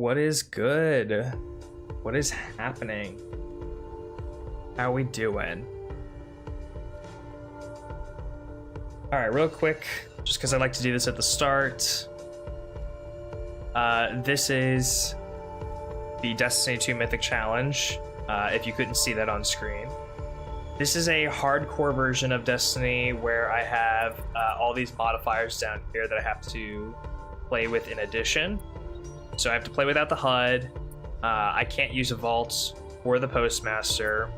What is good? What is happening? How we doing? All right, real quick, just because I like to do this at the start. This is the Destiny 2 Mythic Challenge, if you couldn't see that on screen. This is a hardcore version of Destiny where I have all these modifiers down here that I have to play with in addition. So I have to play without the HUD. I can't use a vault or the postmaster.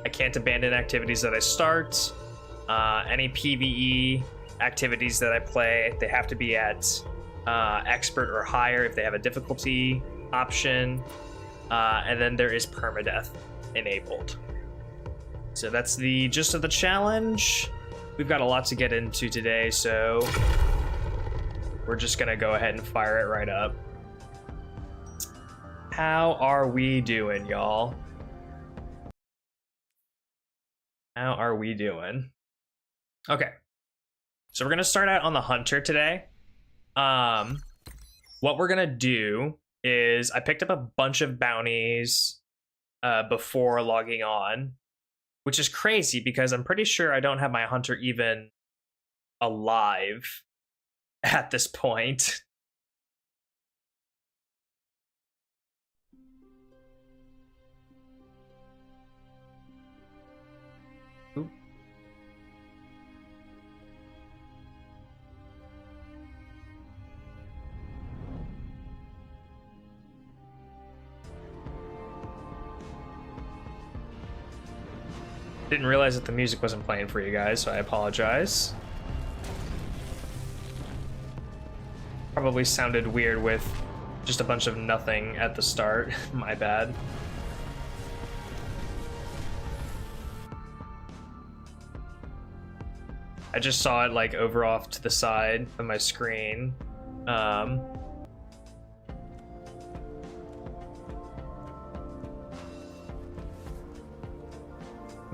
I can't abandon activities that I start. Any PvE activities that I play, they have to be at expert or higher if they have a difficulty option. And then there is permadeath enabled. So that's the gist of the challenge. We've got a lot to get into today, so we're just gonna go ahead and fire it right up. How are we doing, y'all? How are we doing? Okay, so we're gonna start out on the Hunter today. What we're gonna do is I picked up a bunch of bounties before logging on, which is crazy because I'm pretty sure I don't have my Hunter even alive at this point. Oop. Didn't realize that the music wasn't playing for you guys, so I apologize. Probably sounded weird with just a bunch of nothing at the start. My bad. I just saw it like over off to the side of my screen.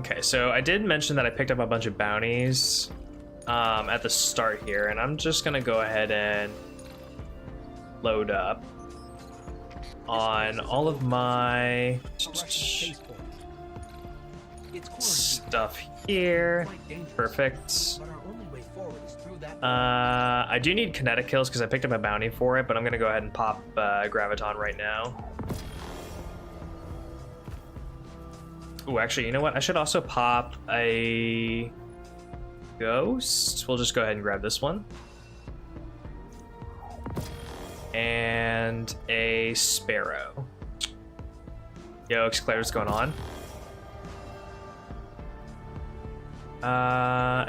Okay, so I did mention that I picked up a bunch of bounties at the start here, and I'm just gonna go ahead and load up on all of my stuff here. Perfect. I do need kinetic kills because I picked up a bounty for it, but I'm gonna go ahead and pop Graviton right now. Oh, actually, you know what? I should also pop a ghost. We'll just go ahead and grab this one. And a sparrow. Yo, Exclair, what's going on?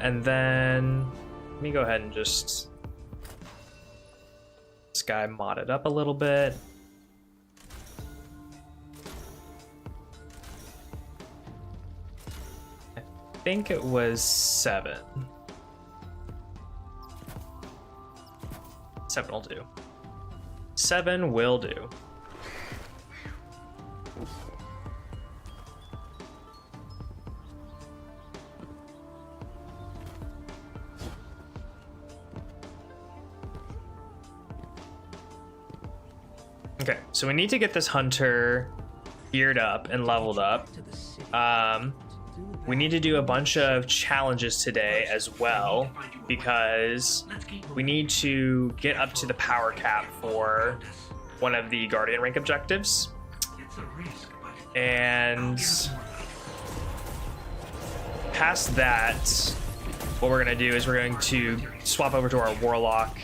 And then let me go ahead and just this guy mod it up a little bit. I think it was 7. 7 will do. 7 will do. Okay, so we need to get this Hunter geared up and leveled up. We need to do a bunch of challenges today as well, because we need to get up to the power cap for one of the Guardian rank objectives. And past that, what we're going to do is we're going to swap over to our Warlock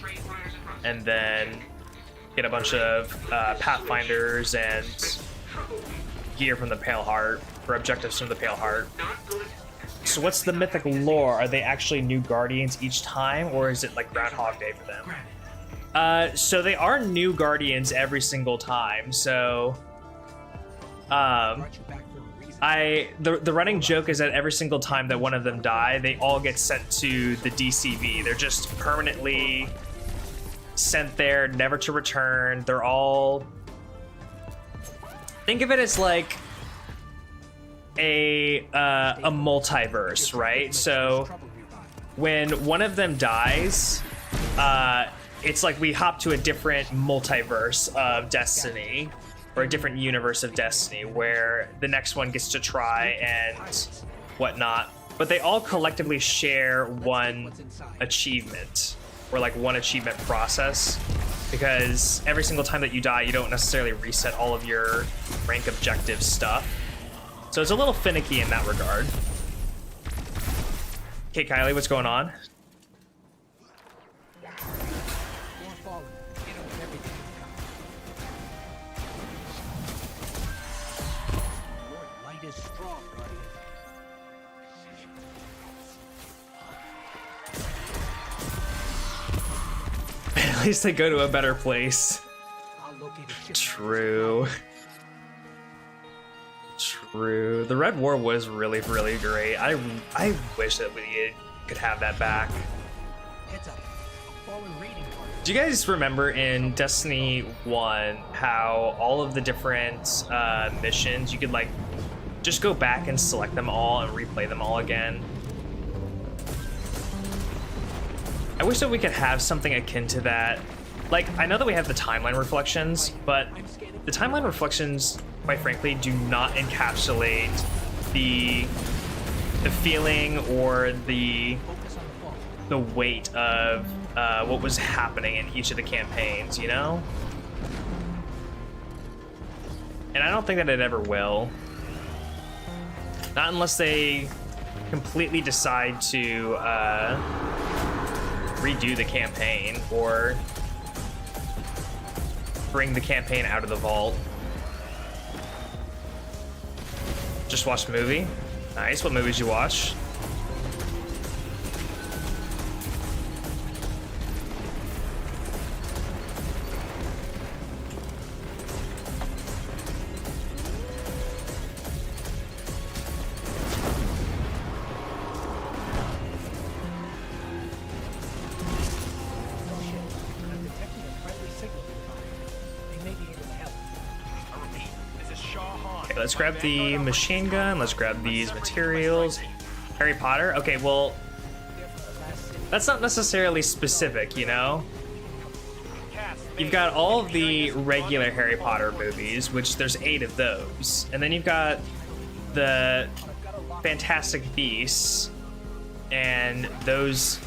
and then get a bunch of Pathfinders and gear from the Pale Heart, or objectives from the Pale Heart. So what's the mythic lore? Are they actually new Guardians each time, or is it like Groundhog Day for them? So they are new Guardians every single time. So the running joke is that every single time that one of them die, they all get sent to the DCV. They're just permanently sent there, never to return. They're all, think of it as like a multiverse, right? So when one of them dies, it's like we hop to a different multiverse of Destiny, or a different universe of Destiny, where the next one gets to try and whatnot. But they all collectively share one achievement, or like one achievement process, because every single time that you die, you don't necessarily reset all of your rank objective stuff. So it's a little finicky in that regard. Okay, Kylie, what's going on? At least they go to a better place. True. True. The Red War was really, really great. I wish that we could have that back. Do you guys remember in Destiny 1 how all of the different missions, you could like just go back and select them all and replay them all again? I wish that we could have something akin to that. Like, I know that we have the timeline reflections, but the timeline reflections, quite frankly, do not encapsulate the feeling or the weight of what was happening in each of the campaigns, you know? And I don't think that it ever will. Not unless they completely decide to redo the campaign or bring the campaign out of the vault. Just watched a movie. Nice. What movies you watch? Let's grab the machine gun. Let's grab these materials. Harry Potter. Okay, well, that's not necessarily specific, you know? You've got all of the regular Harry Potter movies, which there's 8 of those. And then you've got the Fantastic Beasts and those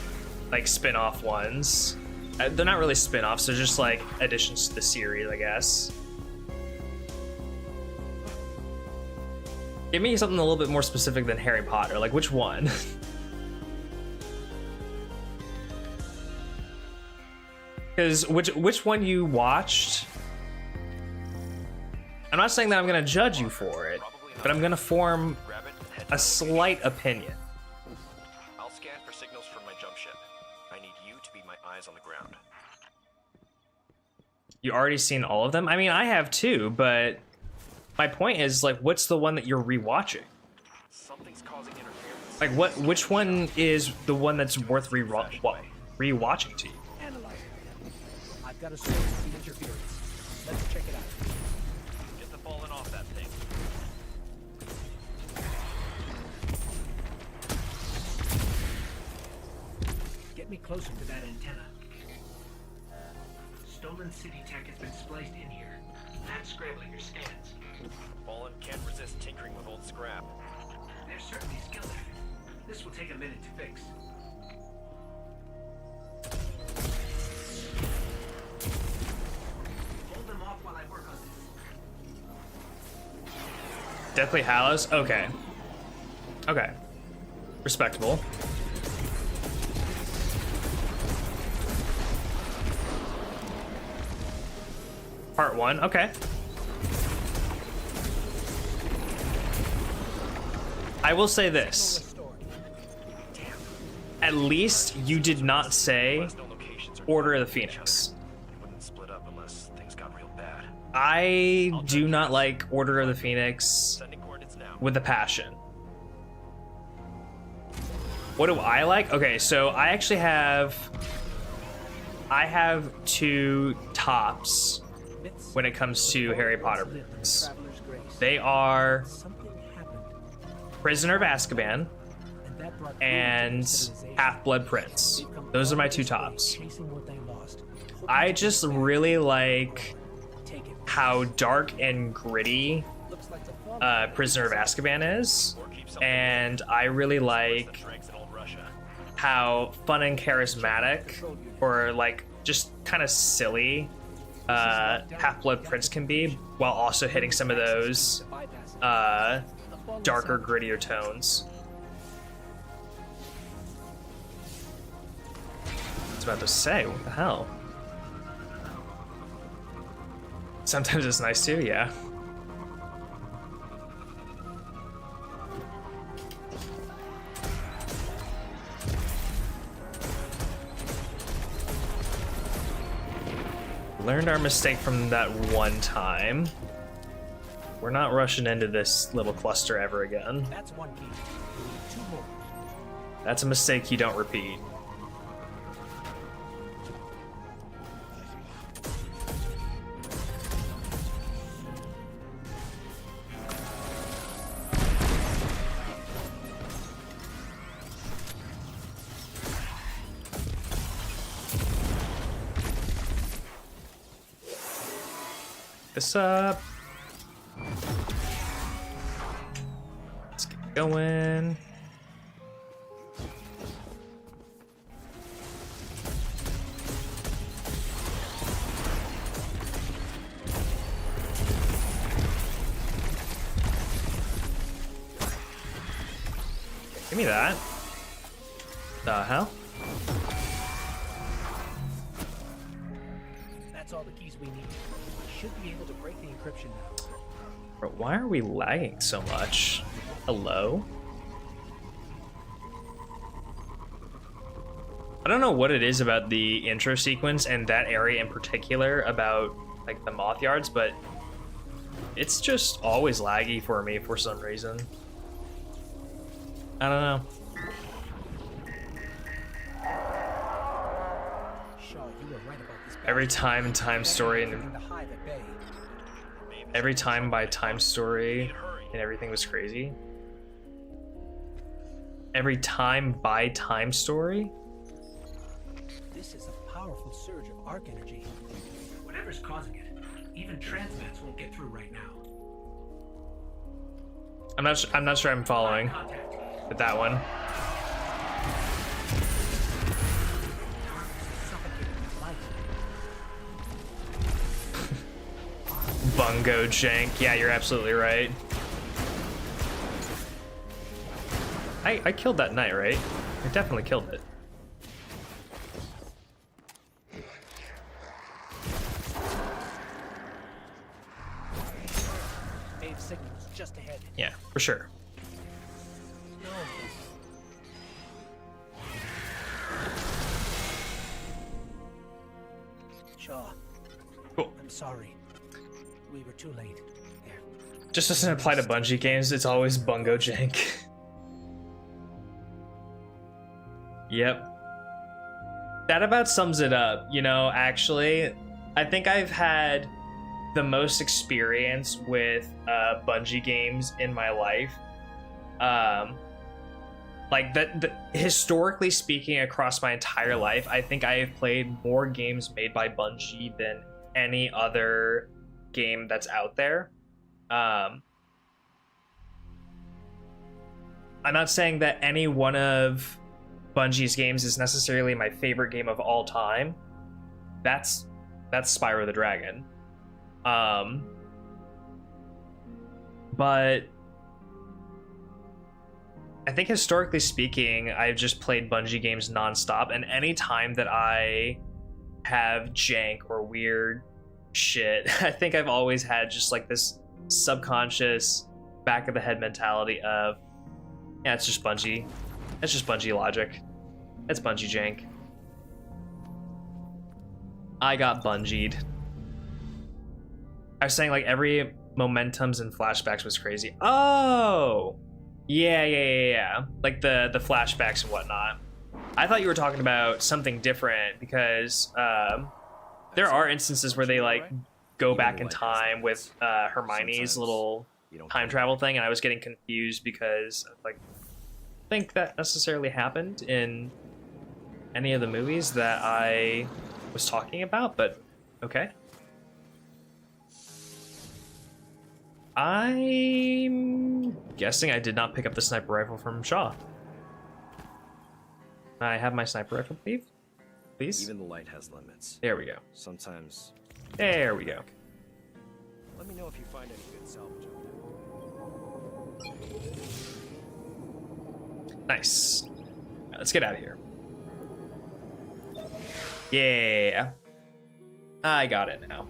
like spin-off ones. They're not really spin-offs, they're just like additions to the series, I guess. Give me something a little bit more specific than Harry Potter. Like, which one? Because which one you watched? I'm not saying that I'm gonna judge you for it, but I'm gonna form a slight opinion. I'll scan for signals from my jump ship. I need you to be my eyes on the ground. You already seen all of them? I mean, I have too, but my point is, like, what's the one that you're rewatching? Something's causing interference. Like, which one is the one that's worth rewatching to you? Analyze it. I've got a source of the interference. Let's check it out. Get the falling off that thing. Get me closer to that antenna. Stolen city tech has been spliced in here. That's scrambling your scans. Fallen can't resist tinkering with old scrap. They're certainly skilled at it. This will take a minute to fix. Hold them off while I work on this. Deathly Hallows? Okay. Okay. Respectable. Part 1, okay. I will say this. At least you did not say Order of the Phoenix. Wouldn't split up unless things got real bad. I do not like Order of the Phoenix Sending coordinates now. with a passion. What do I like? Okay, so I actually have 2 tops when it comes to Harry Potter movies. They are Prisoner of Azkaban and Half-Blood Prince. Those are my 2 tops. lost. Hoping I to just get back. really like Take it. how dark and gritty Looks like the fall. Prisoner of Azkaban is, Or keep something and I really worse like than dregs in old Russia. how fun and charismatic, or like just kind of silly, Half-Blood Prince can be, while also hitting some of those darker, grittier tones. I was about to say, what the hell? Sometimes it's nice too, yeah. Learned our mistake from that one time. We're not rushing into this little cluster ever again. That's one key. We need 2 more. That's a mistake you don't repeat. This up. Let's get going. Give me that. The hell? That's all the keys we need. We should be able to break the encryption now. Bro, why are we lagging so much? Hello? I don't know what it is about the intro sequence and that area in particular about like the moth yards, but it's just always laggy for me for some reason. I don't know. Shaw, you were right about this. Every time and time story and The hive at bay. every time by time story and everything was crazy. Every time by time story? This is a powerful surge of arc energy. Whatever's causing it, even transmats won't get through right now. I'm not sure I'm following Contact. with that one. Suffocating with light. Bungo jank. Yeah, you're absolutely right. I killed that knight, right? I definitely killed it. Wave signals just ahead. Yeah, for sure. No. Shaw, Cool. I'm sorry. We were too late. There. Just doesn't apply to Bungie games, it's always bungo jank. Yep. That about sums it up, you know, actually. I think I've had the most experience with Bungie games in my life. Like historically speaking, across my entire life, I think I have played more games made by Bungie than any other game that's out there. I'm not saying that any one of Bungie's games is necessarily my favorite game of all time. That's Spyro the Dragon. But I think historically speaking, I've just played Bungie games nonstop, and any time that I have jank or weird shit, I think I've always had just like this subconscious back of the head mentality of, yeah, it's just Bungie. It's just Bungie logic. It's Bungie jank. I got bungied. I was saying like every momentums and flashbacks was crazy. Oh! Yeah. Like the flashbacks and whatnot. I thought you were talking about something different because there are instances where they like go back in time with Hermione's little time travel thing, and I was getting confused because like I think that necessarily happened in any of the movies that I was talking about, but okay. I'm guessing I did not pick up the sniper rifle from Shaw. I have my sniper rifle, please. Even the light has limits. There we go. Sometimes. There we go. Let me know if you find any good salvage out there. Nice. Let's get out of here. Yeah. I got it now.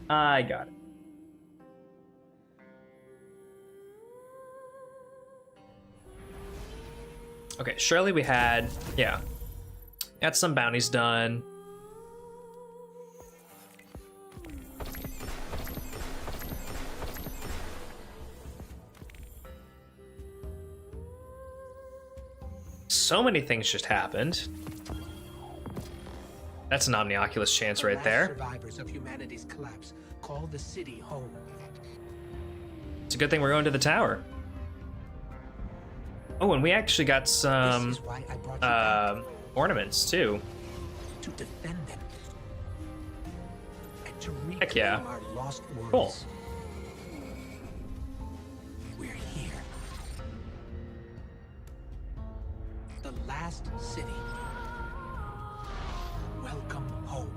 I got it. Okay, surely we had, yeah. Got some bounties done. So many things just happened. That's an omnioculus chance right there. Survivors of humanity's collapse call the city home. It's a good thing we're going to the tower. Oh, and we actually got some This is why I brought you back, ornaments too. to defend them and to Heck yeah. reclaim our lost worlds. Cool. We're here. The last city. Welcome home.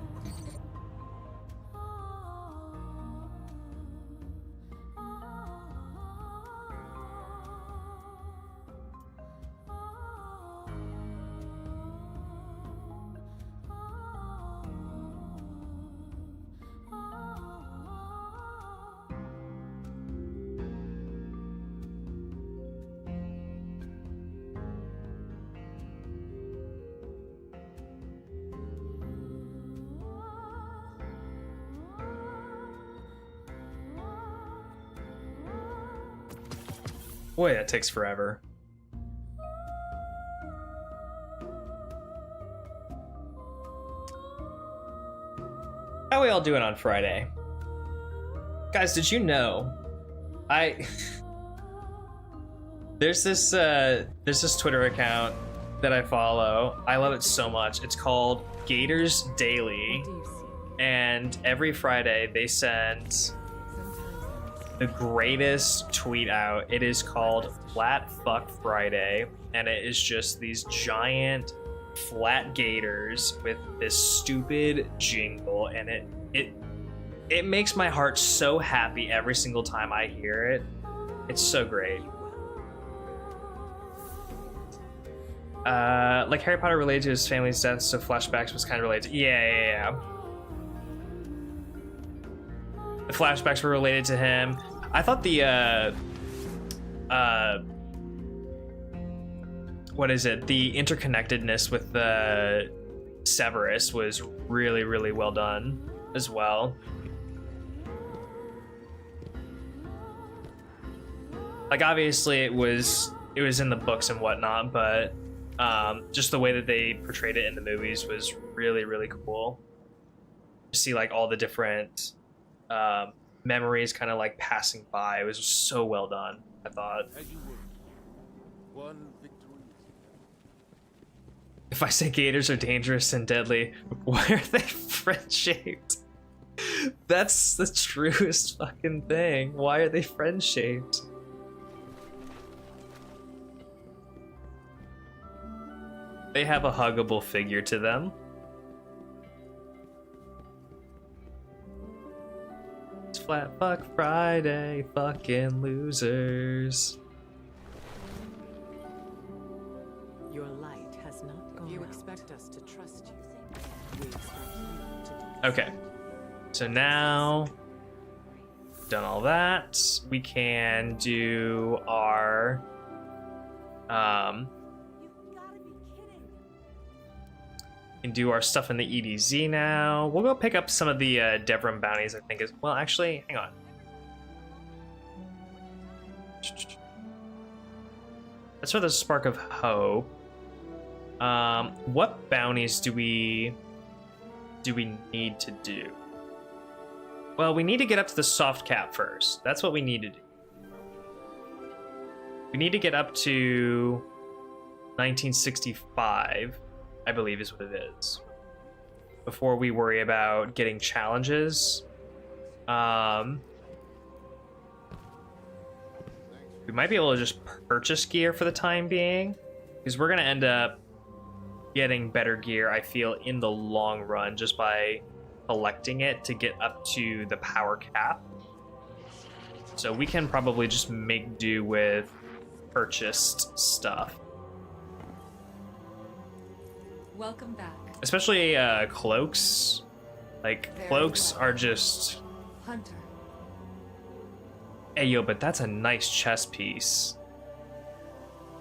Boy, that takes forever. How we all doing on Friday? Guys, did you know there's this Twitter account that I follow. I love it so much. It's called Gators Daily, and every Friday they send the greatest tweet out. It is called Flat Fuck Friday, and it is just these giant flat gators with this stupid jingle, and it makes my heart so happy every single time I hear it. It's so great. Like Harry Potter related to his family's death, so flashbacks was kind of related to, yeah. The flashbacks were related to him. I thought the what is it? The interconnectedness with the Severus was really, really well done as well. Like obviously it was in the books and whatnot, but just the way that they portrayed it in the movies was really, really cool. To see like all the different memories kind of like passing by. It was so well done, I thought. One victory. If I say gators are dangerous and deadly, why are they friend-shaped? That's the truest fucking thing. Why are they friend-shaped? They have a huggable figure to them. It's Flat Fuck Friday, fucking losers. Your light has not gone. You expect us to trust you. We expect you to do. Okay. So now, done all that, we can do our stuff in the EDZ now. We'll go pick up some of the Devrim bounties, I think, as well. Actually, hang on. That's for the Spark of Hope. What bounties do we need to do? Well, we need to get up to the soft cap first. That's what we need to do. We need to get up to 1965, I believe is what it is. before we worry about getting challenges. We might be able to just purchase gear for the time being, because we're gonna end up getting better gear, I feel, in the long run just by collecting it to get up to the power cap. So we can probably just make do with purchased stuff. Welcome back. Especially cloaks. Like, Very cloaks well. are just... Hunter. Hey, yo, but that's a nice chest piece.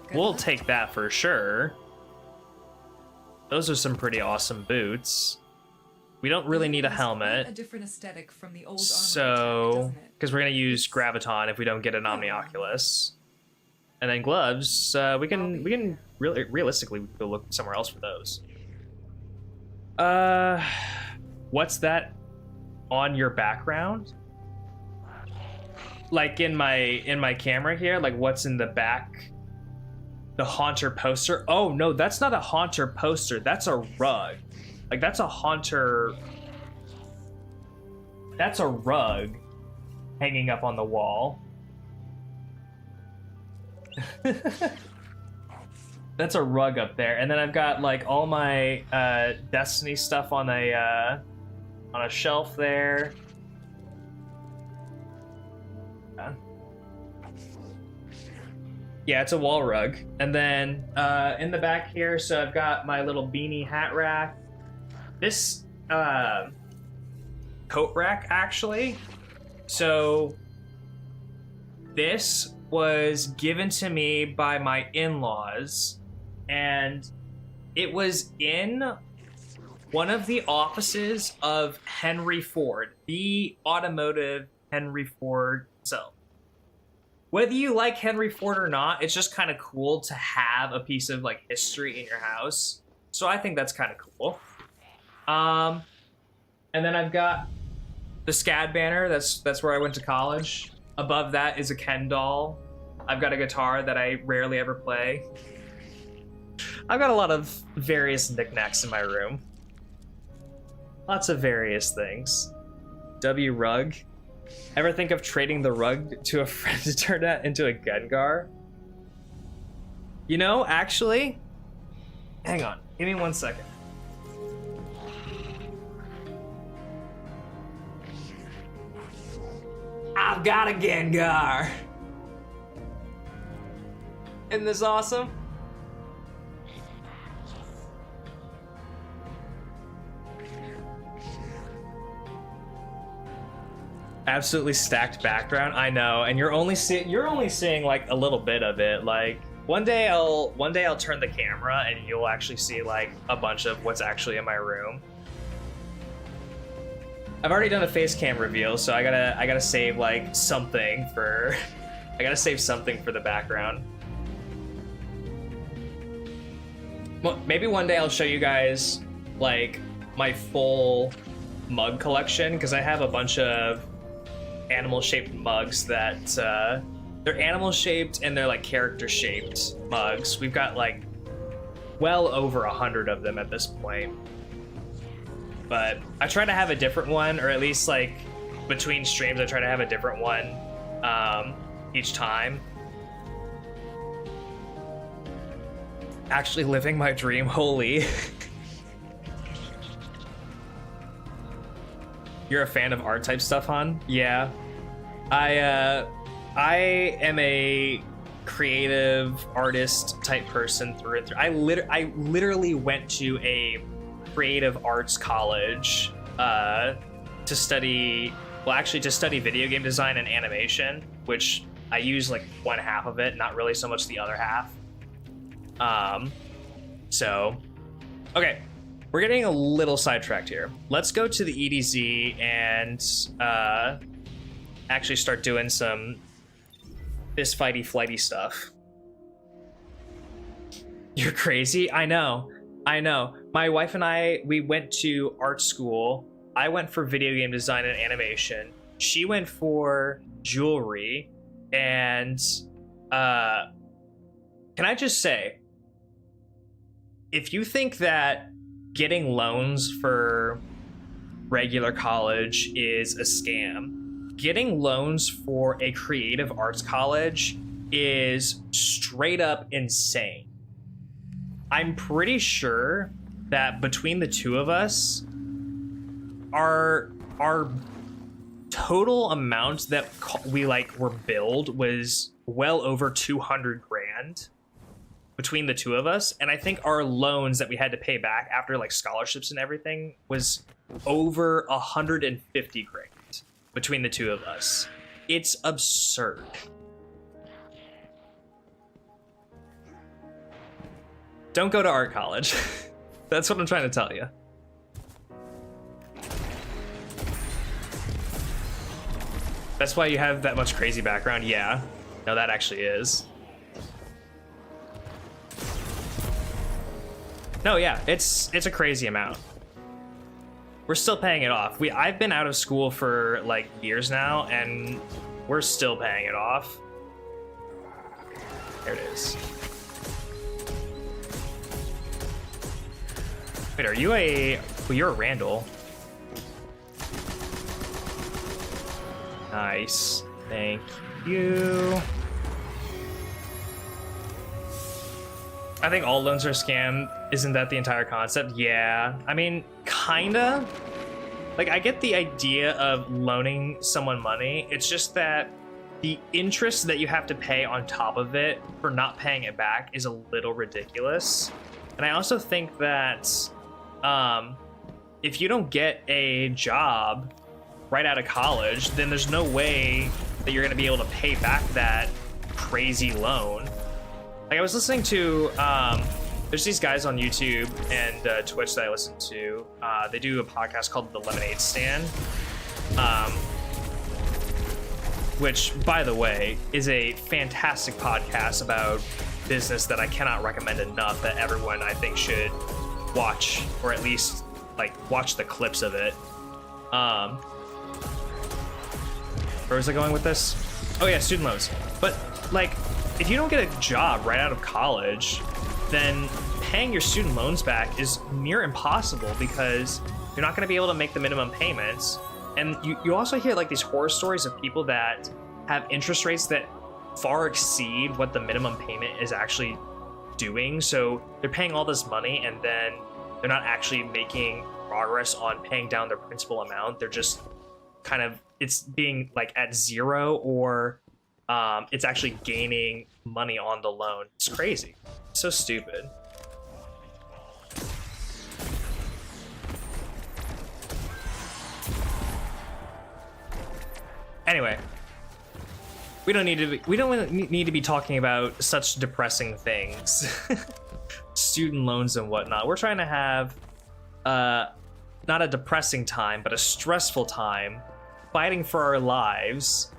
Good We'll luck. take that for sure. Those are some pretty awesome boots. We don't really need a It's helmet. quite a different aesthetic from the old So, because we're gonna use graviton if we don't get an Omnioculus, and then gloves, we can really realistically we could go look somewhere else for those. What's that on your background? Like in my camera here, like what's in the back? The Haunter poster? Oh no, that's not a Haunter poster. That's a rug. Like that's a Haunter. That's a rug hanging up on the wall. That's a rug up there, and then I've got like all my Destiny stuff on a shelf there. Yeah, it's a wall rug. And then in the back here, so I've got my little beanie hat rack. This coat rack, actually. So this was given to me by my in-laws, and it was in one of the offices of Henry Ford, the automotive Henry Ford itself. Whether you like Henry Ford or not, it's just kind of cool to have a piece of like history in your house. So I think that's kind of cool. And then I've got the SCAD banner. That's where I went to college. Above that is a Ken doll. I've got a guitar that I rarely ever play. I've got a lot of various knickknacks in my room. Lots of various things. W rug. Ever think of trading the rug to a friend to turn that into a Gengar? You know, actually, hang on, give me 1 second. I've got a Gengar. Isn't this awesome? Absolutely stacked background. I know, and you're only seeing like a little bit of it. Like one day I'll turn the camera and you'll actually see like a bunch of what's actually in my room. I've already done a face cam reveal, so I gotta save like something for I gotta save something for the background. Well, maybe one day I'll show you guys like my full mug collection, because I have a bunch of animal shaped mugs that they're animal shaped and they're like character shaped mugs. We've got like well over 100 of them at this point, but I try to have a different one, or at least like between streams I try to have a different one each time. Actually living my dream. Holy. You're a fan of art type stuff, hon? Yeah. I am a creative artist type person through and through. I literally went to a creative arts college to study video game design and animation, which I use like one half of it, not really so much the other half. So, okay. We're getting a little sidetracked here. Let's go to the EDZ and actually start doing some fist fighty flighty stuff. You're crazy? I know. My wife and I, we went to art school. I went for video game design and animation. She went for jewelry. And can I just say, if you think that getting loans for regular college is a scam. Getting loans for a creative arts college is straight up insane. I'm pretty sure that between the two of us, our total amount that we like were billed was well over 200 grand between the two of us, and I think our loans that we had to pay back after like scholarships and everything was over 150 grand between the two of us. It's absurd. Don't go to art college. That's what I'm trying to tell you. That's why you have that much crazy background. Yeah, no, that actually is. No, yeah, it's a crazy amount. We're still paying it off. I've been out of school for like years now, and we're still paying it off. There it is. Wait, are you a... Well, you're a Randall. Nice. Thank you. I think all loans are a scam. Isn't that the entire concept? Yeah. I mean, kinda. Like, I get the idea of loaning someone money. It's just that the interest that you have to pay on top of it for not paying it back is a little ridiculous. And I also think that if you don't get a job right out of college, then there's no way that you're going to be able to pay back that crazy loan. Like, I was listening to, there's these guys on YouTube and Twitch that I listen to. They do a podcast called The Lemonade Stand, which, by the way, is a fantastic podcast about business that I cannot recommend enough, that everyone, I think, should watch, or at least, like, watch the clips of it. Where was I going with this? Oh yeah, student loans. But, like, if you don't get a job right out of college, then paying your student loans back is near impossible, because you're not going to be able to make the minimum payments. And you also hear like these horror stories of people that have interest rates that far exceed what the minimum payment is actually doing. So they're paying all this money, and then they're not actually making progress on paying down their principal amount. They're just kind of, it's being like at zero, or it's actually gaining money on the loan. It's crazy. It's so stupid. Anyway, we don't need to be talking about such depressing things. Student loans and whatnot. We're trying to have not a depressing time, but a stressful time, fighting for our lives,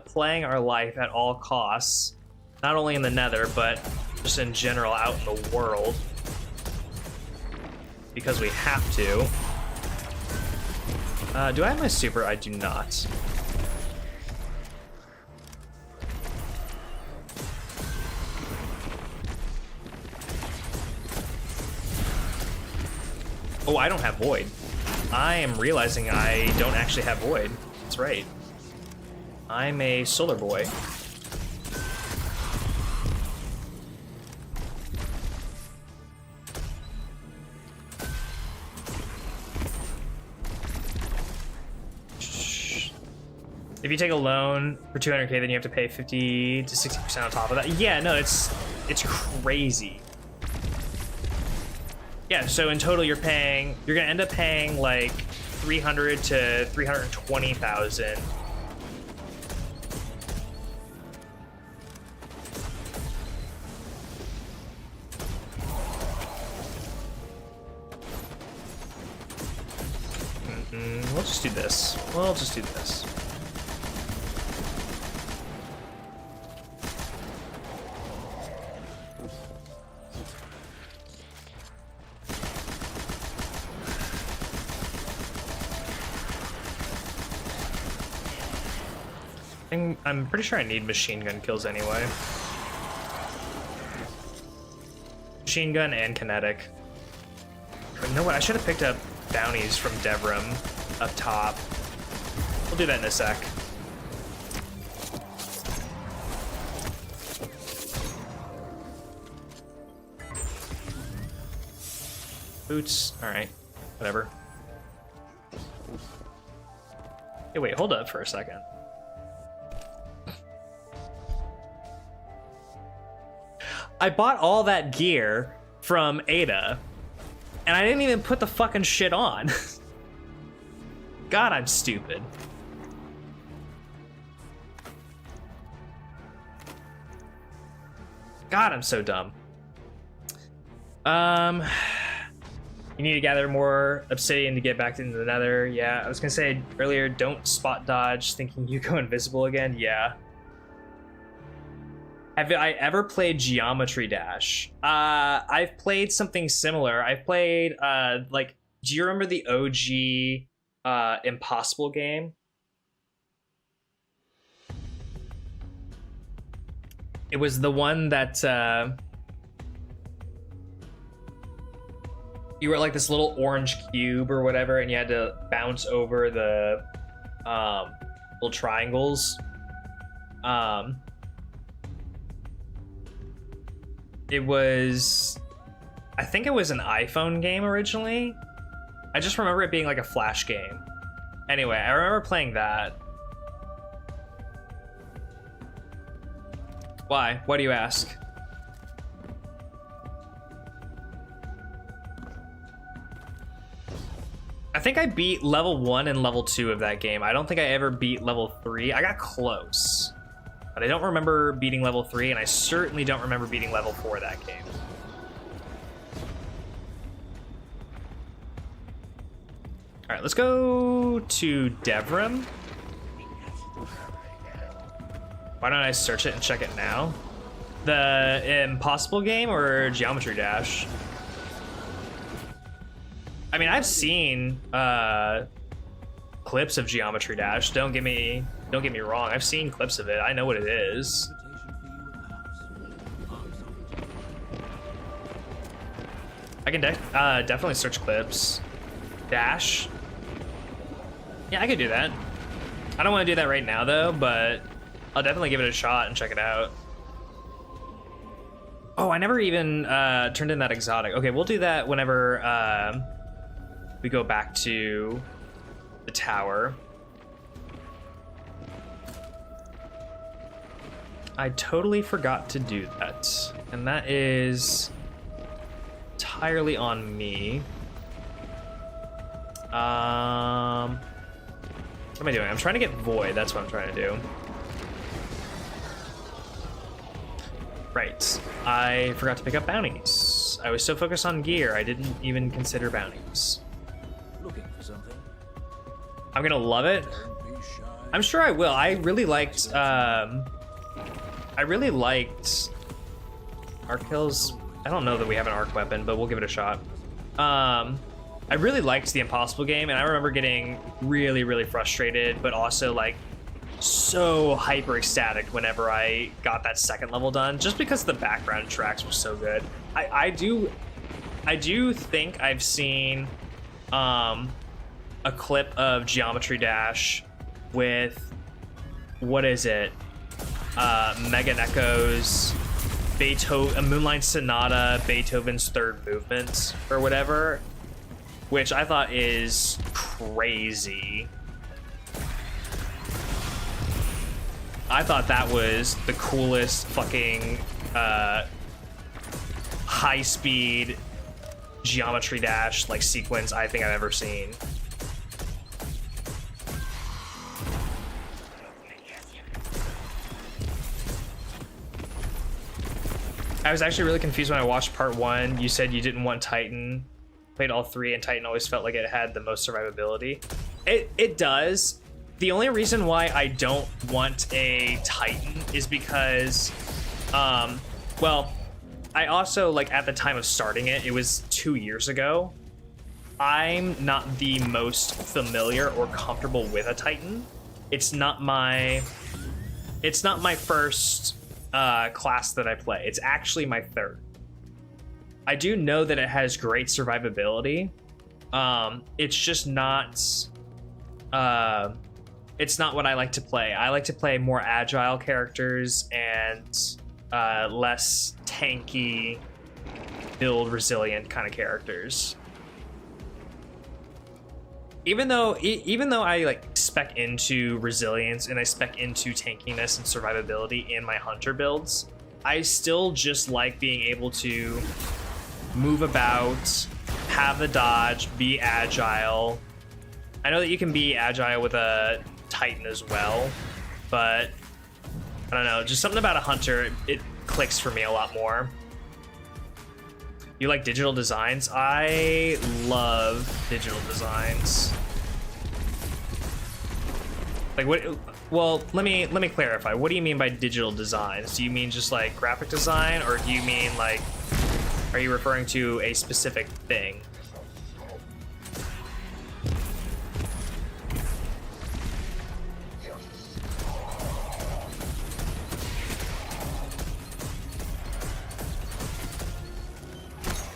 playing our life at all costs, not only in the Nether, but just in general out in the world, because we have to. Do I have my super? I do not. Oh, I don't have Void. I am realizing I don't actually have Void. That's right. I'm a Solar Boy. If you take a loan for 200K, then you have to pay 50 to 60% on top of that. Yeah, no, it's crazy. Yeah, so in total you're gonna end up paying like 300 to 320,000. We'll just do this. We'll just do this. I'm pretty sure I need machine gun kills anyway. Machine gun and kinetic. know what? I should have picked up bounties from Devrim up top. We'll do that in a sec. Boots. All right. Whatever. Hey, wait. Hold up for a second. I bought all that gear from Ada, and I didn't even put the fucking shit on. God, I'm stupid. God, I'm so dumb. You need to gather more obsidian to get back into the nether. Yeah, I was gonna say earlier, don't spot dodge thinking you go invisible again. Yeah. Have I ever played Geometry Dash? I've played something similar. I've played, like, do you remember the OG Impossible game? It was the one that you were like this little orange cube or whatever, and you had to bounce over the little triangles. It was, I think it was an iPhone game originally. I just remember it being like a Flash game. Anyway, I remember playing that. Why? Why do you ask? I think I beat level 1 and level 2 of that game. I don't think I ever beat level 3. I got close, but I don't remember beating level 3, and I certainly don't remember beating level 4 of that game. All right, let's go to Devrim. Why don't I search it and check it now? The Impossible game or Geometry Dash? I mean, I've seen clips of Geometry Dash. Don't get me wrong. I've seen clips of it. I know what it is. I can definitely search clips. Dash. Yeah, I could do that. I don't want to do that right now though, but I'll definitely give it a shot and check it out. Oh, I never even turned in that exotic. Okay, we'll do that whenever we go back to the tower. I totally forgot to do that, and that is entirely on me. What am I doing? I'm trying to get Void. That's what I'm trying to do. Right. I forgot to pick up bounties. I was so focused on gear, I didn't even consider bounties. Looking for something? I'm gonna love it. Don't be shy. I'm sure I will. I really liked arc kills. I don't know that we have an arc weapon, but we'll give it a shot. I really liked the Impossible game, and I remember getting really, really frustrated, but also like so hyper ecstatic whenever I got that second level done, just because the background tracks were so good. I do think I've seen a clip of Geometry Dash with, what is it, Mega Neko's Beethoven, Moonlight Sonata, Beethoven's Third Movement or whatever, which I thought is crazy. I thought that was the coolest fucking high-speed Geometry Dash like sequence I think I've ever seen. I was actually really confused when I watched part 1. You said you didn't want Titan. Played all 3, and Titan always felt like it had the most survivability. It does. The only reason why I don't want a Titan is because, well, I also, like, at the time of starting it, it was 2 years ago. I'm not the most familiar or comfortable with a Titan. It's not my first class that I play. It's actually my third. I do know that it has great survivability, It's just not it's not what I like to play. I like to play more agile characters and less tanky, build resilient kind of characters. Even though I like spec into resilience and I spec into tankiness and survivability in my hunter builds, I still just like being able to move about, have the dodge, be agile. I know that you can be agile with a Titan as well, but I don't know, just something about a hunter, it clicks for me a lot more. You like digital designs? I love digital designs. Like what? Well, let me clarify. What do you mean by digital designs? Do you mean just like graphic design, or do you mean like, are you referring to a specific thing?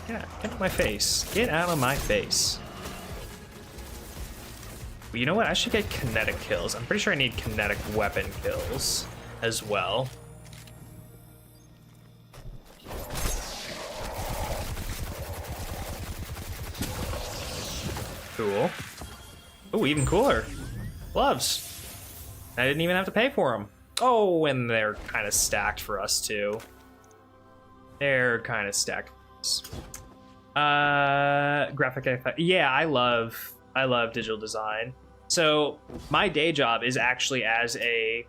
Get out of my face. Get out of my face. Well, you know what? I should get kinetic kills. I'm pretty sure I need kinetic weapon kills as well. Cool. Oh, even cooler. Gloves. I didn't even have to pay for them. Oh, and they're kind of stacked for us too. They're kind of stacked. Graphic effect. Yeah, I love digital design. So my day job is actually as a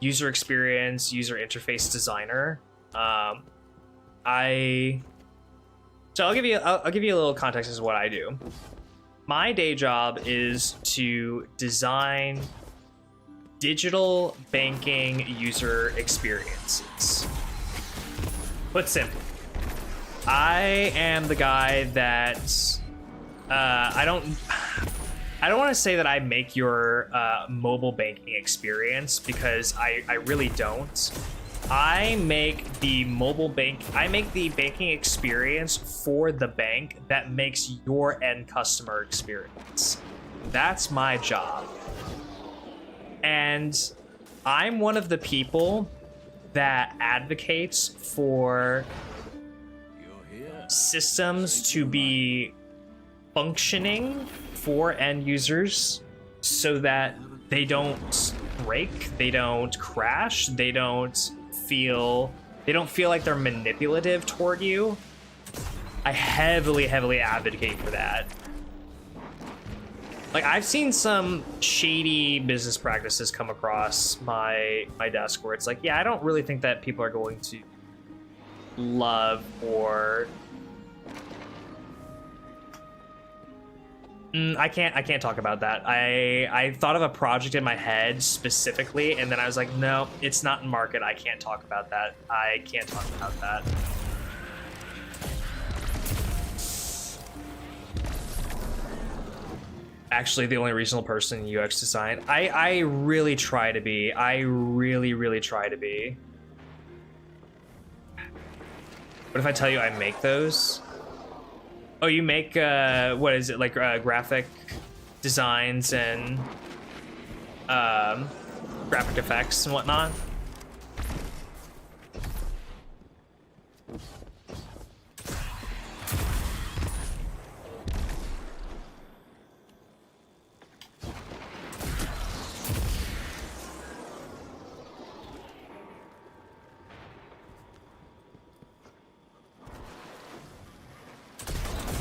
user experience, user interface designer. So I'll give you a little context as to what I do. My day job is to design digital banking user experiences. Put simply, I am the guy that I don't want to say that I make your mobile banking experience, because I really don't. I make the banking experience for the bank that makes your end customer experience. That's my job. And I'm one of the people that advocates for systems to be functioning for end users so that they don't break, they don't crash, they don't feel like they're manipulative toward you. I heavily advocate for that. Like, I've seen some shady business practices come across my desk where it's like, yeah, I don't really think that people are going to love or I can't talk about that. I thought of a project in my head specifically, and then I was like, no, it's not in market. I can't talk about that. I can't talk about that. Actually, the only reasonable person in UX design. I really try to be. I really try to be. What if I tell you I make those? Oh, you make, what is it, like graphic designs and graphic effects and whatnot?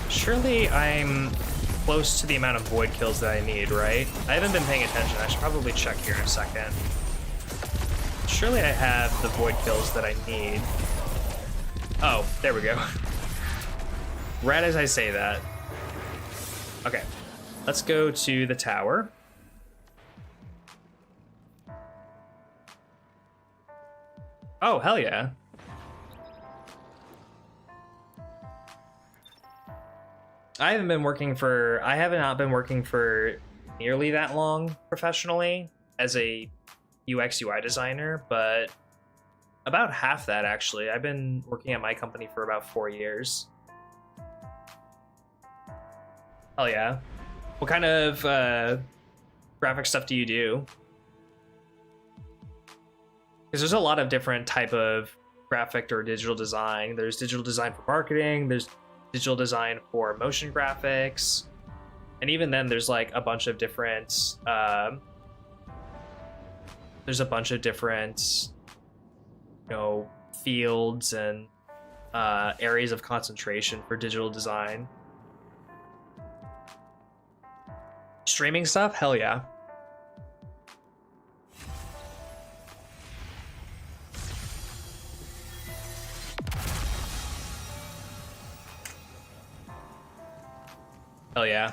Surely I'm close to the amount of void kills that I need, right? I haven't been paying attention. I should probably check here in a second. Surely I have the void kills that I need. Oh, there we go. Right as I say that. Okay, let's go to the tower. Oh, hell yeah. I have not been working for nearly that long professionally as a UX UI designer, but about half that actually. I've been working at my company for about 4 years. Hell yeah. What kind of graphic stuff do you do? Because there's a lot of different type of graphic or digital design. There's digital design for marketing, there's digital design for motion graphics, and even then there's like a bunch of different fields and areas of concentration for digital design. Streaming stuff? Hell yeah. Hell yeah.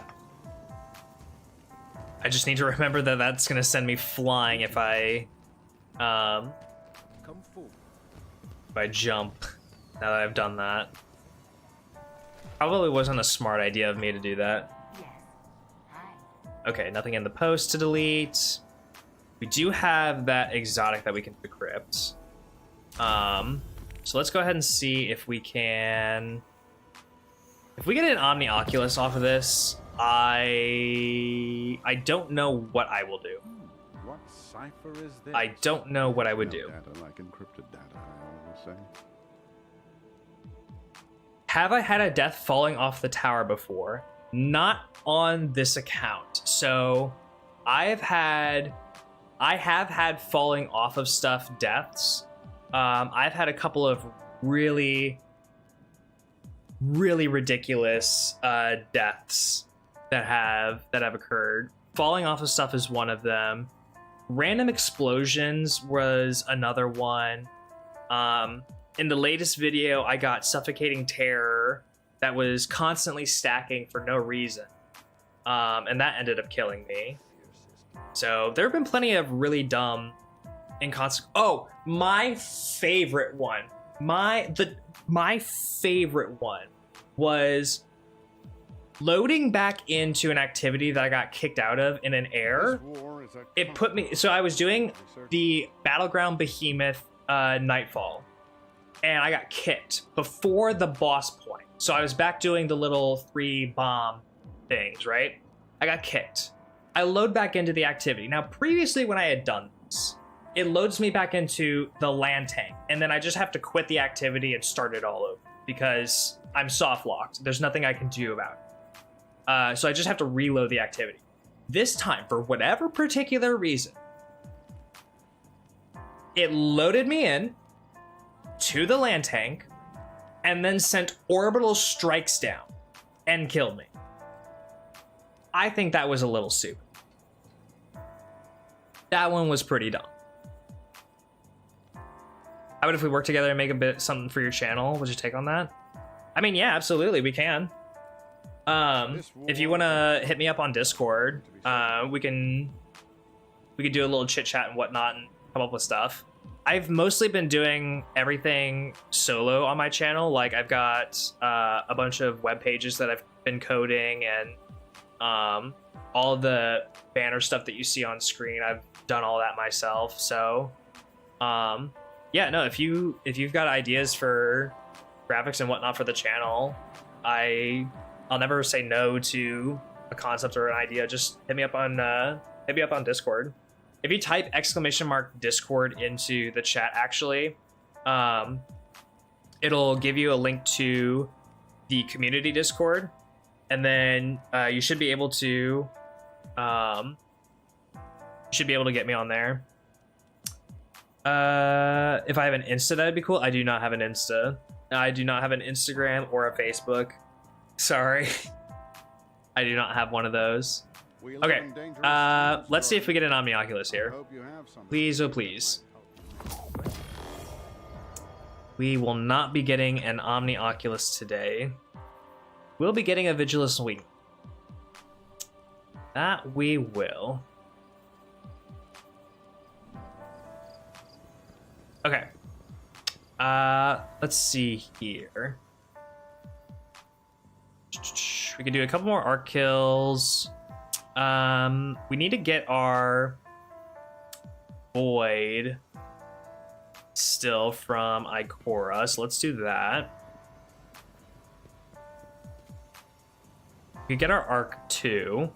I just need to remember that that's gonna send me flying if I jump. Now that I've done that. Probably wasn't a smart idea of me to do that. Okay, nothing in the post to delete. We do have that exotic that we can decrypt. So let's go ahead and see if we can... If we get an Omni Oculus off of this, I don't know what I will do. What cipher is this? I don't know what I would do. Data like encrypted data, I always say. Have I had a death falling off the tower before? Not on this account. So I have had falling off of stuff deaths. I've had a couple of really ridiculous deaths that have occurred. Falling off of stuff is one of them. Random explosions was another one. In the latest video, I got suffocating terror that was constantly stacking for no reason. And that ended up killing me. So there have been plenty of really dumb Oh, my favorite one. My favorite one was loading back into an activity that I got kicked out of in an air. It put me, so I was doing the Battleground Behemoth Nightfall, and I got kicked before the boss point. So I was back doing the little 3 bomb things, right? I got kicked. I load back into the activity. Now, previously when I had done this, it loads me back into the land tank, and then I just have to quit the activity and start it all over because I'm soft locked. There's nothing I can do about it. So I just have to reload the activity. This time, for whatever particular reason, it loaded me in to the land tank and then sent orbital strikes down and killed me. I think that was a little stupid. That one was pretty dumb. How about if we work together and make a bit something for your channel? What'd you take on that? I mean, yeah, absolutely, we can. If you want to hit me up on Discord, we can do a little chit chat and whatnot and come up with stuff. I've mostly been doing everything solo on my channel. Like I've got a bunch of web pages that I've been coding, and all the banner stuff that you see on screen, I've done all that myself. So yeah, no, if you've got ideas for graphics and whatnot for the channel, I'll never say no to a concept or an idea. Just hit me up on Discord. If you type !Discord into the chat, actually, it'll give you a link to the community Discord, and then you should be able to get me on there. If I have an Insta, that'd be cool. I do not have an Insta. I do not have an Instagram or a Facebook. Sorry. I do not have one of those. Okay, let's see if we get an Omni Oculus here. Please, oh please. We will not be getting an Omni Oculus today. We'll be getting a Vigilus Wing. That we will. Okay. Let's see here. We can do a couple more arc kills. We need to get our Void still from Ikora, so let's do that. We get our arc 2.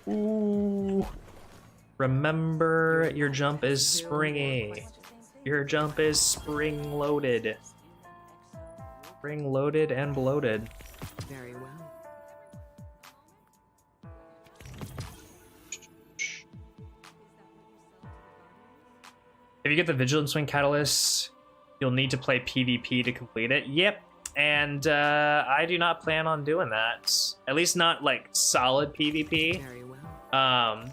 Ooh. Remember, your jump is springy. Your jump is spring loaded. Spring loaded and bloated. Very well. If you get the Vigilance Wing Catalyst, you'll need to play PvP to complete it. Yep, and I do not plan on doing that. At least not like solid PvP. Very well.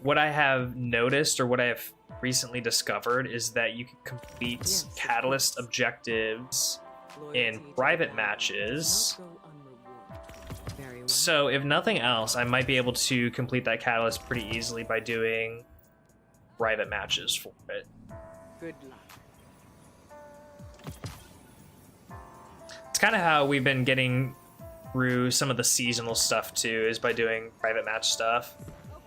What I have noticed, or what I have recently discovered, is that you can complete Yes, of Catalyst course. objectives Loyalty in to the private battle matches. cannot go unrewarded. Very well. So if nothing else, I might be able to complete that Catalyst pretty easily by doing private matches for it. Good luck. It's kind of how we've been getting through some of the seasonal stuff too, is by doing private match stuff,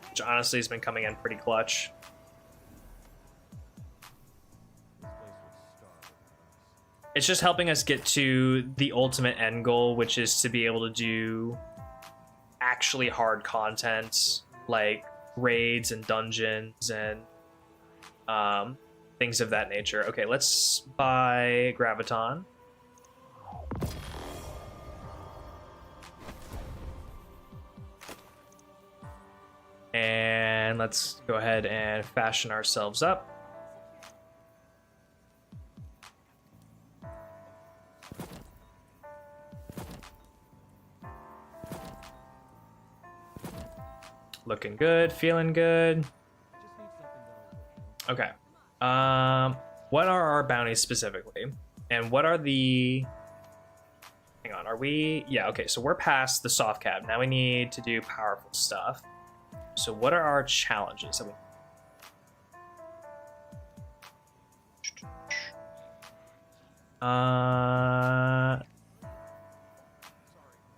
which honestly has been coming in pretty clutch. It's just helping us get to the ultimate end goal, which is to be able to do actually hard content like raids and dungeons and things of that nature. Okay, let's buy Graviton. And let's go ahead and fashion ourselves up. Looking good, feeling good. Okay. What are our bounties specifically? And what are the... Hang on, are we... Yeah, okay, so we're past the soft cap. Now we need to do powerful stuff. So what are our challenges that we...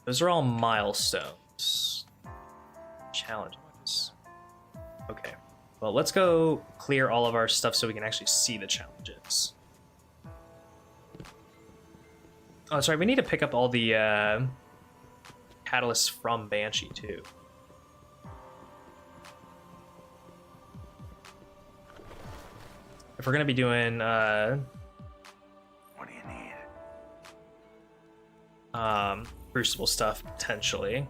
Those are all milestones. Challenges. Okay. Well, let's go clear all of our stuff so we can actually see the challenges. Oh, sorry, we need to pick up all the catalysts from Banshee, too. If we're gonna be doing What do you need? Crucible stuff, potentially.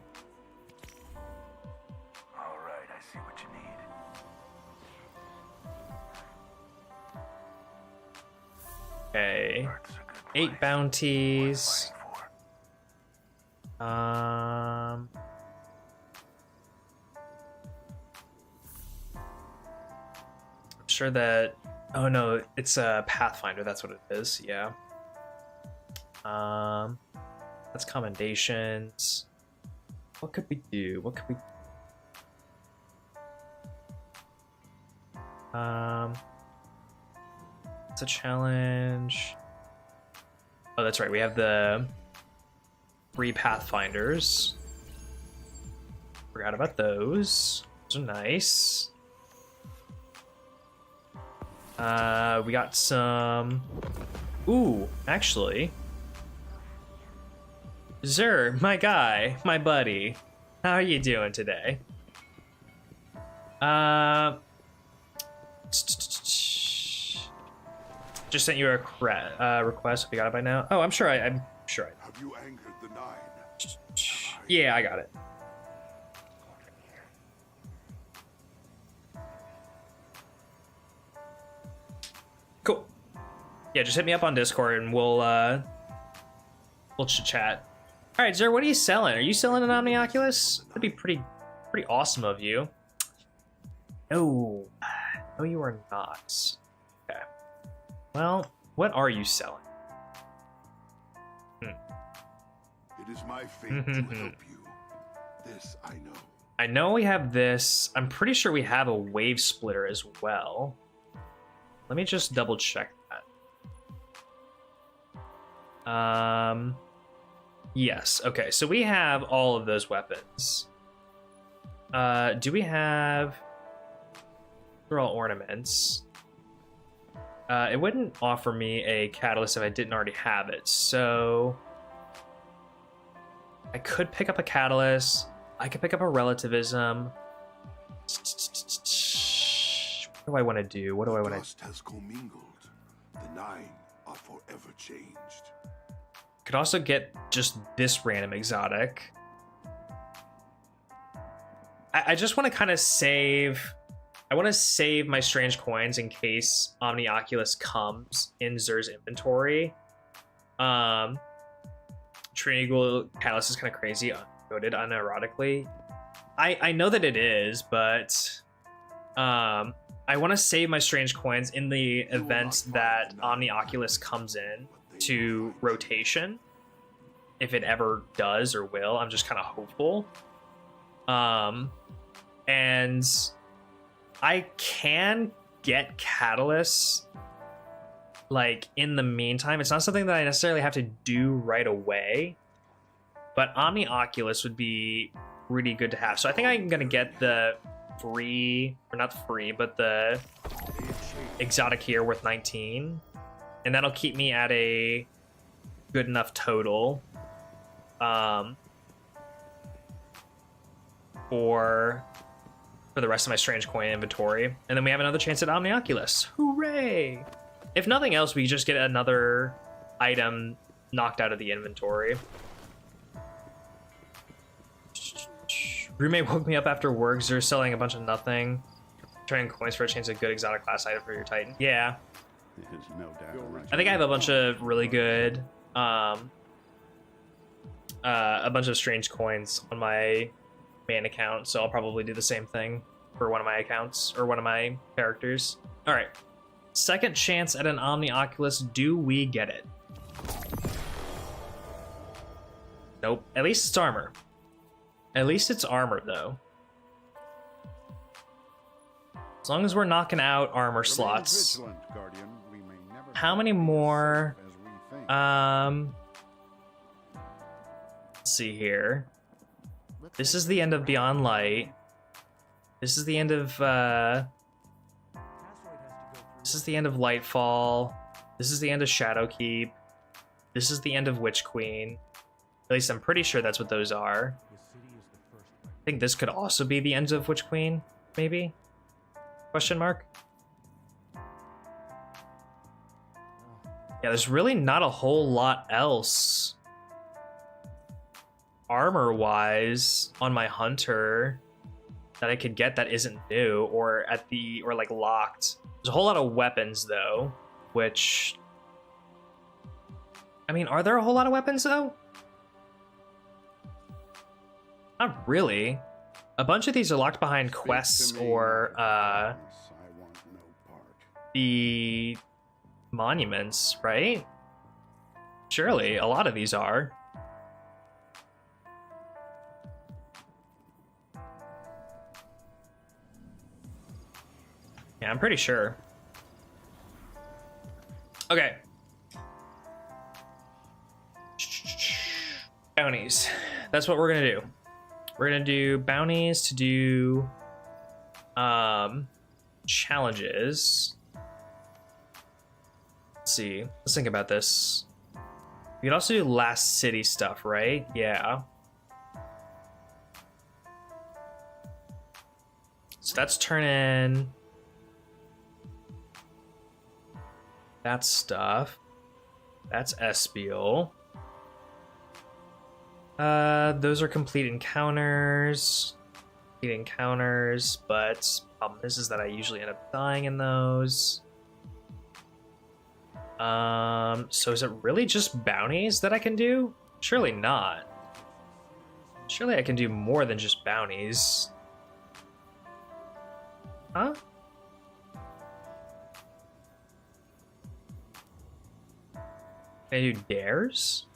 All right, I see what you need. Okay. Earth's a good 8 place. bounties. Fighting for. I'm sure that... Oh no, it's a Pathfinder, that's what it is, yeah. That's commendations. What could we do? What could we... It's a challenge. Oh, that's right, we have the 3 Pathfinders. Forgot about those. Those are nice. We got some... Ooh, actually. Zer, my guy, my buddy. How are you doing today? Just sent you a request. If you got it by now. Oh, I'm sure I'm sure I... Have you angered the 9? Yeah, I got it. Cool. Yeah, just hit me up on Discord and we'll chat. All right, Zer, what are you selling? Are you selling an Omni Oculus? That'd be pretty awesome of you. No, no, you are not. Okay. Well, what are you selling? It is my fate to help you. This I know. I know we have this. I'm pretty sure we have a wave splitter as well. Let me just double check that. Yes. Okay. So we have all of those weapons. Do we have... They're all ornaments. It wouldn't offer me a catalyst if I didn't already have it, so I could pick up a catalyst. I could pick up a relativism. What do I want to do? What do I want to? Dust has commingled. The nine are forever changed. Could also get just this random exotic. I just want to kind of save. I want to save my strange coins in case Omni Oculus comes in Zer's inventory. Triangle Catalyst is kind of crazy, noted unironically. I know that it is, but I want to save my strange coins in the event that Omni Oculus comes in to rotation. If it ever does or will, I'm just kind of hopeful. And I can get catalysts like in the meantime. It's not something that I necessarily have to do right away, but Omni Oculus would be really good to have. So I think I'm gonna get the free, or not free, but the exotic here worth 19, and that'll keep me at a good enough total for the rest of my strange coin inventory. And then we have another chance at Omni Oculus. Hooray! If nothing else, we just get another item knocked out of the inventory. Roommate woke me up after work. They're selling a bunch of nothing. Trading coins for a chance at a good exotic class item for your Titan. Yeah. I think I have a bunch of really good, a bunch of strange coins on my main account, so I'll probably do the same thing for one of my accounts or one of my characters. All right. Second chance at an Omni Oculus. Do we get it? Nope. At least it's armor. At least it's armor, though. As long as we're knocking out armor slots. How many more? Let's see here. This is the end of Beyond Light. This is the end of this is the end of Lightfall. This is the end of Shadowkeep. This is the end of Witch Queen. At least I'm pretty sure that's what those are. I think this could also be the end of Witch Queen, maybe? Question mark? Yeah, there's really not a whole lot else armor-wise on my hunter that I could get that isn't new or at the or like locked. There's a whole lot of weapons though, which I mean, are there a whole lot of weapons though? Not really. A bunch of these are locked behind quests or the monuments, right? Surely a lot of these are. Yeah, I'm pretty sure. Okay. Bounties. That's what we're gonna do. We're gonna do bounties to do challenges. Let's see. Let's think about this. We could also do last city stuff, right? Yeah. So that's turning that stuff. That's Espial. Those are complete encounters. Complete encounters, but problem is that I usually end up dying in those. So is it really just bounties that I can do? Surely not. Surely I can do more than just bounties. Huh? Can I do dares?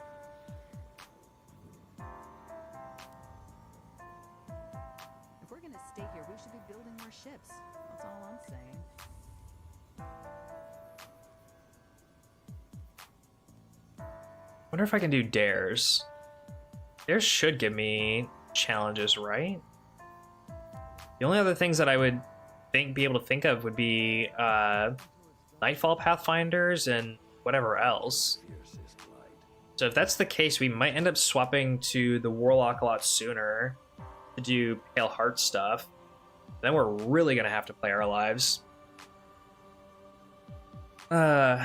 If we're gonna stay here, we should be building more ships. That's all I'm saying. Wonder if I can do dares. Dares should give me challenges, right? The only other things that I would be able to think of would be Nightfall Pathfinders and whatever else. So if that's the case, we might end up swapping to the Warlock a lot sooner to do Pale Heart stuff. Then we're really gonna have to play our lives. Once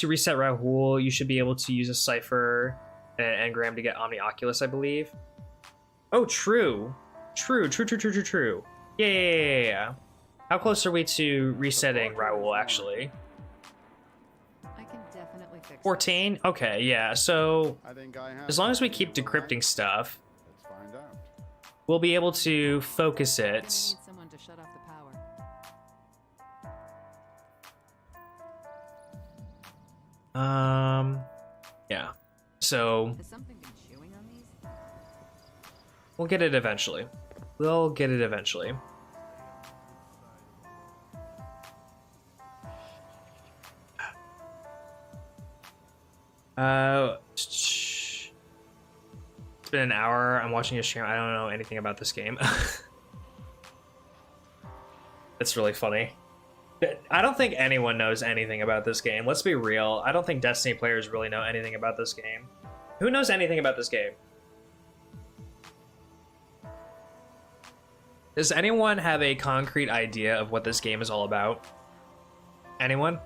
you reset Rahul, you should be able to use a Cypher and Engram to get Omni Oculus, I believe. Oh, true. True. Yeah. How close are we to resetting Rahul, actually? I can definitely fix 14? Okay, yeah, so I think I have as long as we something keep in mind. decrypting stuff, Let's find out. we'll be able to focus I it. need someone to shut off the power. Yeah. So Has something been chewing on these? we'll get it eventually. We'll get it eventually. It's been an hour. I'm watching a stream. I don't know anything about this game. It's really funny. I don't think anyone knows anything about this game. Let's be real. I don't think Destiny players really know anything about this game. Who knows anything about this game? Does anyone have a concrete idea of what this game is all about? Anyone?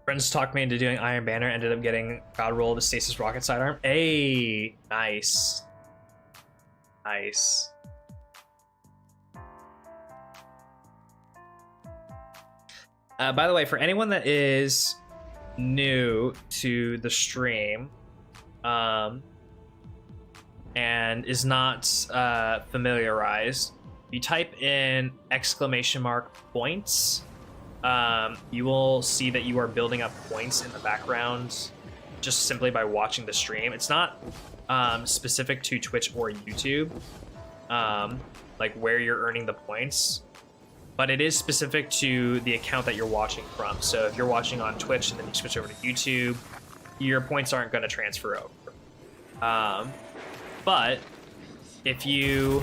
Friends talked me into doing Iron Banner, ended up getting God Roll the Stasis Rocket Sidearm. Hey, nice. Nice. By the way, for anyone that is new to the stream, and is not familiarized, you type in !points. You will see that you are building up points in the background just simply by watching the stream. It's not specific to Twitch or YouTube, like where you're earning the points, but it is specific to the account that you're watching from. So if you're watching on Twitch and then you switch over to YouTube, your points aren't going to transfer over. But if you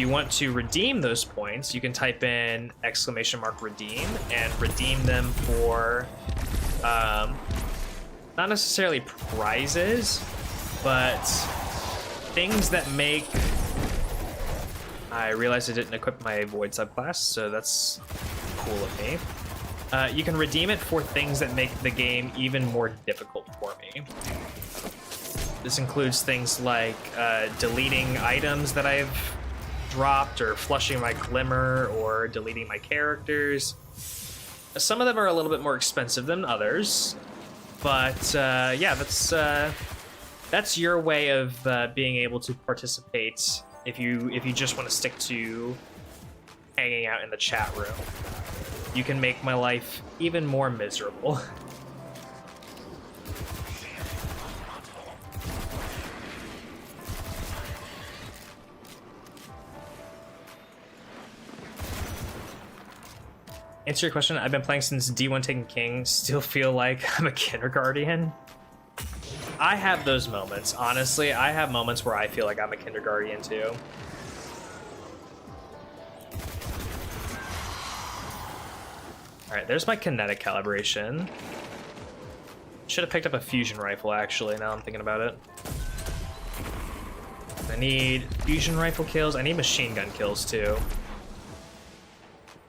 want to redeem those points, you can type in !redeem and redeem them for not necessarily prizes, but things that make... I realized I didn't equip my Void subclass, so that's cool of me. You can redeem it for things that make the game even more difficult for me. This includes things like deleting items that I've dropped, or flushing my Glimmer, or deleting my characters. Some of them are a little bit more expensive than others, but yeah, that's your way of being able to participate if you just want to stick to hanging out in the chat room. You can make my life even more miserable. Answer your question, I've been playing since D1 Taken King, still feel like I'm a kindergarten. I have those moments, honestly. I have moments where I feel like I'm a kindergarten too. Alright, there's my kinetic calibration. Should have picked up a fusion rifle, actually, now I'm thinking about it. I need fusion rifle kills. I need machine gun kills too.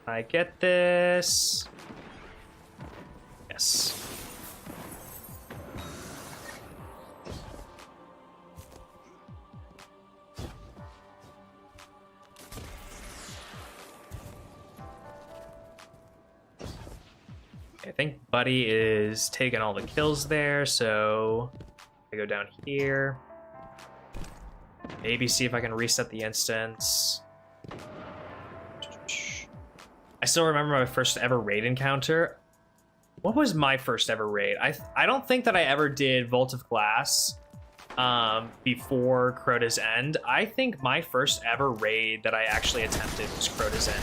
I get this. Yes. I think Buddy is taking all the kills there, so I go down here. Maybe see if I can reset the instance. I still remember my first ever raid encounter. What was my first ever raid? I don't think that I ever did Vault of Glass. before Crota's End. I think my first ever raid that I actually attempted was Crota's End.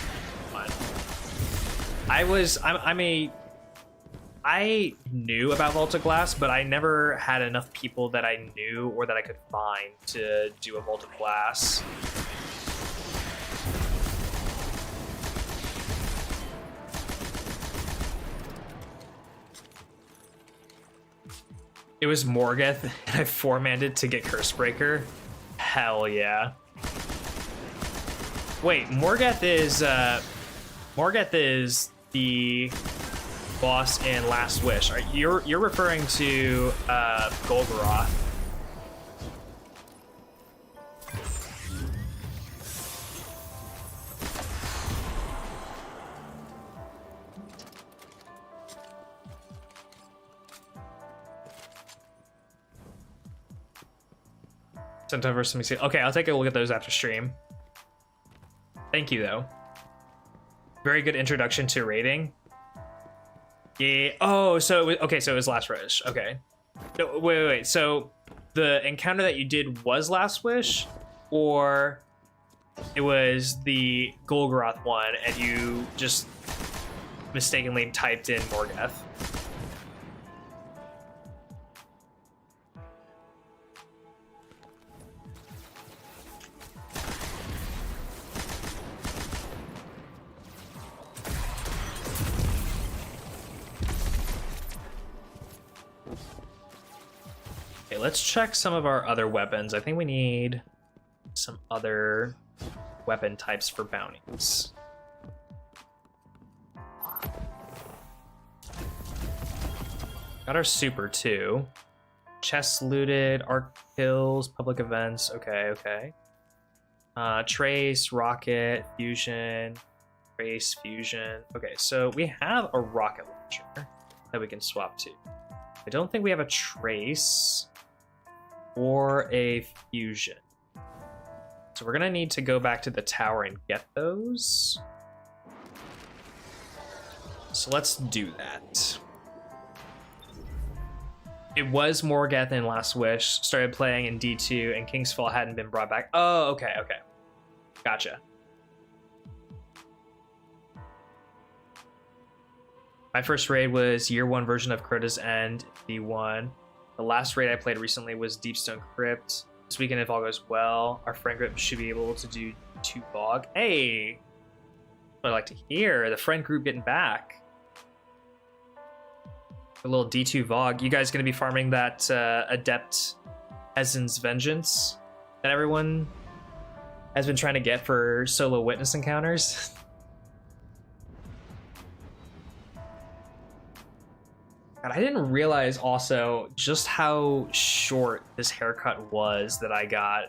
I knew about Vault of Glass, but I never had enough people that I knew or that I could find to do a Vault of Glass. It was Morgoth, and I four-manned to get Cursebreaker. Hell yeah. Wait, Morgoth is the boss in Last Wish. You're referring to Golgoroth. Sent over some. Okay, I'll take a look at those after stream. Thank you, though. Very good introduction to raiding. Yeah. Oh, so it was, okay. So it was Last Wish. Okay. No, wait. So the encounter that you did was Last Wish, or it was the Golgoroth one, and you just mistakenly typed in Morgoth? Let's check some of our other weapons. I think we need some other weapon types for bounties. Got our super too. Chests looted, arc kills, public events. Okay. Trace, rocket, fusion, trace, fusion. Okay, so we have a rocket launcher that we can swap to. I don't think we have a trace or a fusion. So we're gonna need to go back to the tower and get those. So let's do that. It was Morgoth in Last Wish. Started playing in D2 and King's Fall hadn't been brought back. Oh, okay. Gotcha. My first raid was year 1 version of Crota's End, D1. The last raid I played recently was Deepstone Crypt. This weekend, if all goes well, our friend group should be able to do 2 VOG. Hey! What I'd like to hear, the friend group getting back. A little D2 VOG. You guys gonna be farming that Adept Ezen's Vengeance that everyone has been trying to get for solo witness encounters? God, I didn't realize also just how short this haircut was that I got.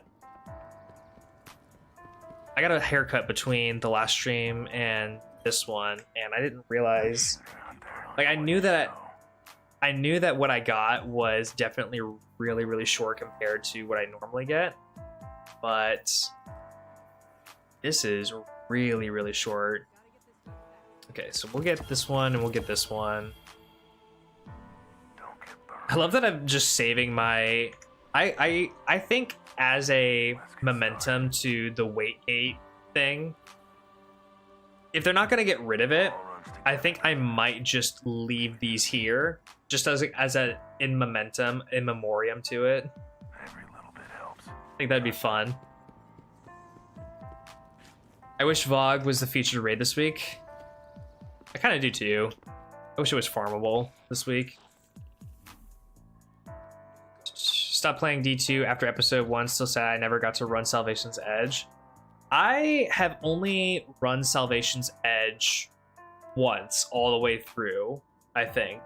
I got a haircut between the last stream and this one, and I didn't realize. Like, I knew that what I got was definitely really, really short compared to what I normally get, but this is really, really short. Okay, so we'll get this one and we'll get this one. I love that I'm just saving my... I think as a momentum to the weight gate thing, if they're not going to get rid of it, I think I might just leave these here, just as a in momentum, in memoriam to it. Every little bit helps. I think that'd be fun. I wish VOG was the featured raid this week. I kind of do too. I wish it was farmable this week. Stopped playing D2 after episode 1. Still sad I never got to run Salvation's Edge. I have only run Salvation's Edge once all the way through, I think.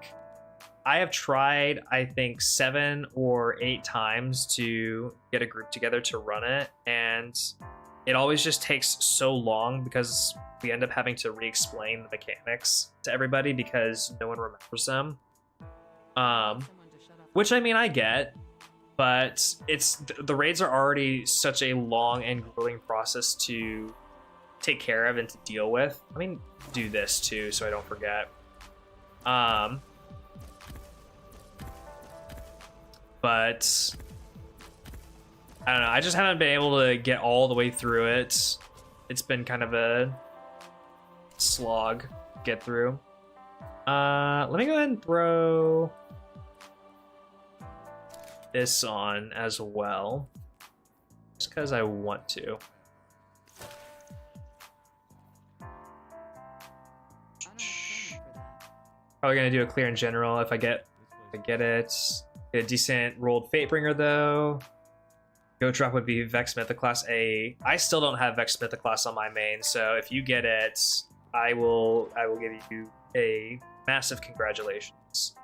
I have tried, I think, 7 or 8 times to get a group together to run it, and it always just takes so long because we end up having to re-explain the mechanics to everybody because no one remembers them. Which, I mean, I get. But the raids are already such a long and grueling process to take care of and to deal with. Let me do this too so I don't forget. But I don't know. I just haven't been able to get all the way through it. It's been kind of a slog to get through. Let me go ahead and throw this on as well, just because I want to. Probably gonna do a clear in general if I get it. Get a decent rolled Fatebringer though. Go drop would be Vex Mythoclast A. I still don't have Vex Mythoclast on my main, so if you get it, I will give you a massive congratulations.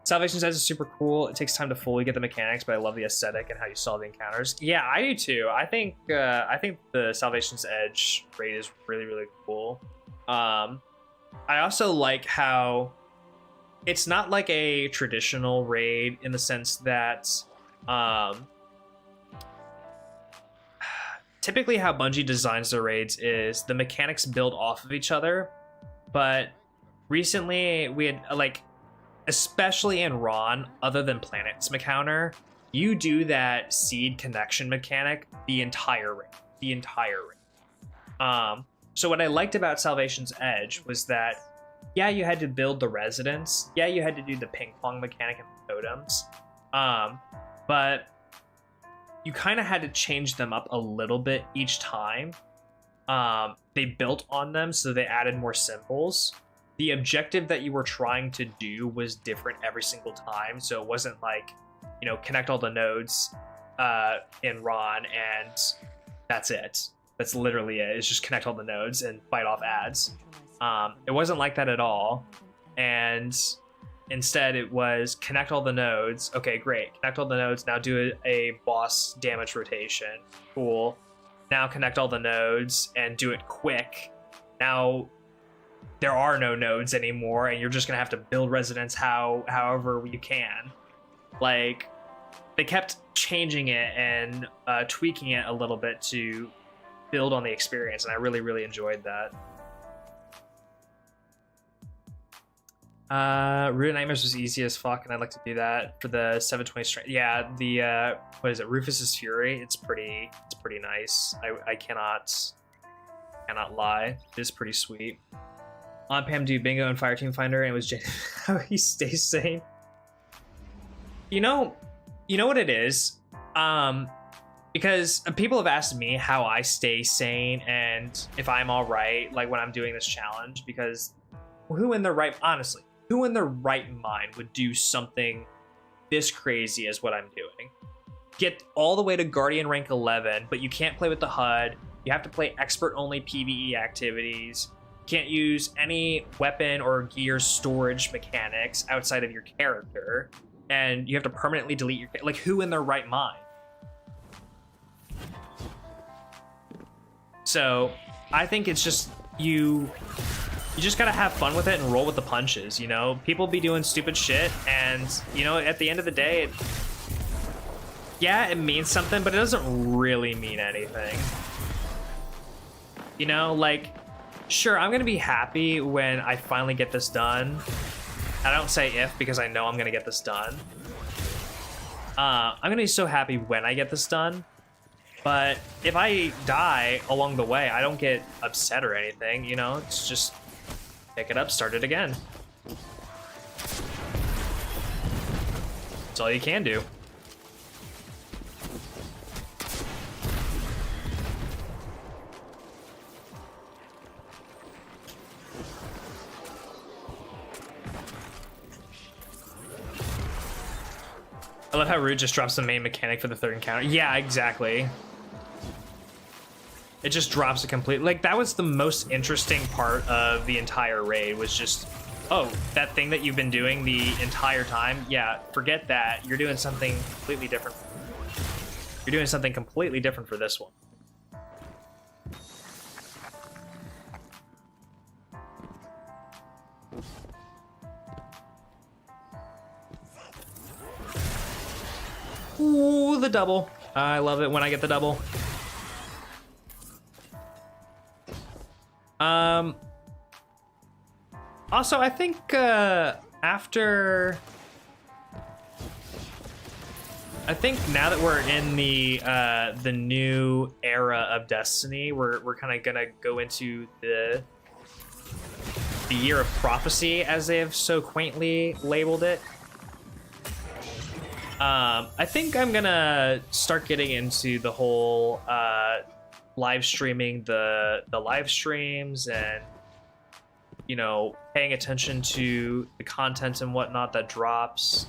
Salvation's Edge is super cool. It takes time to fully get the mechanics, but I love the aesthetic and how you solve the encounters. Yeah, I do too. I think the Salvation's Edge raid is really, really cool. I also like how it's not like a traditional raid in the sense that typically how Bungie designs their raids is the mechanics build off of each other, but recently we had like, especially in Ron, other than Planet's encounter, you do that seed connection mechanic the entire raid. So what I liked about Salvation's Edge was that, yeah, you had to build the residence, yeah, you had to do the ping pong mechanic and the totems, but you kind of had to change them up a little bit each time. They built on them, so they added more symbols. The objective that you were trying to do was different every single time, so it wasn't like, you know, connect all the nodes in Ron and that's it. That's literally it. It's just connect all the nodes and fight off ads. It wasn't like that at all, and instead it was connect all the nodes. Okay, great. Connect all the nodes. Now do a boss damage rotation. Cool. Now connect all the nodes and do it quick. Now there are no nodes anymore, and you're just gonna have to build residence however you can. Like, they kept changing it and tweaking it a little bit to build on the experience, and I really, really enjoyed that. Root of Nightmares was easy as fuck, and I'd like to do that for the 720 strength. Yeah, the what is it, Rufus's Fury? It's pretty nice. I cannot lie. It is pretty sweet. On Pam do bingo and Fireteam Finder, and it was just how he stays sane. You know what it is? Because people have asked me how I stay sane and if I'm all right, like when I'm doing this challenge, because who in their right mind would do something this crazy as what I'm doing? Get all the way to Guardian rank 11, but you can't play with the HUD. You have to play expert only PvE activities. Can't use any weapon or gear storage mechanics outside of your character, and you have to permanently delete your, like, who in their right mind? So I think it's just you just gotta have fun with it and roll with the punches, you know? People be doing stupid shit, and, you know, at the end of the day, it means something, but it doesn't really mean anything. You know, like, sure, I'm gonna be happy when I finally get this done. I don't say if, because I know I'm gonna get this done. I'm gonna be so happy when I get this done. But if I die along the way, I don't get upset or anything, you know? It's just pick it up, start it again. That's all you can do. I love how Root just drops the main mechanic for the third encounter. Yeah, exactly. It just drops a complete, like, that was the most interesting part of the entire raid, was just, oh, that thing that you've been doing the entire time, yeah, forget that. You're doing something completely different. You're doing something completely different for this one. Ooh, the double. I love it when I get the double. Also, I think after I think now that we're in the new era of Destiny, we're kind of gonna go into the year of prophecy, as they have so quaintly labeled it. I think I'm gonna start getting into the whole live streaming the live streams, and you know, paying attention to the content and whatnot that drops.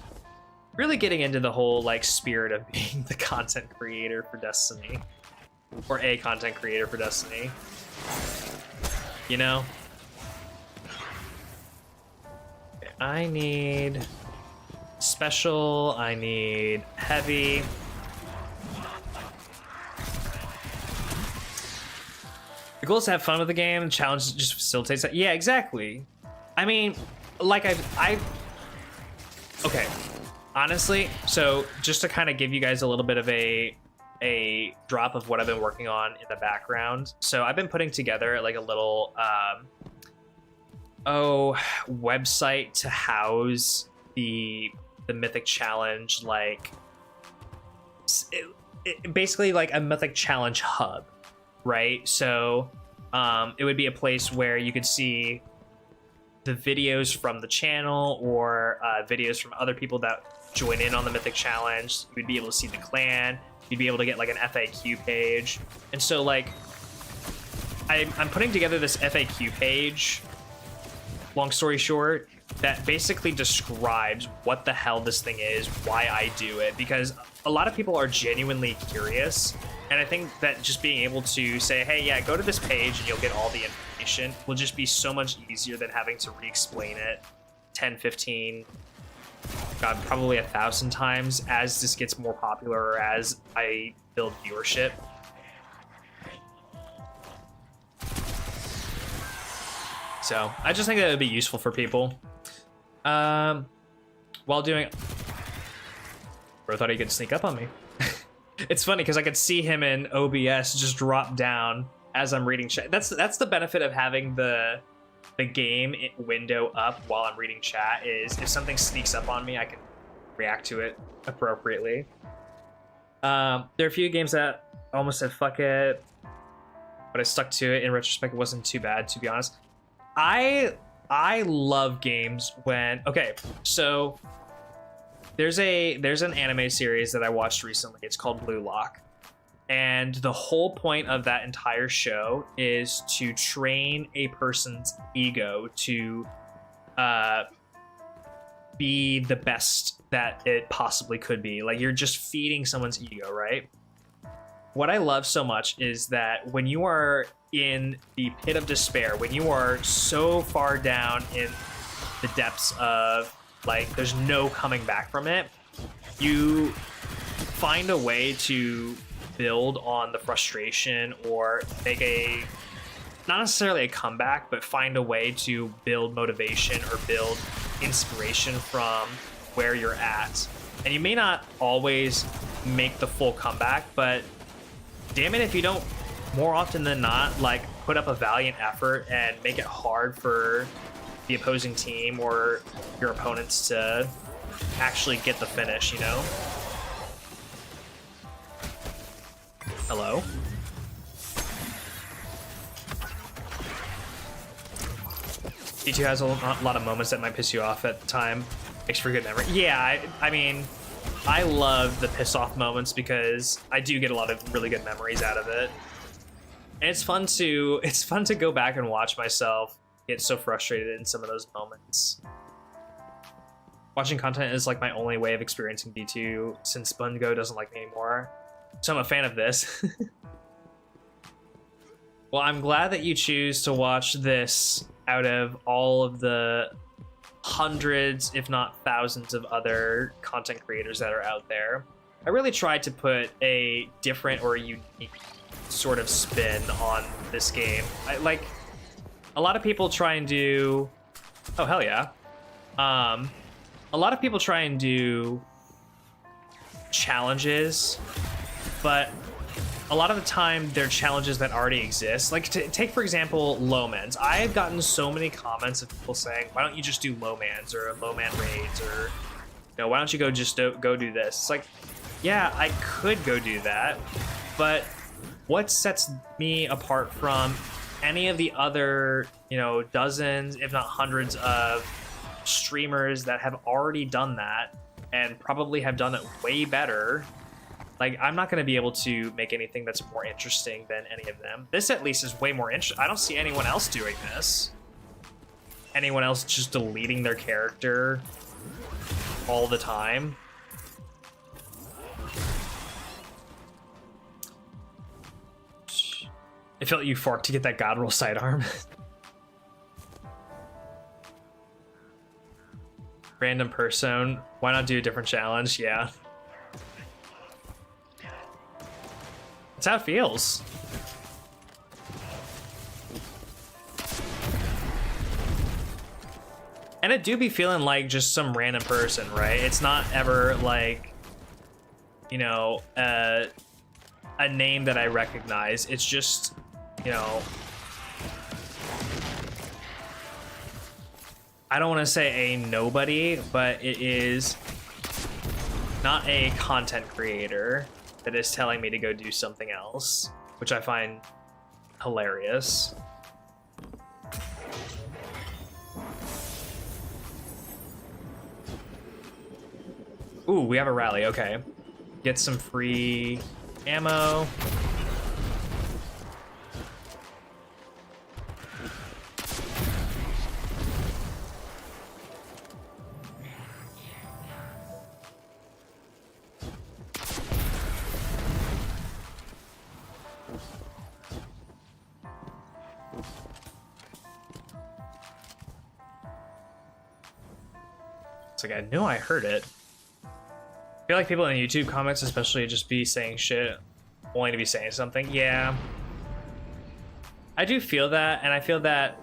Really getting into the whole like spirit of being the content creator for Destiny, or a content creator for Destiny. You know, I need special, I need heavy. The goal is to have fun with the game. The challenge just facilitates that. Yeah, exactly. I mean, like okay. Honestly, so just to kind of give you guys a little bit of a drop of what I've been working on in the background. So I've been putting together like a little website to house the Mythic Challenge, like basically like a Mythic Challenge hub, right? So it would be a place where you could see the videos from the channel, or videos from other people that join in on the Mythic Challenge. You'd be able to see the clan. You'd be able to get like an FAQ page. And so like I'm putting together this FAQ page, long story short, that basically describes what the hell this thing is, why I do it, because a lot of people are genuinely curious. And I think that just being able to say, hey, yeah, go to this page and you'll get all the information will just be so much easier than having to re-explain it 10, 15, God, probably 1,000 times as this gets more popular, or as I build viewership. So I just think that it would be useful for people. While doing... Bro thought he could sneak up on me. It's funny because I could see him in OBS just drop down as I'm reading chat. That's the benefit of having the game window up while I'm reading chat, is if something sneaks up on me, I can react to it appropriately. There are a few games that almost said fuck it, but I stuck to it. In retrospect, it wasn't too bad, to be honest. I love games when... Okay, so there's an anime series that I watched recently. It's called Blue Lock. And the whole point of that entire show is to train a person's ego to be the best that it possibly could be. Like, you're just feeding someone's ego, right? What I love so much is that when you are in the pit of despair, when you are so far down in the depths of, like, there's no coming back from it, you find a way to build on the frustration, or make a, not necessarily a comeback, but find a way to build motivation or build inspiration from where you're at. And you may not always make the full comeback, but damn it if you don't, more often than not, like, put up a valiant effort and make it hard for the opposing team or your opponents to actually get the finish, you know? Hello? D2 has a lot of moments that might piss you off at the time. Makes for good memory. Yeah, I mean, I love the piss off moments because I do get a lot of really good memories out of it. And it's fun to go back and watch myself get so frustrated in some of those moments. Watching content is like my only way of experiencing D2 since Bungo doesn't like me anymore. So I'm a fan of this. Well, I'm glad that you choose to watch this out of all of the hundreds, if not thousands, of other content creators that are out there. I really tried to put a different or unique sort of spin on this game. Like, a lot of people try and do... Oh, hell yeah. A lot of people try and do challenges, but a lot of the time they're challenges that already exist. Like, take for example Lowmans. I've gotten so many comments of people saying, why don't you just do Lowmans or Lowman raids, or, you know, why don't you go do this? It's like, yeah, I could go do that, but what sets me apart from any of the other, you know, dozens, if not hundreds of streamers that have already done that and probably have done it way better? Like, I'm not going to be able to make anything that's more interesting than any of them. This at least is way more interesting. I don't see anyone else doing this. Anyone else just deleting their character all the time. It felt euphoric to get that God roll sidearm. Random person. Why not do a different challenge? Yeah. That's how it feels. And it do be feeling like just some random person, right? It's not ever like, you know, a name that I recognize. It's just, you know, I don't want to say a nobody, but it is not a content creator that is telling me to go do something else, which I find hilarious. Ooh, we have a rally, okay. Get some free ammo. It's like, I knew I heard it. I feel like people in YouTube comments especially just be saying shit only to be saying something. Yeah. I do feel that, and I feel that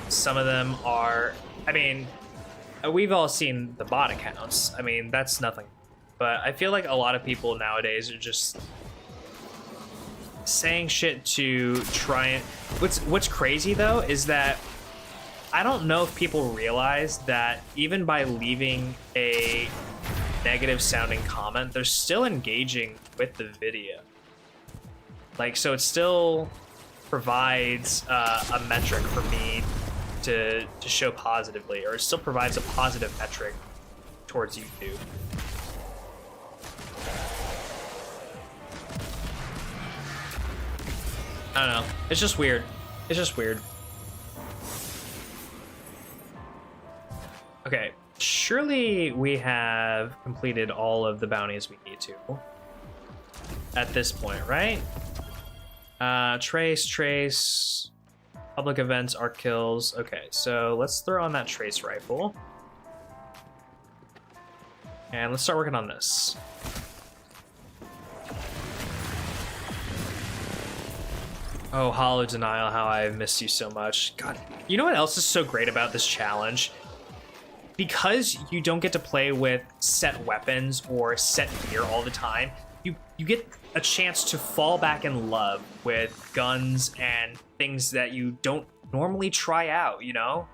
some of them are, I mean, we've all seen the bot accounts. I mean, that's nothing. But I feel like a lot of people nowadays are just saying shit to try and... What's crazy, though, is that I don't know if people realize that even by leaving a negative sounding comment, they're still engaging with the video. Like, so it still provides a metric for me to show positively, or it still provides a positive metric towards YouTube. I don't know. It's just weird. It's just weird. Okay. Surely we have completed all of the bounties we need to at this point, right? Trace, public events, art kills. Okay, so let's throw on that trace rifle. And let's start working on this. Oh, Hollow Denial, how I've missed you so much. God, you know what else is so great about this challenge? Because you don't get to play with set weapons or set gear all the time, you get a chance to fall back in love with guns and things that you don't normally try out, you know?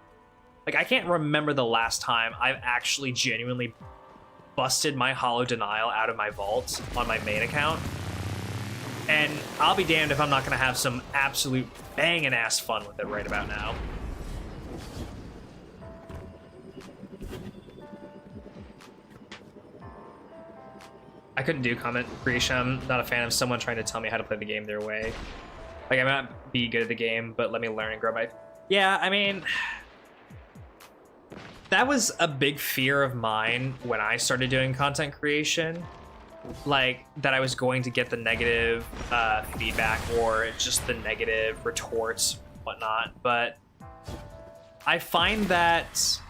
Like, I can't remember the last time I've actually genuinely busted my Hollow Denial out of my vault on my main account. And I'll be damned if I'm not gonna have some absolute banging ass fun with it right about now. I couldn't do comment creation. I'm not a fan of someone trying to tell me how to play the game their way. Like, I might not be good at the game, but let me learn and grow my... Yeah, I mean... That was a big fear of mine when I started doing content creation. Like, that I was going to get the negative feedback or just the negative retorts, whatnot. But I find that,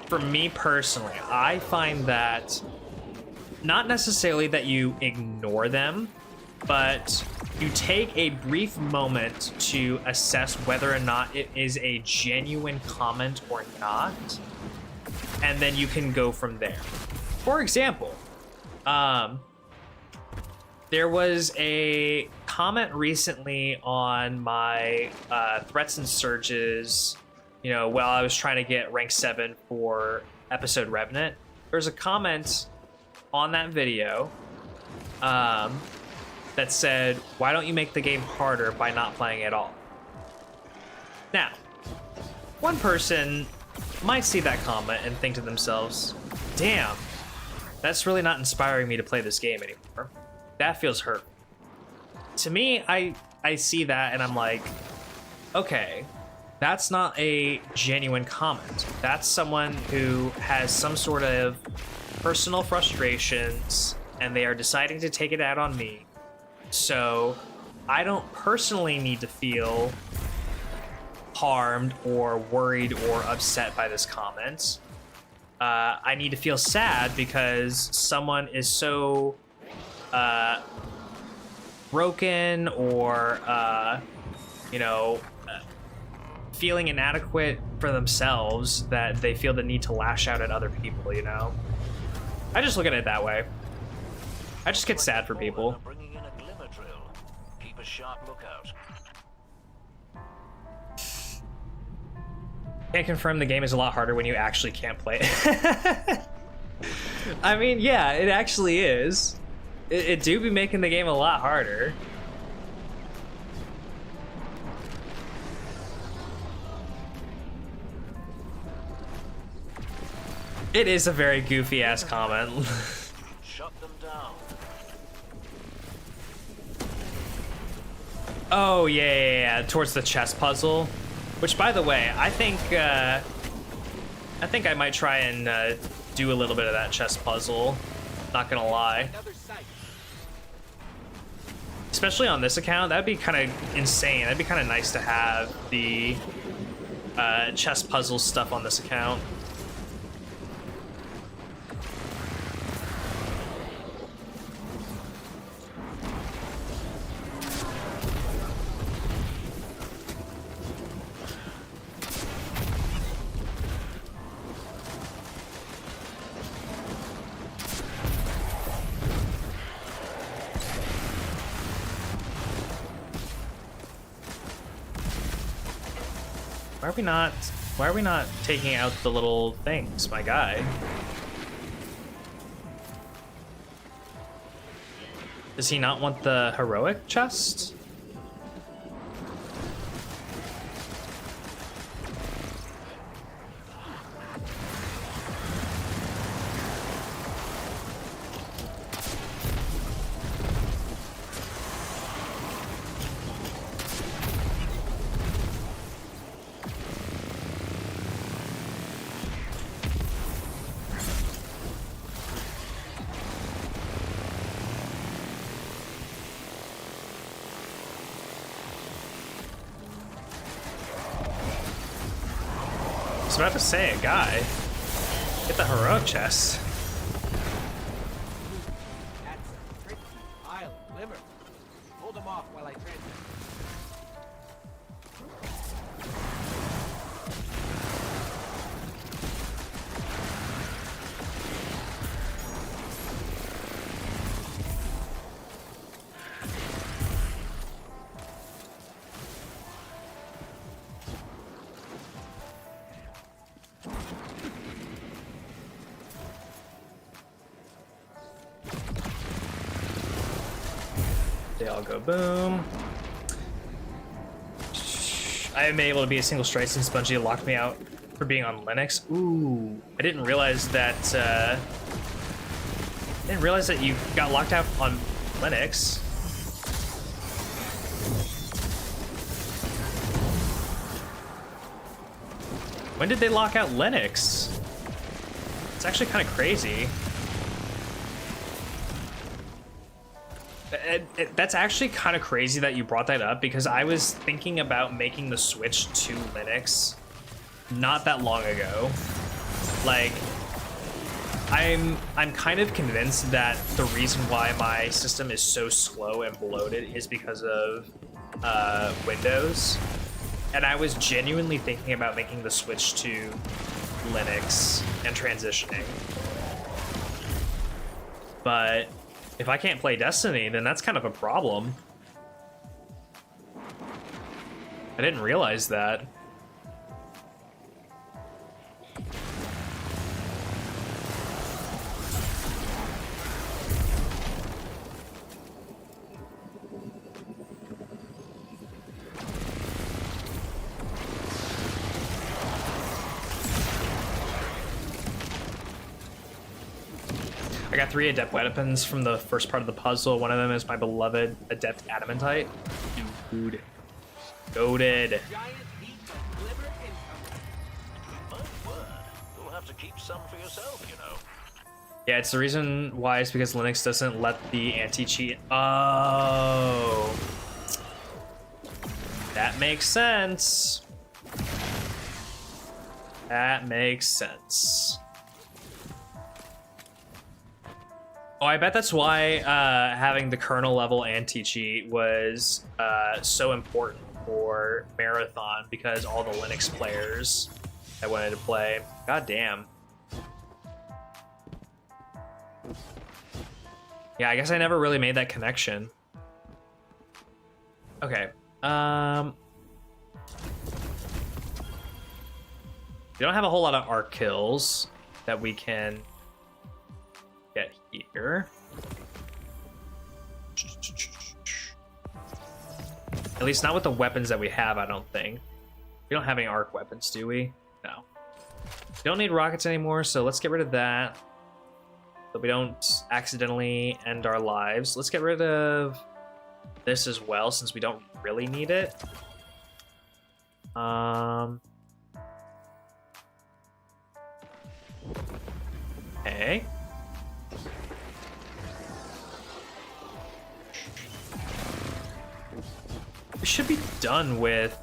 for me personally, I find that not necessarily that you ignore them, but you take a brief moment to assess whether or not it is a genuine comment or not, and then you can go from there. For example, there was a comment recently on my Threats and Surges, you know, while I was trying to get rank 7 for episode Revenant. There's a comment on that video that said, why don't you make the game harder by not playing at all? Now, one person might see that comment and think to themselves, damn, that's really not inspiring me to play this game anymore. That feels hurt. To me, I see that and I'm like, okay, that's not a genuine comment. That's someone who has some sort of personal frustrations and they are deciding to take it out on me. So I don't personally need to feel harmed or worried or upset by this comment. I need to feel sad because someone is so broken or feeling inadequate for themselves that they feel the need to lash out at other people, you know? I just look at it that way. I just get sad for people. Bringing in a glimmer drill. Keep a sharp lookout. Can't confirm the game is a lot harder when you actually can't play it. I mean, yeah, it actually is. It do be making the game a lot harder. It is a very goofy ass comment. Shut them down. Oh yeah, towards the chess puzzle. Which, by the way, I think I might try and do a little bit of that chess puzzle. Not gonna lie. Especially on this account, that'd be kind of insane. That'd be kind of nice to have the chess puzzle stuff on this account. Why are we not taking out the little things, my guy? Does he not want the heroic chest? I was about to say, a guy. Get the heroic chest. That's a tricky pile of glimmer. Hold them off while I transfer. They all go boom. I haven't been able to be a single strike since Bungie locked me out for being on Linux. Ooh, I didn't realize that. You got locked out on Linux. When did they lock out Linux? It's actually kind of crazy. That's actually kind of crazy that you brought that up because I was thinking about making the switch to Linux not that long ago. Like, I'm kind of convinced that the reason why my system is so slow and bloated is because of Windows. And I was genuinely thinking about making the switch to Linux and transitioning. But if I can't play Destiny, then that's kind of a problem. I didn't realize that. I got 3 adept weapons from the first part of the puzzle. One of them is my beloved adept adamantite. Dude. Goated. You'll have to keep some for yourself, you know. Yeah, it's the reason why is because Linux doesn't let the anti-cheat. Oh. That makes sense. That makes sense. Oh, I bet that's why having the kernel level anti-cheat was so important for Marathon, because all the Linux players that wanted to play. God damn. Yeah, I guess I never really made that connection. Okay. We don't have a whole lot of arc kills that we can get here. At least not with the weapons that we have, I don't think. We don't have any arc weapons, do we? No. We don't need rockets anymore, so let's get rid of that. So we don't accidentally end our lives. Let's get rid of this as well, since we don't really need it. Okay. We should be done with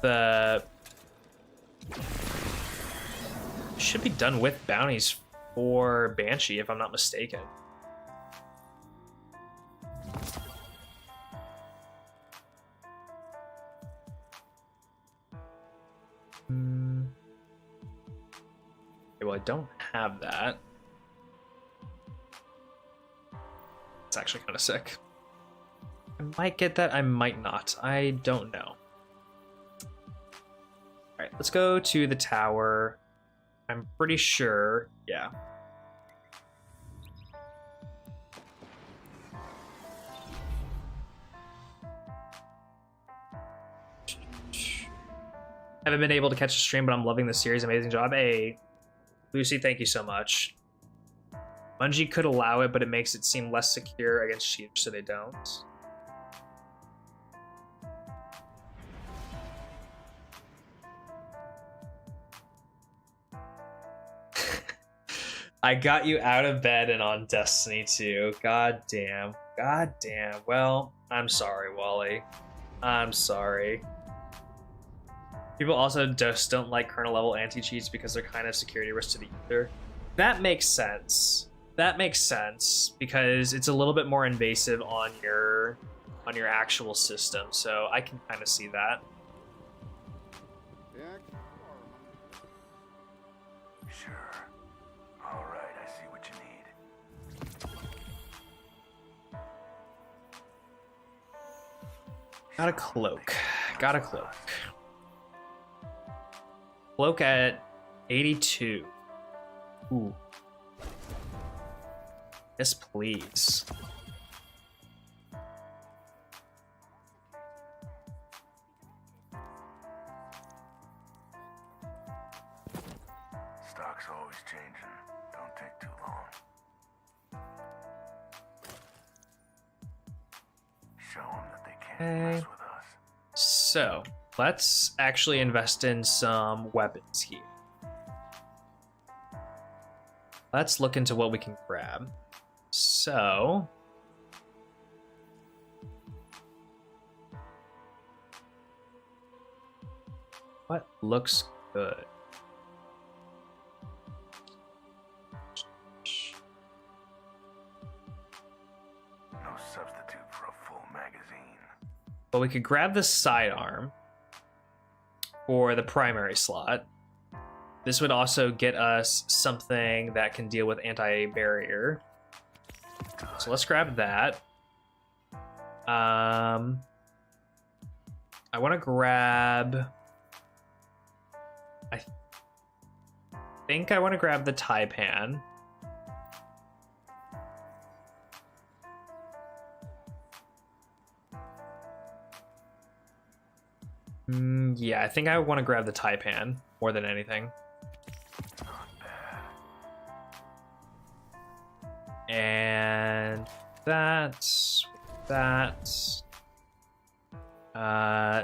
bounties for Banshee, if I'm not mistaken. Okay, well, I don't have that. It's actually kind of sick. I might get that, I might not. I don't know. Alright, let's go to the tower. I'm pretty sure, yeah. Haven't been able to catch a stream, but I'm loving the series. Amazing job. Hey, Lucy, thank you so much. Bungie could allow it, but it makes it seem less secure against cheaters, so they don't. I got you out of bed and on Destiny 2. God damn. God damn. Well, I'm sorry, Wally. I'm sorry. People also just don't like kernel level anti-cheats because they're kind of security risk to the user. That makes sense. That makes sense because it's a little bit more invasive on your actual system. So I can kind of see that. Sure. All right, I see what you need. Got a cloak. Got a cloak. Cloak at 82. Ooh. Yes, please. Stock's always changing. Don't take too long. Show them that they can't mess with us. So, let's actually invest in some weapons here. Let's look into what we can grab. So, what looks good? No substitute for a full magazine. Well, we could grab the sidearm for the primary slot. This would also get us something that can deal with anti-barrier. So let's grab that. I want to grab... I think I want to grab the Taipan. Yeah, I think I want to grab the Taipan more than anything. that.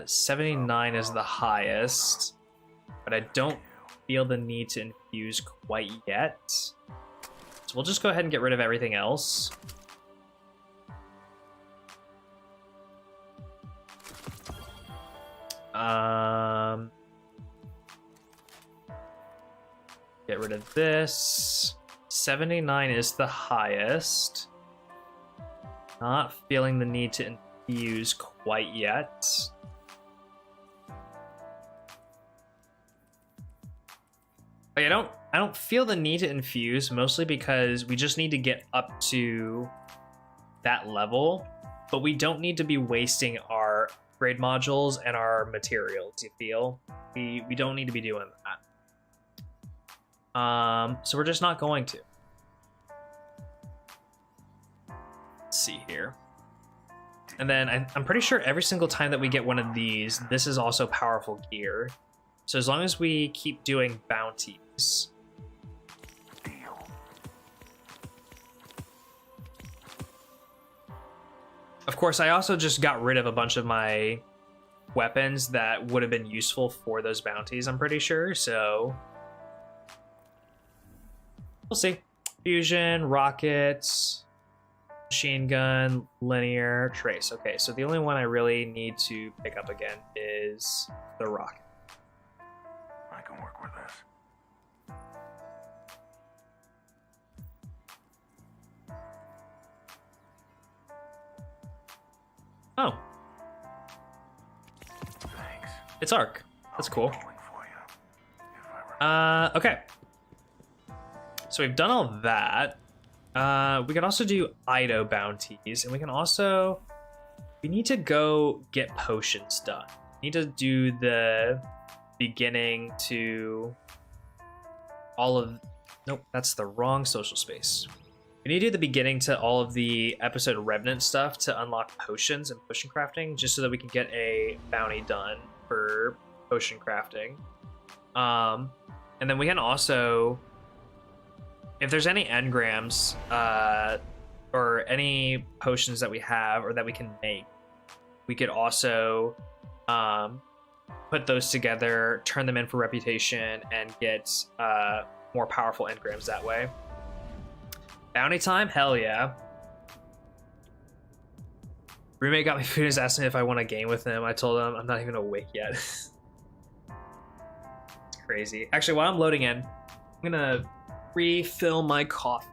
79 is the highest, but I don't feel the need to infuse quite yet. So we'll just go ahead and get rid of everything else. Get rid of this. 79 is the highest. Not feeling the need to infuse quite yet. Like, I don't feel the need to infuse, mostly because we just need to get up to that level, but we don't need to be wasting our upgrade modules and our materials, you feel? We don't need to be doing that. So we're just not going to. Let's see here. And then I'm pretty sure every single time that we get one of these, this is also powerful gear. So as long as we keep doing bounties. Of course, I also just got rid of a bunch of my weapons that would have been useful for those bounties, I'm pretty sure, so we'll see. Fusion, rockets, machine gun, linear, trace. Okay, so the only one I really need to pick up again is the rocket. I can work with this. Oh. Thanks. It's Arc. That's cool. Calling for you. If I Okay. So we've done all that. We can also do Ido bounties, and we can also... We need to go get potions done. We need to do the beginning to all of... Nope, that's the wrong social space. We need to do the beginning to all of the episode Revenant stuff to unlock potions and potion crafting, just so that we can get a bounty done for potion crafting. And then we can also, if there's any engrams or any potions that we have or that we can make, we could also put those together, turn them in for reputation, and get more powerful engrams that way. Bounty time? Hell yeah. Roommate got me food and is asking if I want to game with him. I told him I'm not even awake yet. It's crazy. Actually, while I'm loading in, I'm gonna refill my coffee.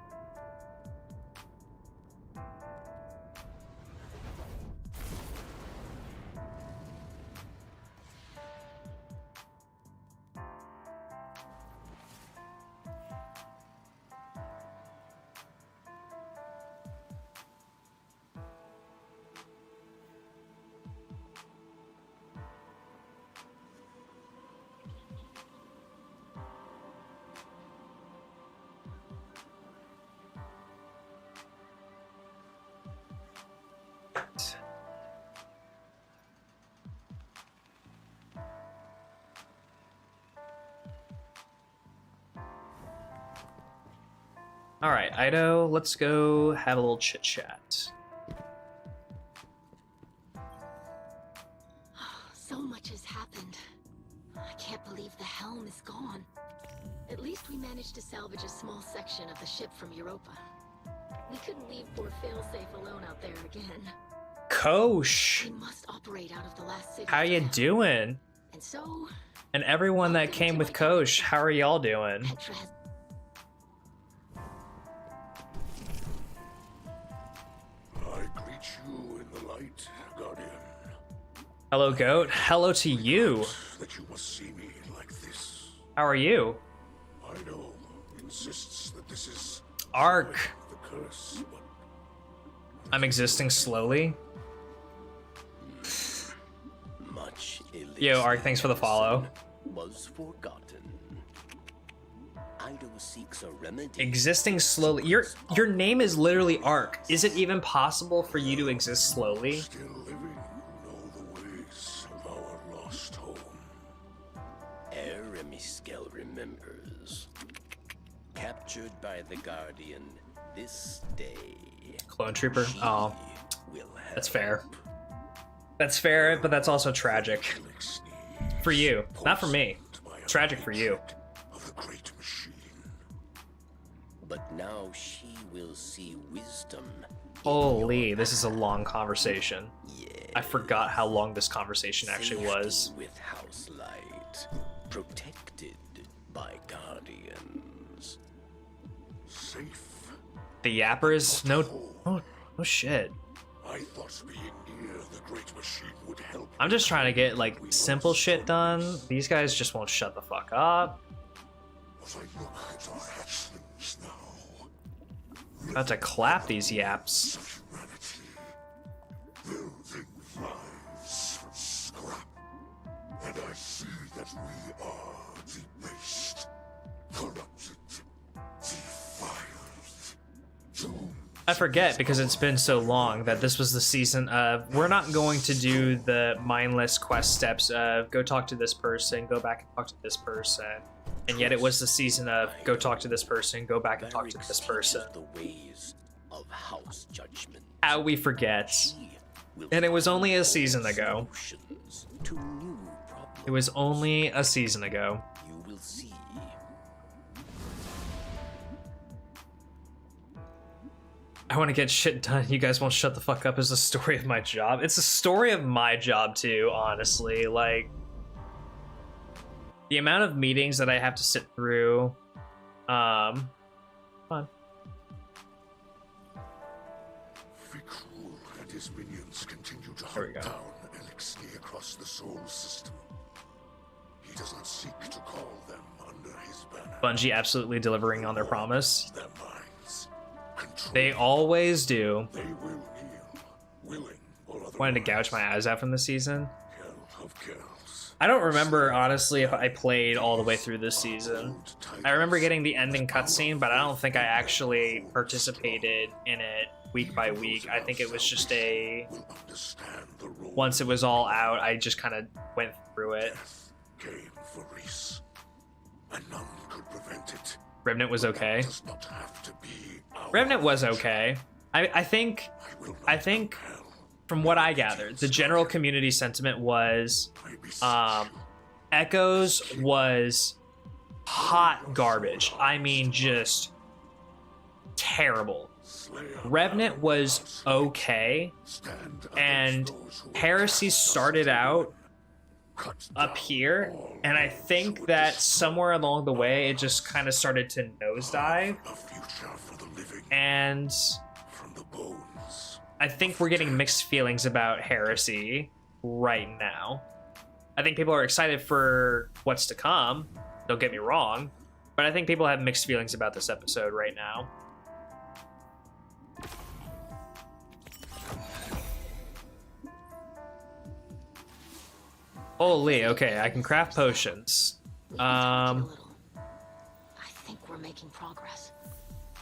All right, Ido, let's go have a little chit chat. So much has happened. I can't believe the helm is gone. At least we managed to salvage a small section of the ship from Europa. We couldn't leave poor Failsafe alone out there again. Kosh, We must operate out of the last city. how you doing? And so, And everyone that came with Kosh, how are y'all doing? Petra has... I greet you in the light, Guardian. Hello, Goat. Hello to you. That you must see me like this. How are you? Ido insists that this is Arc. the curse, but I'm existing slowly. Much Yo, Arc, thanks for the follow. was forgotten. Ido seeks a remedy. Existing slowly. Your name is literally Arc. Is it even possible for you to exist slowly? still living who know the ways of our lost home. Eremiskel remembers. Captured by the Guardian, this day. Clone Trooper. Oh, Will that's help. fair. That's fair, but that's also tragic. For you, not for me. Tragic for you. Of the great machine. But now she will see wisdom. in Holy, your this is a long conversation. Yeah. I forgot how long this conversation actually was. With house light, protected by guardians. Safe. The yappers? No shit. I thought being near the great machine would help. I'm just trying to get like simple shit done. These guys just won't shut the fuck up. As I look at our hatchlings now, About to clap these yaps. humanity, building lives from scrap, and I see that we are debased, corrupted, defiled, doomed. I forget because it's been so long that this was the season of we're not going to do the mindless quest steps of go talk to this person, go back and talk to this person. And yet it was the season of go talk to this person, go back and talk to this person. The ways of house judgment. How we forget. She will And it was only a find season ago. solutions to new problems. It was only a season ago. You will see. I want to get shit done. You guys won't shut the fuck up is the story of my job. It's the story of my job too, honestly. Like, the amount of meetings that I have to sit through. Fun. Fikul and his minions continue to There we hunt go. down Elixir across the soul system. He doesn't seek to call them under his banner. Bungie absolutely delivering on their promise. Their minds, control. They always do. They will kneel, willing or otherwise. Wanted to gouge my eyes out from this season. Kell of Kells. I don't remember, honestly, if I played all the way through this season. Old I remember titans getting the ending cutscene, but I don't think I actually participated in it week by week. I think it was just a... will understand the role. Once it was all out, I just kind of went through it. Death came for Reese, and none could prevent it. Remnant was okay. Does not have to be our Remnant was okay. I think, I will not I think, compel. from what I gathered, the general community sentiment was I beseech um, you. Echoes was hot garbage. I mean, just terrible. Slayer Revenant was okay, stand and against those who Heresy started out cut up down here, all and I those think who that destroy somewhere along the way it just kind of started to nosedive, a future for the living and from the bones. I think we're getting mixed feelings about Heresy right now. I think people are excited for what's to come, don't get me wrong, but I think people have mixed feelings about this episode right now. Holy, okay, I can craft potions. We can talk to you a little. I think we're making progress.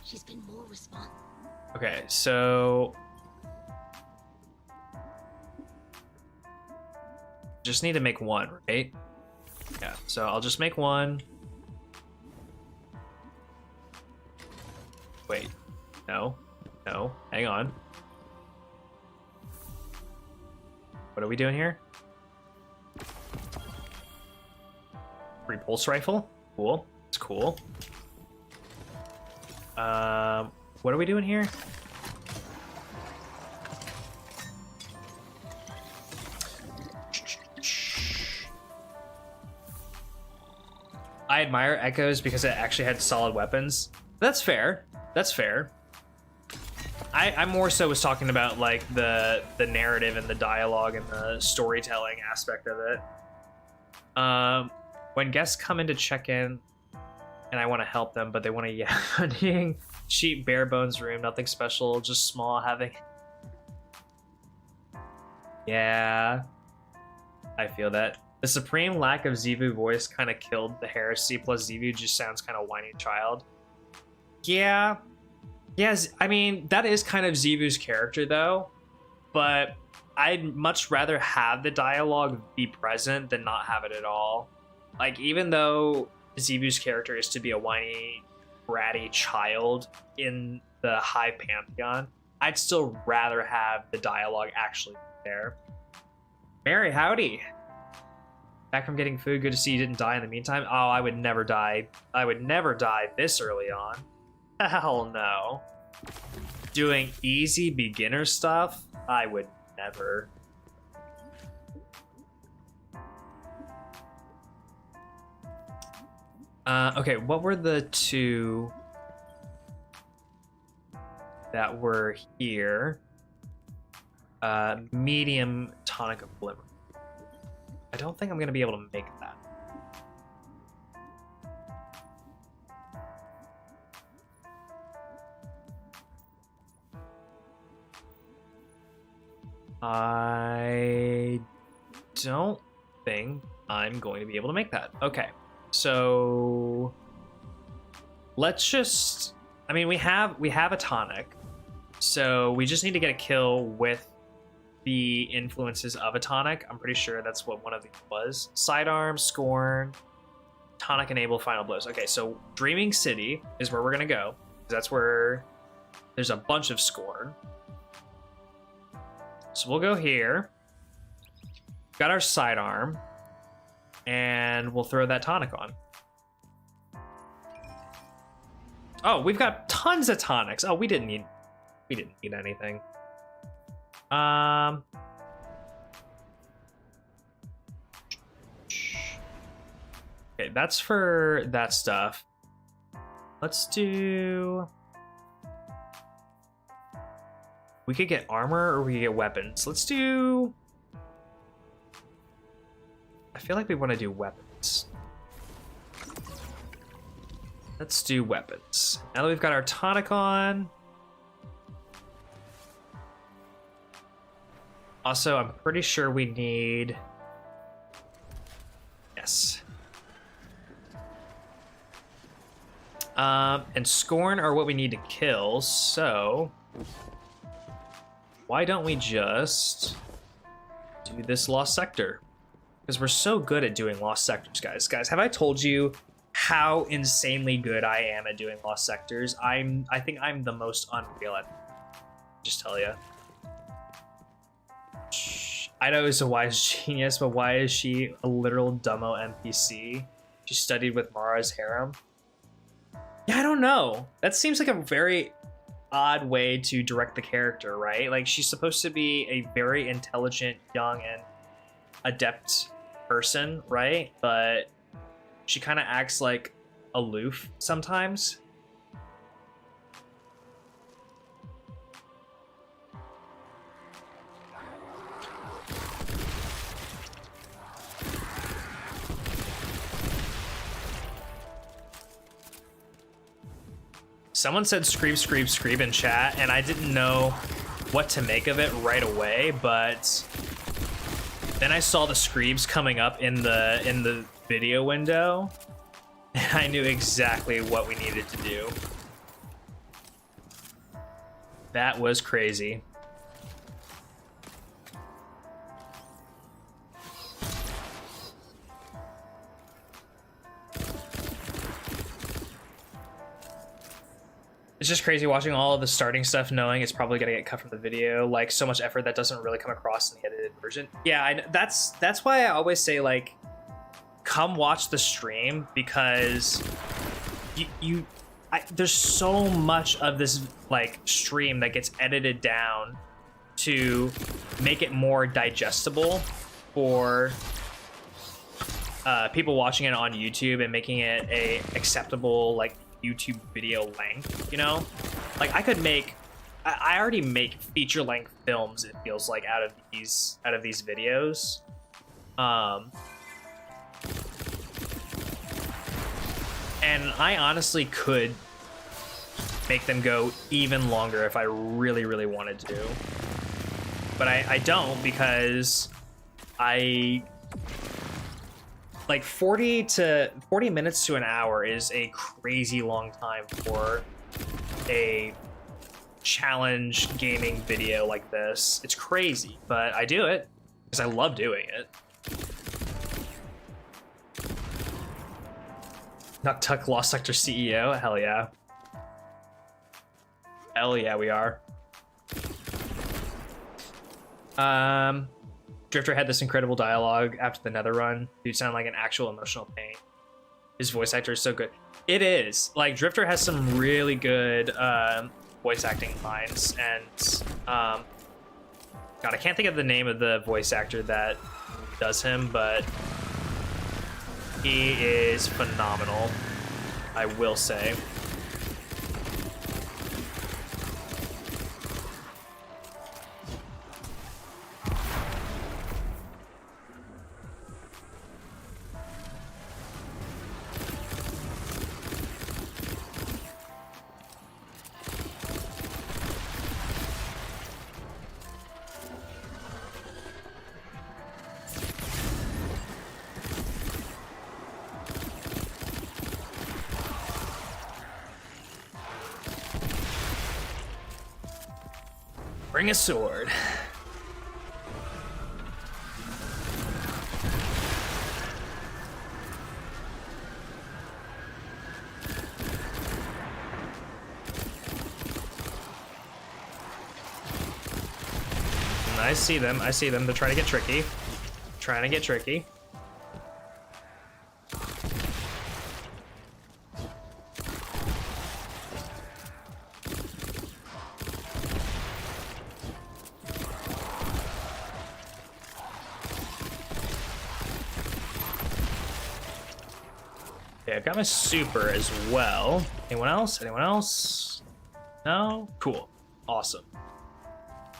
She's been more responsive. Okay, so just need to make one, right? Yeah, so I'll just make one. Wait, no, hang on. What are we doing here? Free pulse rifle, cool, it's cool. What are we doing here? I admire Echoes because it actually had solid weapons. That's fair. That's fair. I more so was talking about like the narrative and the dialogue and the storytelling aspect of it. When guests come in to check in, and I want to help them, but they want to hunting, cheap, bare bones room, nothing special, just small, having. Yeah, I feel that. The supreme lack of Zivu voice kind of killed the Heresy, plus Zivu just sounds kind of whiny child. Yeah. Yes, I mean, that is kind of Zivu's character, though. But I'd much rather have the dialogue be present than not have it at all. Like, even though Zivu's character is to be a whiny bratty child in the high pantheon, I'd still rather have the dialogue actually there. Mary, howdy. Back from getting food. Good to see you didn't die in the meantime. Oh, I would never die. I would never die this early on. Hell no. Doing easy beginner stuff? I would never. Okay, what were the two that were here? Medium tonic of glimmer. I don't think I'm gonna be able to make that. I don't think I'm going to be able to make that. Okay, so let's just, I mean, we have a tonic, so we just need to get a kill with the influences of a tonic. I'm pretty sure that's what one of these was. Sidearm, Scorn, tonic enable, final blows. Okay, so Dreaming City is where we're gonna go. That's where there's a bunch of Scorn. So we'll go here. Got our sidearm, and we'll throw that tonic on. Oh, we've got tons of tonics. Oh, we didn't need anything. Okay, that's for that stuff. Let's do. We could get armor or we could get weapons. Let's do. I feel like we want to do weapons. Let's do weapons. Now that we've got our tonic on. Also, I'm pretty sure we need. Yes. And Scorn are what we need to kill, so. Why don't we just do this Lost Sector? Because we're so good at doing Lost Sectors, guys. Guys, have I told you how insanely good I am at doing Lost Sectors? I think I'm the most unreal at it. Just tell you. Ido is a wise genius, but why is she a literal dumbo NPC? She studied with Mara's harem. Yeah, I don't know. That seems like a very odd way to direct the character, right? Like, she's supposed to be a very intelligent, young, and adept person, right? But she kind of acts like aloof sometimes. Someone said scream, scream, scream in chat, and I didn't know what to make of it right away, but then I saw the screams coming up in the video window, and I knew exactly what we needed to do. That was crazy. It's just crazy watching all of the starting stuff, knowing it's probably gonna get cut from the video. Like, so much effort that doesn't really come across in the edited version. Yeah, that's why I always say, like, come watch the stream, because there's so much of this like stream that gets edited down to make it more digestible for people watching it on YouTube and making it a acceptable like YouTube video length, you know? Like, I could make I already make feature length films, it feels like, out of these videos. And I honestly could make them go even longer if I really, really wanted to. But I don't, because like 40 minutes to an hour is a crazy long time for a challenge gaming video like this. It's crazy, but I do it because I love doing it. Nuktuk Lost Sector CEO. Hell yeah. Hell yeah, we are. Drifter had this incredible dialogue after the Nether run. Dude sounded like an actual emotional pain. His voice actor is so good. It is. Like, Drifter has some really good voice acting lines, and God, I can't think of the name of the voice actor that does him, but he is phenomenal, I will say. Bring a sword. And I see them. I see them. They're trying to get tricky. Trying to get tricky. Okay, I've got my super as well. Anyone else? Anyone else? No? Cool. Awesome.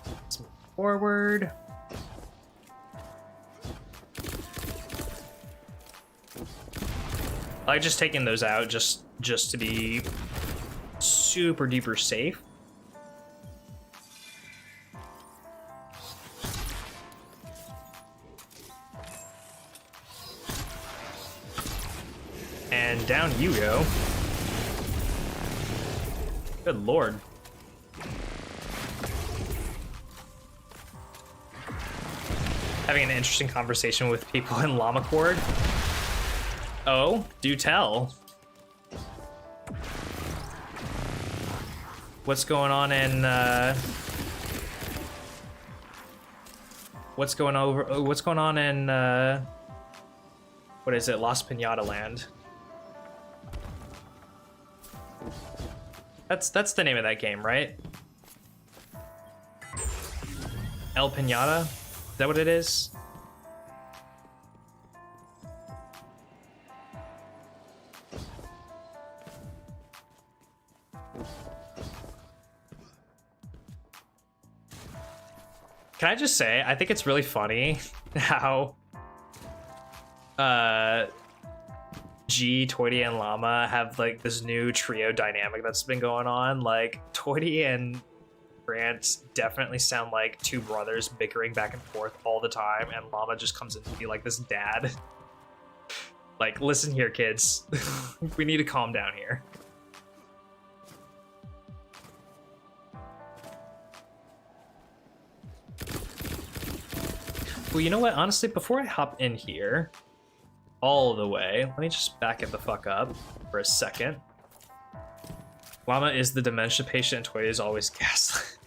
Let's move forward. I like just taking those out just to be super duper safe. And down you go. Good lord. Having an interesting conversation with people in Llama Cord. Oh, do tell. What's going on in what's going on in what is it, Las Pinata Land? That's the name of that game, right? El Pinata? Is that what it is? Can I just say, I think it's really funny how G, Toity, and Llama have like this new trio dynamic that's been going on. Like, Toity and Grant definitely sound like two brothers bickering back and forth all the time, and Llama just comes in to be like this dad. Like, listen here, kids. We need to calm down here. Well, you know what? Honestly, before I hop in here all the way, let me just back it the fuck up for a second. Llama is the dementia patient and Toy is always gaslit.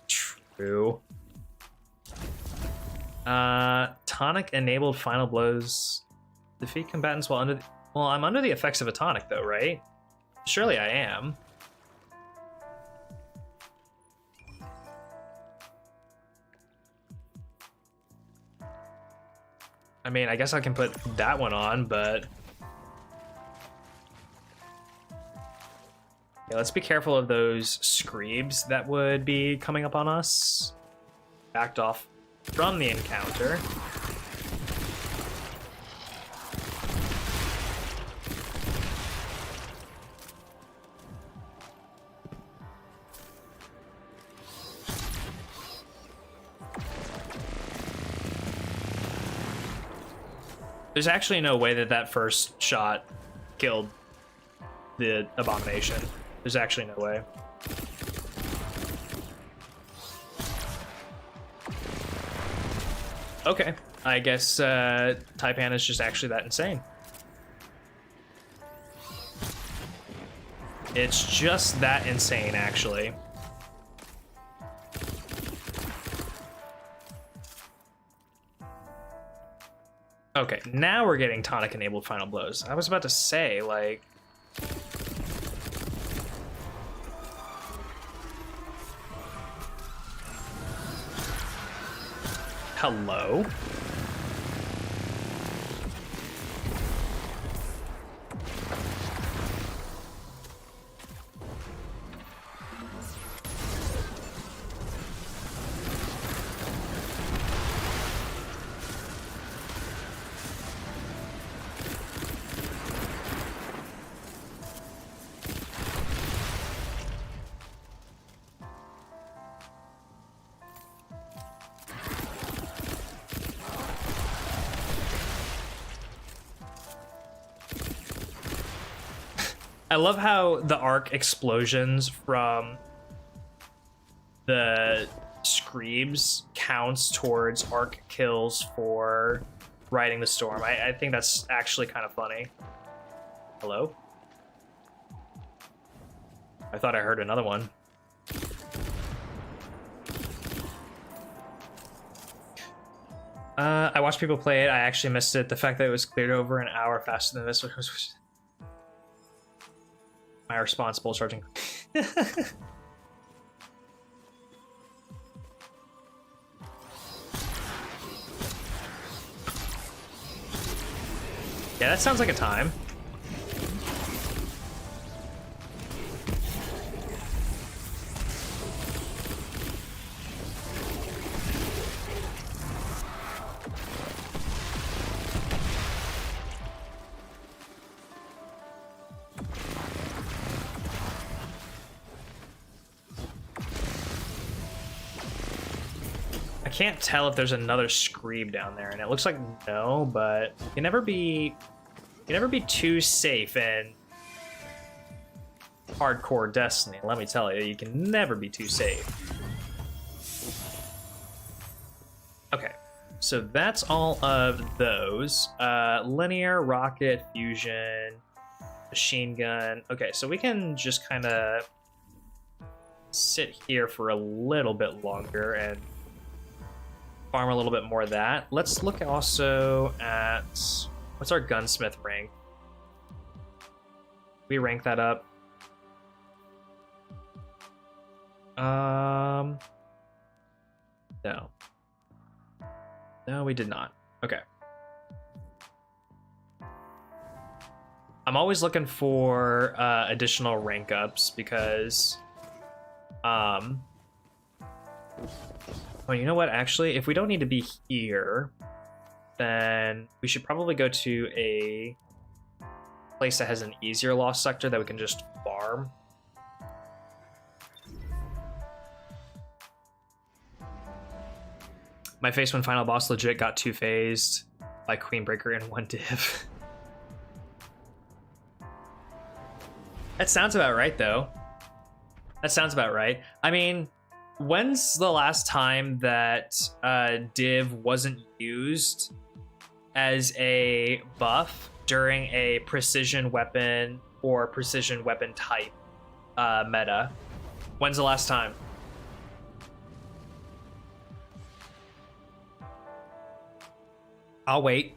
True. Tonic enabled final blows. Defeat combatants while under the... Well, I'm under the effects of a tonic though, right? Surely I am. I mean, I guess I can put that one on, but... Yeah, let's be careful of those screebs that would be coming up on us. Backed off from the encounter. There's actually no way that that first shot killed the abomination. There's actually no way. Okay, I guess Taipan is just actually that insane. It's just that insane, actually. Okay, now we're getting tonic-enabled final blows. I was about to say, like... Hello? I love how the arc explosions from the Screebs counts towards arc kills for riding the storm. I think that's actually kind of funny. Hello? I thought I heard another one. I watched people play it. I actually missed it. The fact that it was cleared over an hour faster than this was my responsible charging. Yeah, that sounds like a time. I can't tell if there's another Screeb down there, and it looks like no, but you can never be too safe in hardcore Destiny. Let me tell you, you can never be too safe. Okay, so that's all of those. Linear, rocket, fusion, machine gun. Okay, so we can just kind of sit here for a little bit longer and farm a little bit more of that. Let's look also at what's our gunsmith rank. We rank that up. No, we did not. Okay. I'm always looking for additional rank ups because well, you know what, actually, if we don't need to be here, then we should probably go to a place that has an easier lost sector that we can just farm. My face when final boss legit got 2-phased by Queenbreaker in one div. That sounds about right, though. That sounds about right. I mean, when's the last time that div wasn't used as a buff during a precision weapon or precision weapon type meta? When's the last time? I'll wait.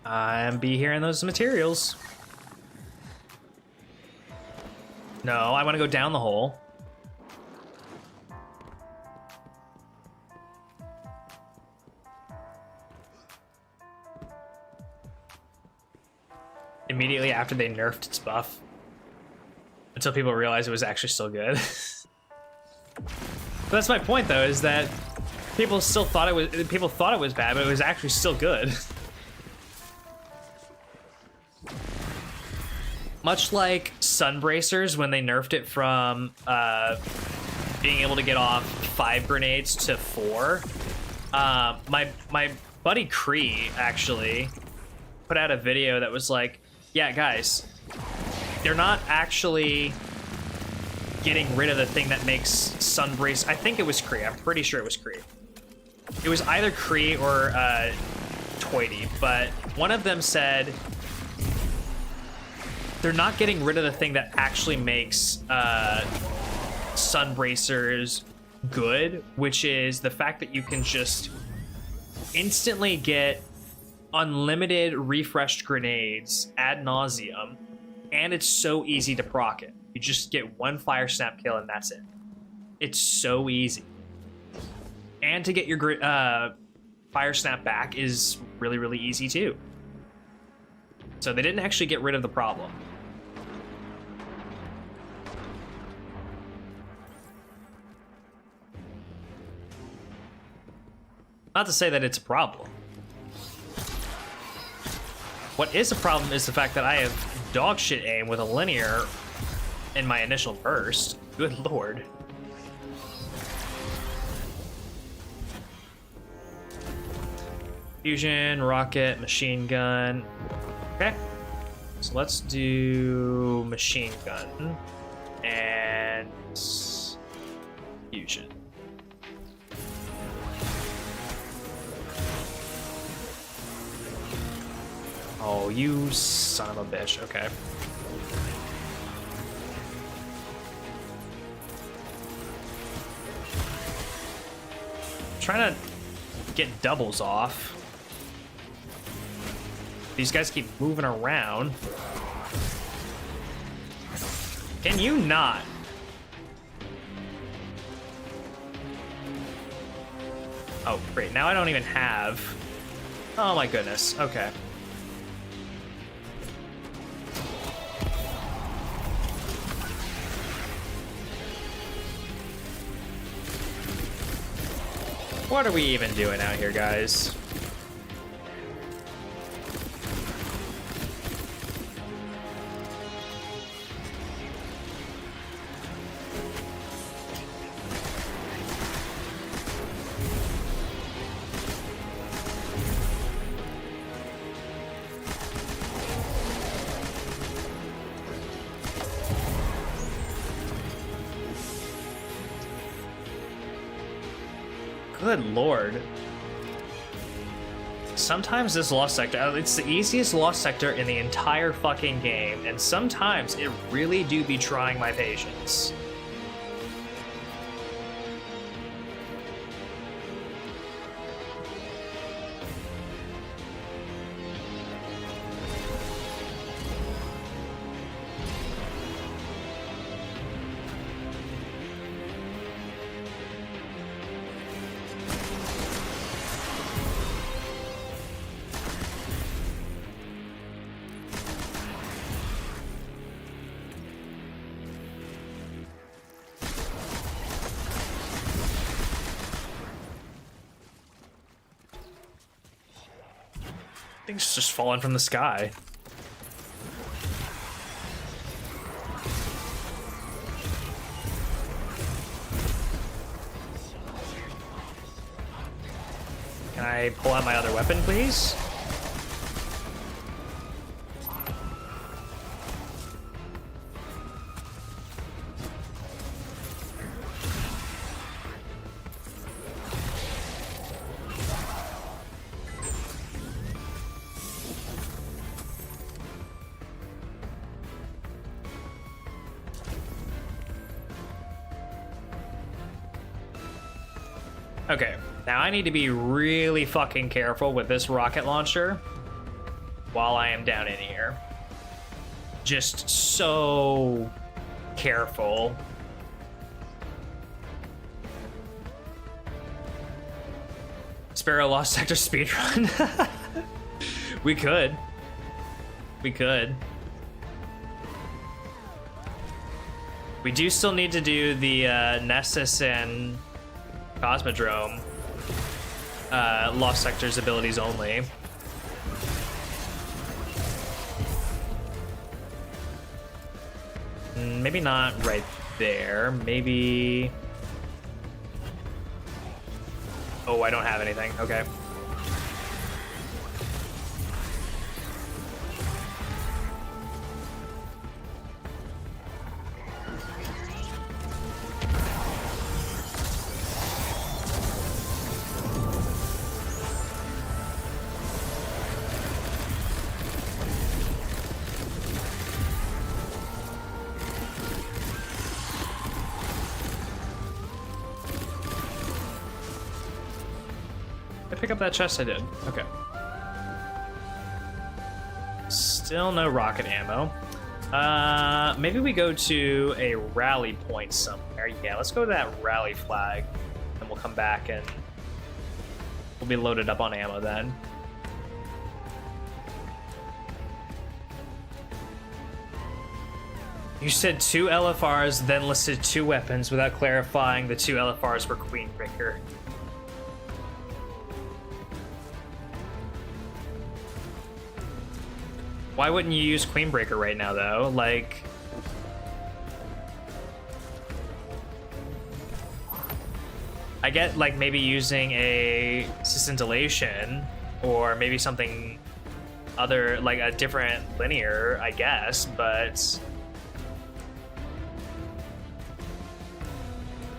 I'm be hearing those materials. No, I want to go down the hole. Immediately after they nerfed its buff. Until people realized it was actually still good. But that's my point, though, is that people still thought it was bad, but it was actually still good. much like Sunbracers when they nerfed it from being able to get off 5 grenades to 4. My buddy Cree actually put out a video that was like, yeah, guys, they're not actually getting rid of the thing that makes Sunbrace. I think it was Cree. I'm pretty sure it was Cree. It was either Cree or Toity, but one of them said they're not getting rid of the thing that actually makes Sunbracers good, which is the fact that you can just instantly get unlimited refreshed grenades ad nauseum, and it's so easy to proc it. You just get 1 fire snap kill and that's it. It's so easy. And to get your fire snap back is really, really easy too. So they didn't actually get rid of the problem. Not to say that it's a problem. What is a problem is the fact that I have dog shit aim with a linear in my initial burst. Good lord. Fusion, rocket, machine gun. Okay. So let's do machine gun and fusion. Oh, you son of a bitch. Okay. Trying to get doubles off. These guys keep moving around. Can you not? Oh, great. Now I don't even have... Oh my goodness. Okay. What are we even doing out here, guys? Good lord. Sometimes this lost sector, it's the easiest lost sector in the entire fucking game, and sometimes it really do be trying my patience. Things just falling from the sky. Can I pull out my other weapon, please? Okay, now I need to be really fucking careful with this rocket launcher while I am down in here. Just so careful. Sparrow Lost Sector speedrun. We could. We could. We do still need to do the Nessus and Cosmodrome Lost Sectors abilities only. Maybe not right there. Maybe... Oh, I don't have anything. Okay. Pick up that chest? I did. Okay. Still no rocket ammo. Maybe we go to a rally point somewhere. Yeah, let's go to that rally flag, and we'll come back and we'll be loaded up on ammo then. You said 2 LFRs, then listed 2 weapons without clarifying the 2 LFRs were Queenbreaker. Why wouldn't you use Queenbreaker right now, though? Like... I get, like, maybe using a scintillation, or maybe something other, like, a different linear, I guess, but...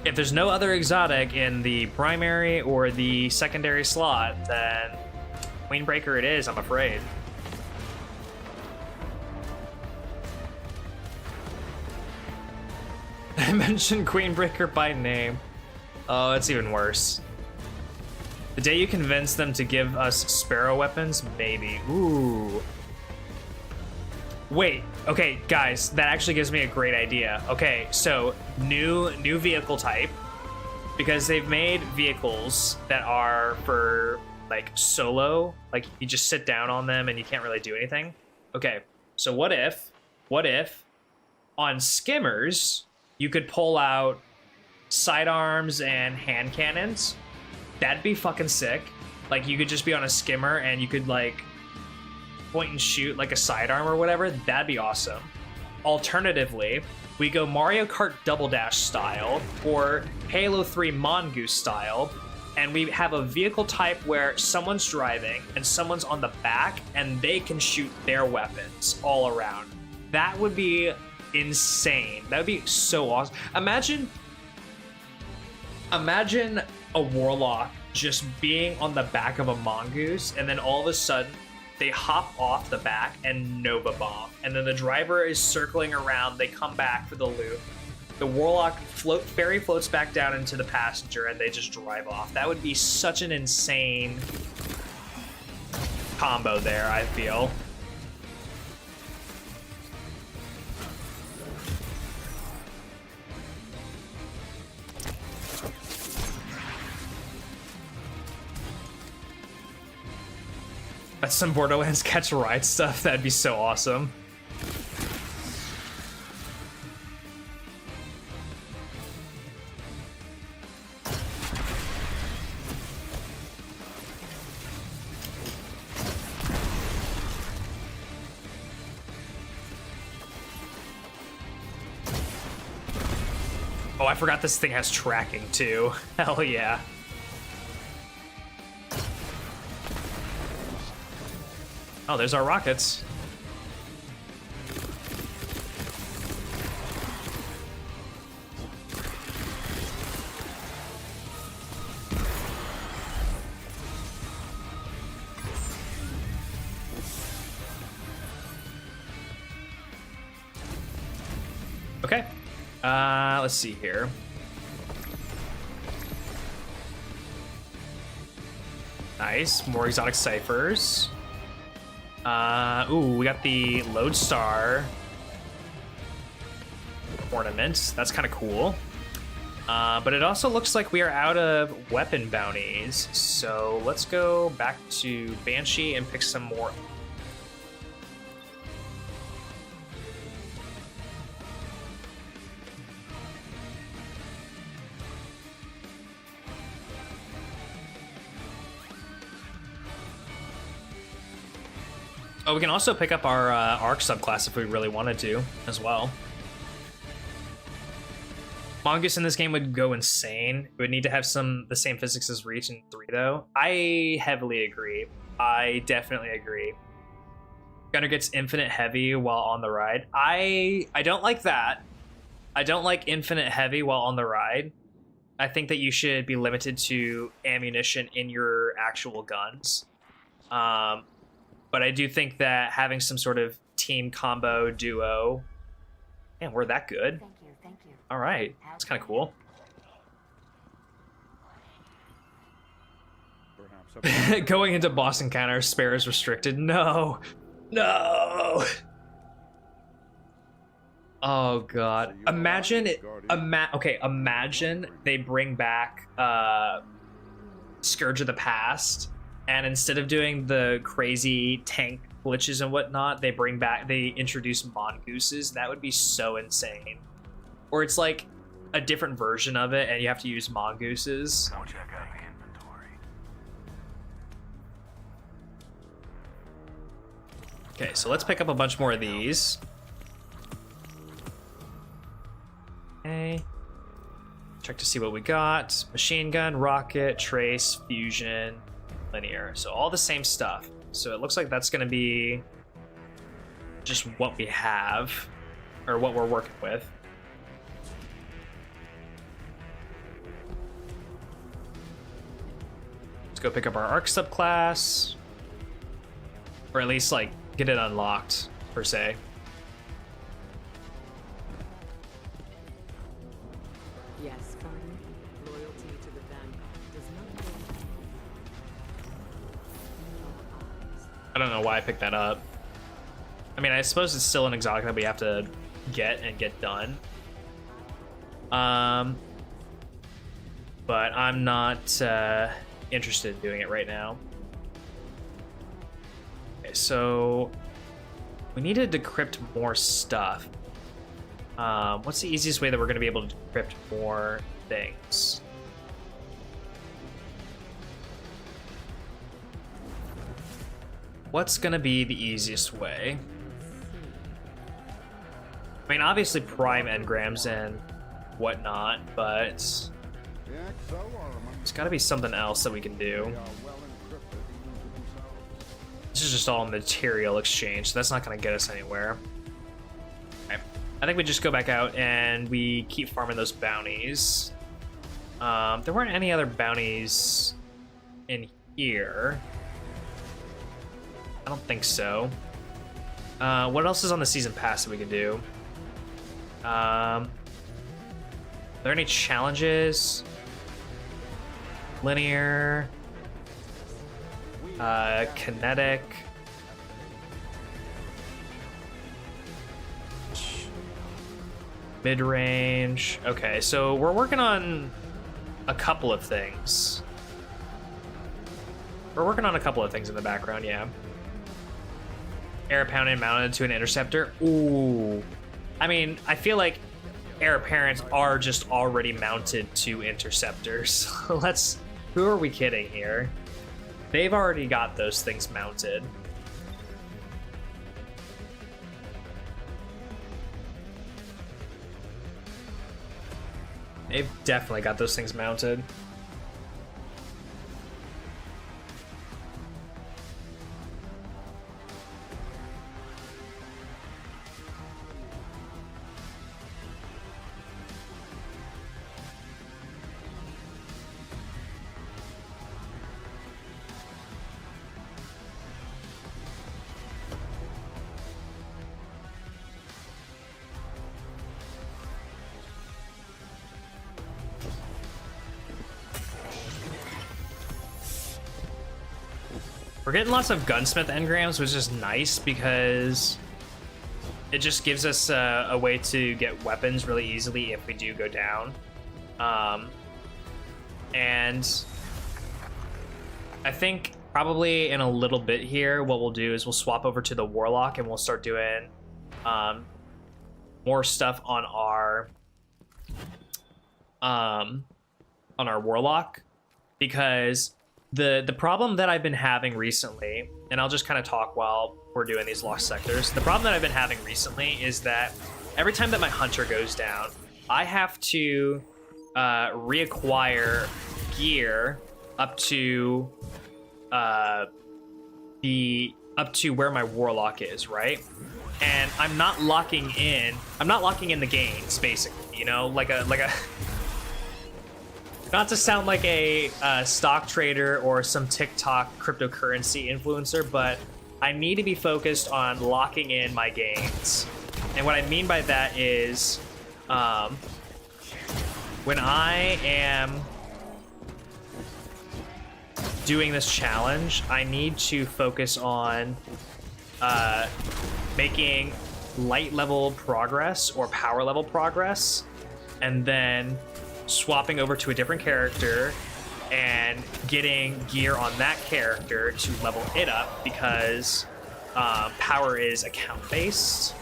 If there's no other exotic in the primary or the secondary slot, then Queenbreaker it is, I'm afraid. I mentioned Queenbreaker by name. Oh, it's even worse. The day you convince them to give us Sparrow weapons, maybe. Ooh. Wait, okay, guys, that actually gives me a great idea. Okay, so new vehicle type, because they've made vehicles that are for like solo, like you just sit down on them and you can't really do anything. Okay, so what if on skimmers you could pull out sidearms and hand cannons? That'd be fucking sick. Like, you could just be on a skimmer and you could, like, point and shoot, like, a sidearm or whatever. That'd be awesome. Alternatively, we go Mario Kart Double Dash style or Halo 3 Mongoose style, and we have a vehicle type where someone's driving and someone's on the back and they can shoot their weapons all around. That would be insane. That would be so awesome. Imagine a warlock just being on the back of a mongoose, and then all of a sudden they hop off the back and Nova Bomb, and then the driver is circling around. They come back for the loop. The warlock ferry floats back down into the passenger, and they just drive off. That would be such an insane combo there, I feel. That's some Borderlands Catch a Ride stuff. That'd be so awesome. Oh, I forgot this thing has tracking too. Hell yeah. Oh, there's our rockets. Okay. Let's see here. Nice. More exotic ciphers. Ooh, we got the Lodestar ornament. That's kind of cool. But it also looks like we are out of weapon bounties. So let's go back to Banshee and pick some more. Oh, we can also pick up our Arc subclass if we really wanted to, as well. Mongoose in this game would go insane. It would need to have the same physics as Reach in 3 though. I heavily agree. I definitely agree. Gunner gets infinite heavy while on the ride. I don't like that. I don't like infinite heavy while on the ride. I think that you should be limited to ammunition in your actual guns. But I do think that having some sort of team combo duo. Man, we're that good. Thank you. All right, that's kind of cool. Going into boss encounter, spare is restricted. No. Oh god. Imagine it. Imagine they bring back Scourge of the Past, and instead of doing the crazy tank glitches and whatnot, they introduce mongooses. That would be so insane. Or it's like a different version of it, and you have to use mongooses. I'll check out the inventory. Okay, so let's pick up a bunch more of these. Okay. Check to see what we got. Machine gun, rocket, trace, fusion, linear. So all the same stuff. So it looks like that's going to be just what we have, or what we're working with. Let's go pick up our arc subclass, or at least like get it unlocked per se. Yes, Farnham. Loyalty to the Vanguard does not go I don't know why I picked that up. I mean, I suppose it's still an exotic that we have to get and get done. But I'm not interested in doing it right now. Okay, so we need to decrypt more stuff. What's the easiest way that we're going to be able to decrypt more things? What's going to be the easiest way? I mean, obviously prime engrams and whatnot, but there's got to be something else that we can do. This is just all material exchange, so that's not going to get us anywhere. Okay. I think we just go back out and we keep farming those bounties. There weren't any other bounties in here. I don't think so. What else is on the season pass that we can do? Are there any challenges? Linear, kinetic, mid-range. Okay, so we're working on a couple of things. We're working on a couple of things in the background, yeah. Air pounding mounted to an interceptor. Ooh. I mean, I feel like heir apparents are just already mounted to interceptors. Who are we kidding here? They've already got those things mounted. They've definitely got those things mounted. We're getting lots of gunsmith engrams, which is nice because it just gives us a way to get weapons really easily if we do go down. And I think probably in a little bit here, what we'll do is we'll swap over to the warlock and we'll start doing more stuff on our warlock, because the problem that I've been having recently, and I'll just kind of talk while we're doing these lost sectors. The problem that I've been having recently is that every time that my hunter goes down, I have to reacquire gear up to where my warlock is, right? And I'm not locking in the gains, basically, you know, like a not to sound like a stock trader or some TikTok cryptocurrency influencer, but I need to be focused on locking in my gains. And what I mean by that is when I am doing this challenge, I need to focus on making light level progress or power level progress, and then swapping over to a different character and getting gear on that character to level it up, because power is account based.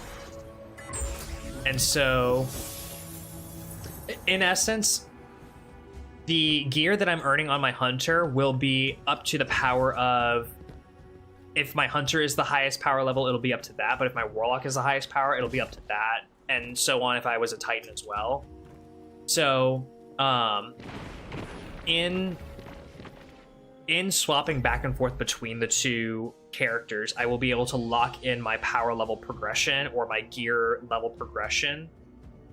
And so in essence, the gear that I'm earning on my hunter will be up to the power of, if my hunter is the highest power level, it'll be up to that. But if my warlock is the highest power, it'll be up to that. And so on if I was a titan as well. So in swapping back and forth between the two characters, I will be able to lock in my power level progression or my gear level progression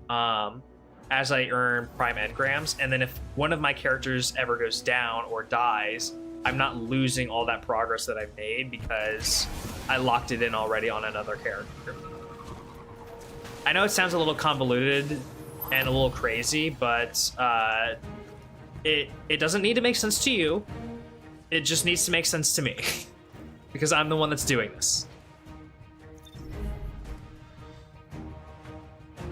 as I earn prime engrams. And then if one of my characters ever goes down or dies, I'm not losing all that progress that I've made because I locked it in already on another character. I know it sounds a little convoluted and a little crazy, but it doesn't need to make sense to you. It just needs to make sense to me because I'm the one that's doing this.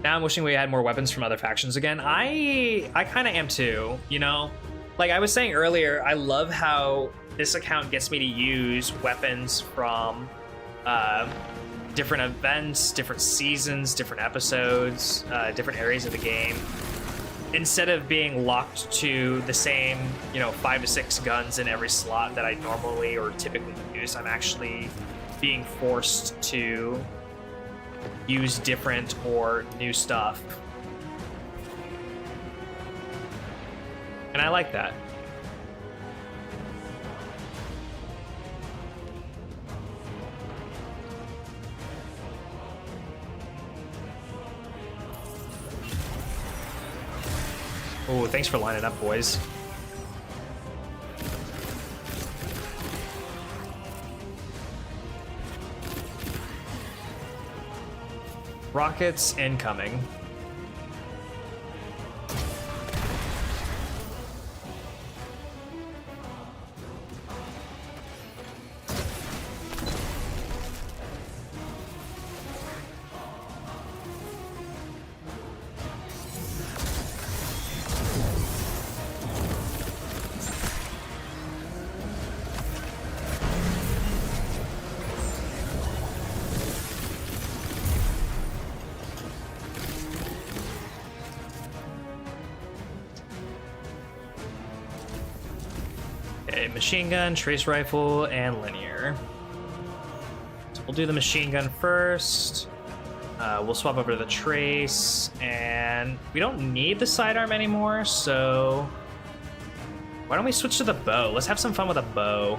Now I'm wishing we had more weapons from other factions again. I kind of am too, you know? Like I was saying earlier, I love how this account gets me to use weapons from different events, different seasons, different episodes, different areas of the game. Instead of being locked to the same, 5 to 6 guns in every slot that I normally or typically use, I'm actually being forced to use different or new stuff. And I like that. Oh, thanks for lining up, boys. Rockets incoming. Machine gun, trace rifle, and linear. So we'll do the machine gun first. We'll swap over to the trace, and we don't need the sidearm anymore, so why don't we switch to the bow? Let's have some fun with a bow.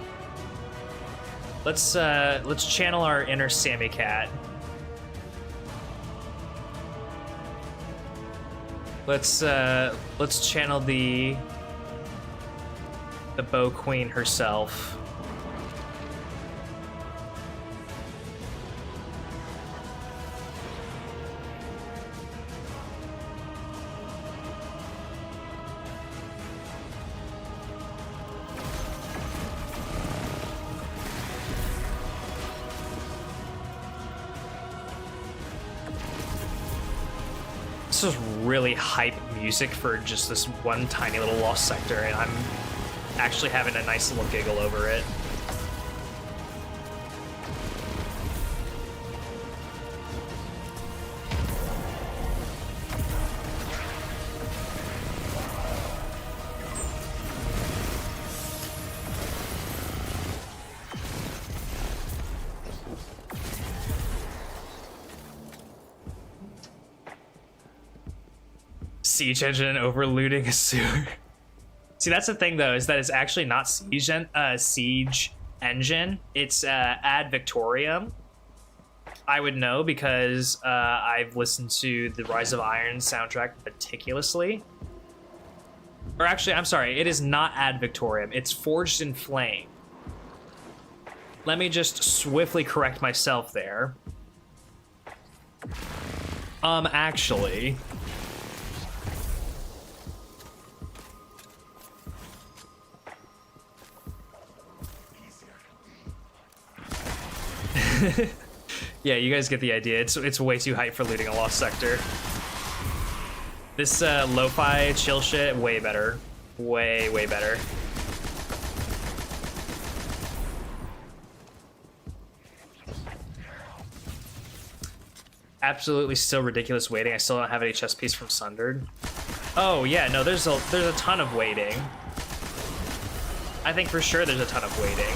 Let's channel our inner Sammy Cat. Let's channel the bow queen herself. This is really hype music for just this one tiny little lost sector, and I'm actually having a nice little giggle over it. Siege engine over looting a sewer. See, that's the thing though, is that it's actually not siege engine. It's ad victoriam. I would know because I've listened to the Rise of Iron soundtrack meticulously. Or actually, I'm sorry, it is not ad victoriam. It's forged in flame. Let me just swiftly correct myself there. Actually. Yeah, you guys get the idea. It's way too hype for looting a lost sector. This lo-fi chill shit, way better. Way, way better. Absolutely still ridiculous waiting. I still don't have any chest piece from Sundered. Oh yeah, no, there's a ton of waiting. I think for sure there's a ton of waiting.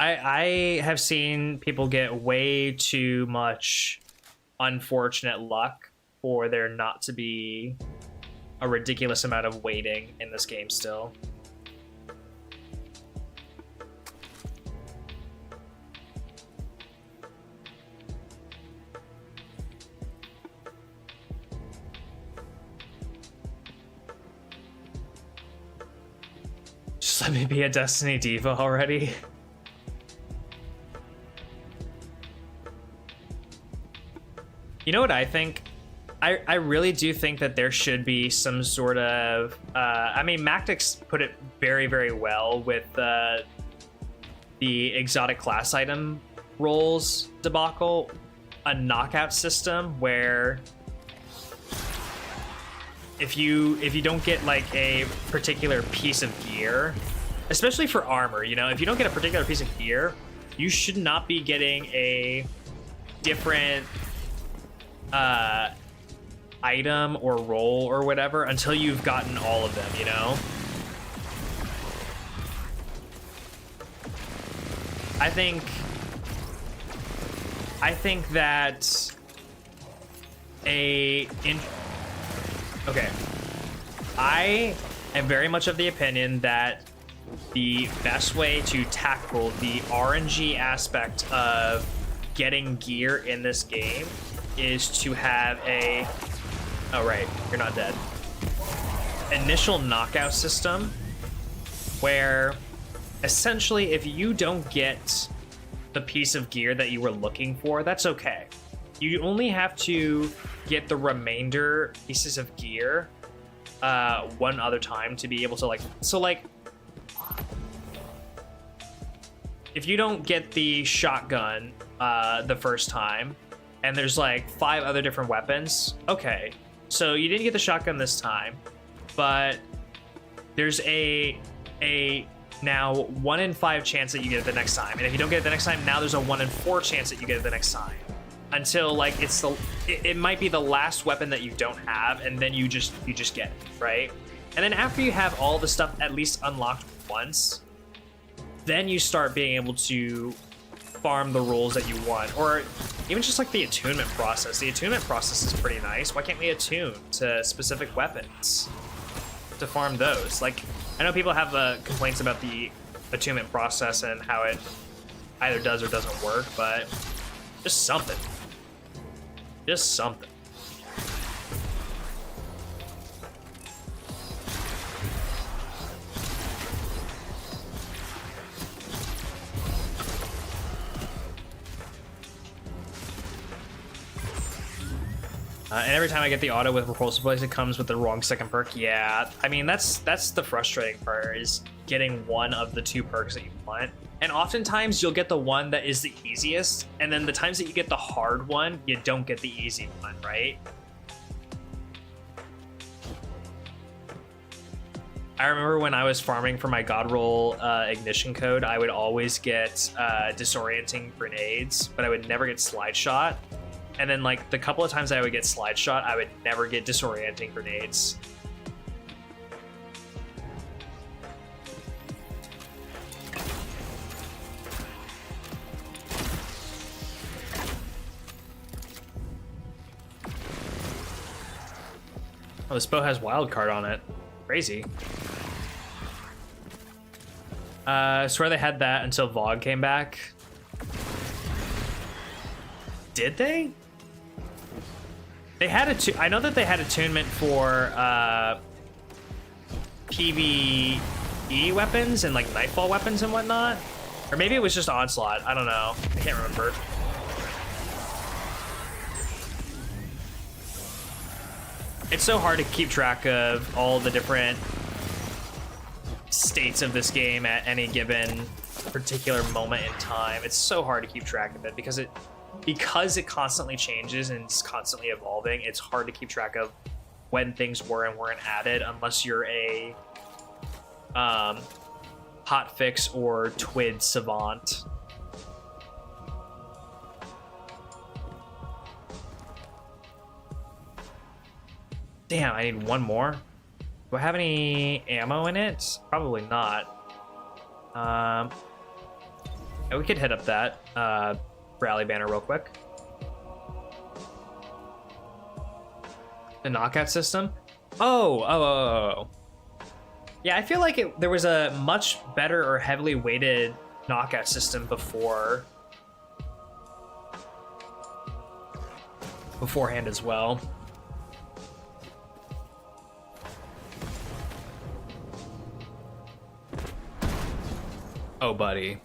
I have seen people get way too much unfortunate luck for there not to be a ridiculous amount of waiting in this game still. Just let me be a Destiny diva already. You know what I think? I really do think that there should be some sort of... I mean, Mactix put it very, very well with the exotic class item rolls debacle. A knockout system where if you don't get like a particular piece of gear, especially for armor, you know, if you don't get a particular piece of gear, you should not be getting a different item or roll or whatever until you've gotten all of them, you know? I think that okay. I am very much of the opinion that the best way to tackle the RNG aspect of getting gear in this game is to have a... Oh, right. You're not dead. Initial knockout system where essentially if you don't get the piece of gear that you were looking for, that's okay. You only have to get the remainder pieces of gear one other time to be able to like... So like, if you don't get the shotgun the first time, and there's like 5 other different weapons, okay. So you didn't get the shotgun this time, but there's a now 1 in 5 chance that you get it the next time. And if you don't get it the next time, now there's a 1 in 4 chance that you get it the next time. Until like it might be the last weapon that you don't have, and then you just get it, right? And then after you have all the stuff at least unlocked once, then you start being able to farm the rolls that you want, or even just like the attunement process. The attunement process is pretty nice. Why can't we attune to specific weapons to farm those? Like, I know people have complaints about the attunement process and how it either does or doesn't work, but just something. Just something. And every time I get the auto with Repulsive Blaze, it comes with the wrong second perk. Yeah, I mean, that's the frustrating part, is getting one of the 2 perks that you want. And oftentimes you'll get the one that is the easiest, and then the times that you get the hard one, you don't get the easy one, right? I remember when I was farming for my God Roll ignition code, I would always get disorienting grenades, but I would never get slide shot. And then like the couple of times I would get slide shot, I would never get disorienting grenades. Oh, this bow has wild card on it. Crazy. I swear they had that until Vogue came back. Did they? They had I know that they had attunement for PvE weapons and like Nightfall weapons and whatnot. Or maybe it was just Onslaught. I don't know. I can't remember. It's so hard to keep track of all the different states of this game at any given particular moment in time. It's so hard to keep track of it because it constantly changes and it's constantly evolving. It's hard to keep track of when things were and weren't added unless you're a hotfix or TWID savant. Damn, I need one more. Do I have any ammo in it? Probably not. Yeah, we could hit up that rally banner real quick. The knockout system? Oh. Yeah, I feel like there was a much better or heavily weighted knockout system beforehand as well. Oh, buddy.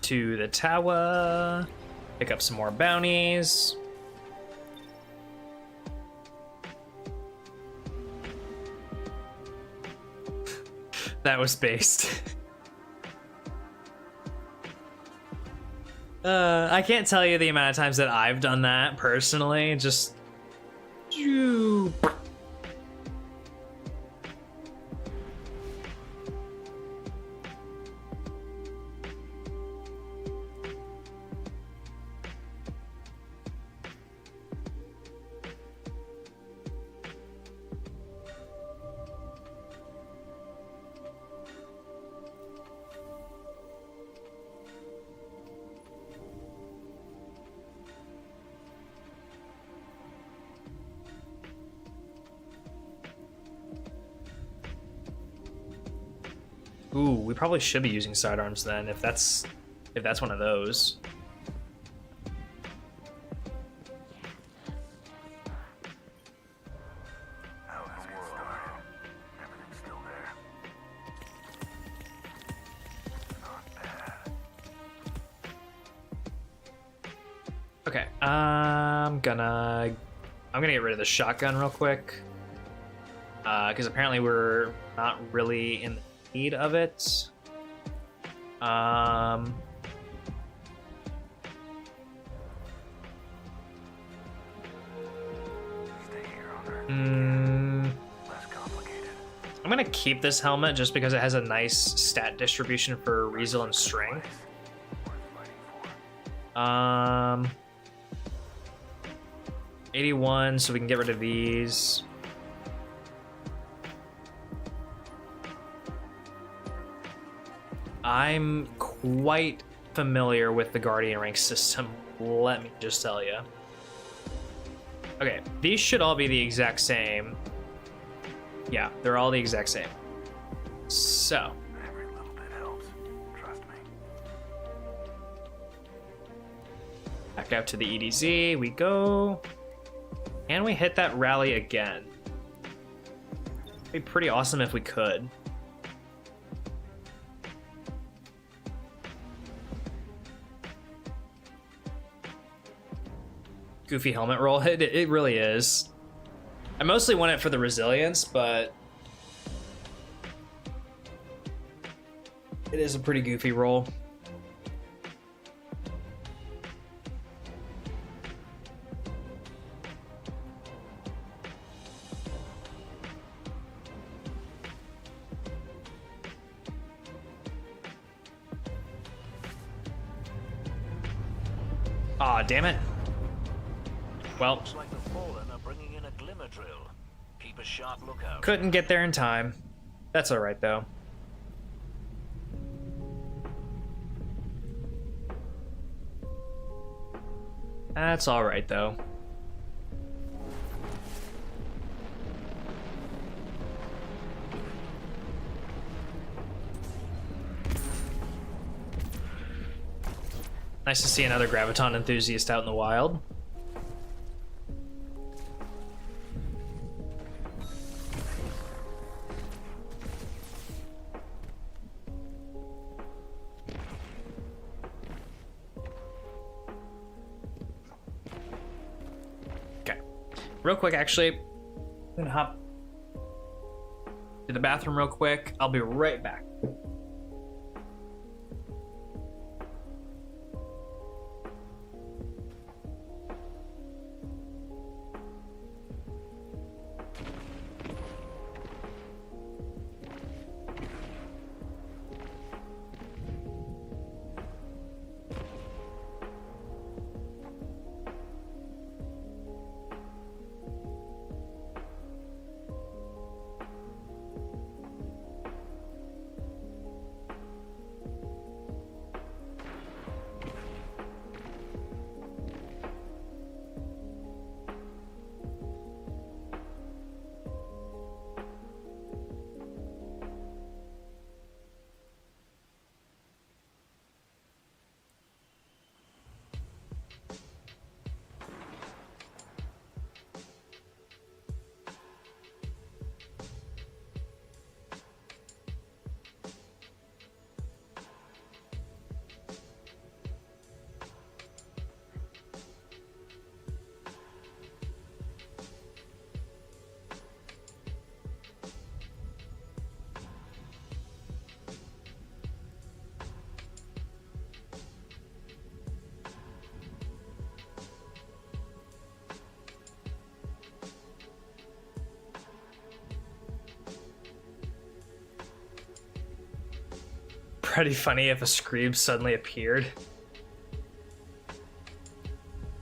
To the tower, pick up some more bounties. That was based. I can't tell you the amount of times that I've done that personally. Just ooh, we probably should be using sidearms then, if that's one of those. Okay, I'm gonna get rid of the shotgun real quick, because apparently we're not really in the need of it. I'm gonna keep this helmet just because it has a nice stat distribution for Riesel and strength. 81, so we can get rid of these. I'm quite familiar with the Guardian rank system, let me just tell you. Okay, these should all be the exact same. Yeah, they're all the exact same. So. Every little bit helps. Trust me. Back out to the EDZ we go. Can we hit that rally again? It'd be pretty awesome if we could. Goofy helmet roll. It really is. I mostly want it for the resilience, but it is a pretty goofy roll. Aw, damn it. Well, Looks like the Fallen are bringing in a glimmer drill. Keep a sharp lookout. couldn't get there in time. That's alright, though. That's alright, though. Nice to see another Graviton enthusiast out in the wild. Okay. Real quick, actually, I'm gonna hop to the bathroom real quick. I'll be right back. Pretty funny if a Screeb suddenly appeared.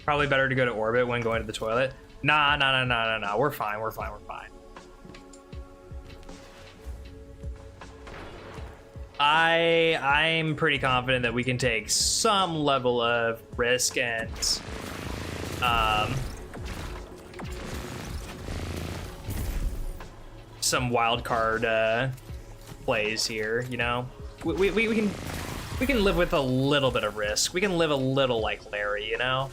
Probably better to go to orbit when going to the toilet. Nah. We're fine. I'm pretty confident that we can take some level of risk and some wild card plays here, you know. We can live with a little bit of risk. We can live a little like Larry, you know.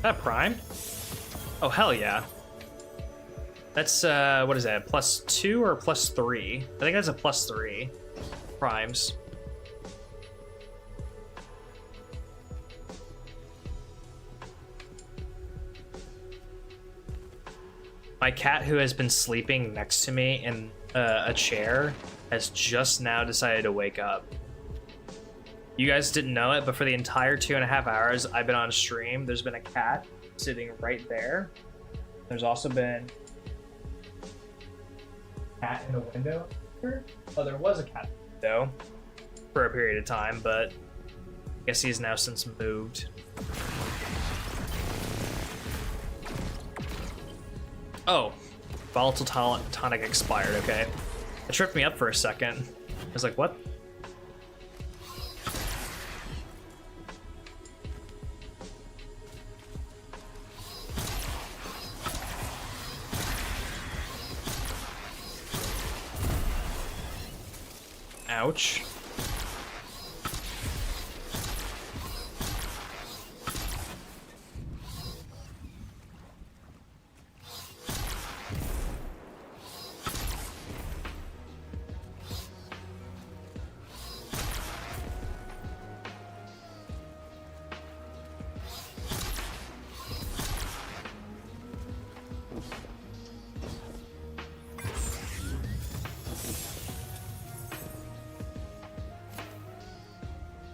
That prime? Oh, hell yeah. That's, what is that? +2 or +3? I think that's a +3 primes. My cat, who has been sleeping next to me in a chair, has just now decided to wake up. You guys didn't know it, but for the entire 2.5 hours I've been on stream, there's been a cat sitting right there. There's also been a cat in a window. Oh, there was a cat in the window for a period of time, but I guess he's now since moved. Oh, volatile tonic expired, okay. It tripped me up for a second. I was like, what? Ouch.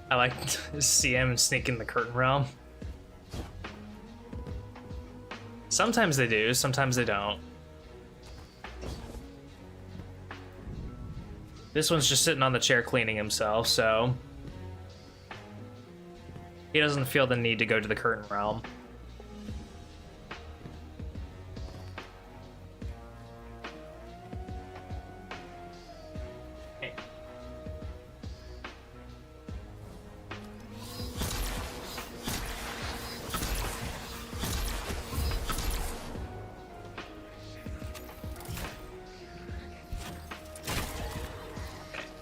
I like to see him sneak in the curtain realm. Sometimes they do, sometimes they don't. This one's just sitting on the chair cleaning himself, so he doesn't feel the need to go to the curtain realm.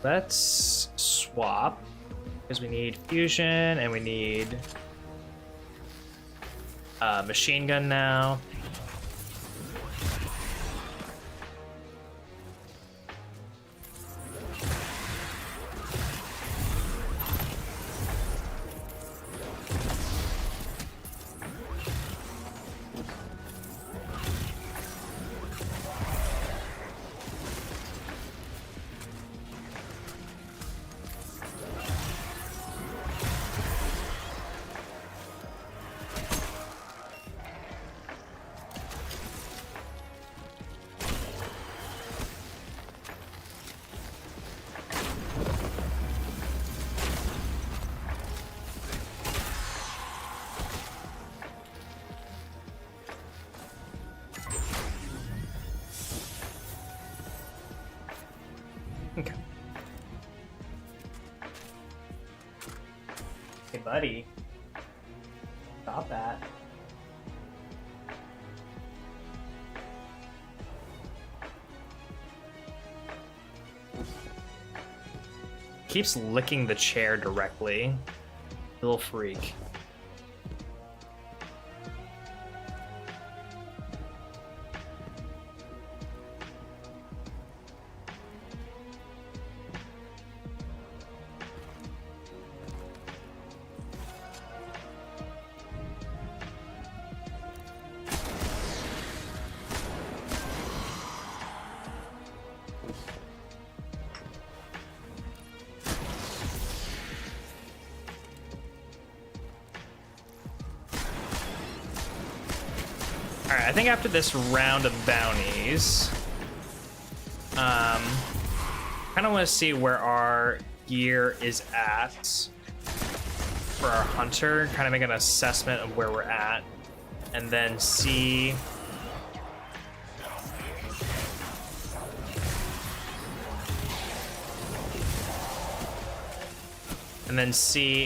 Let's swap, because we need fusion and we need machine gun now. Okay. Hey, buddy. Stop that. Keeps licking the chair directly. Little freak. Alright, I think after this round of bounties, kind of want to see where our gear is at for our hunter, kind of make an assessment of where we're at, and then see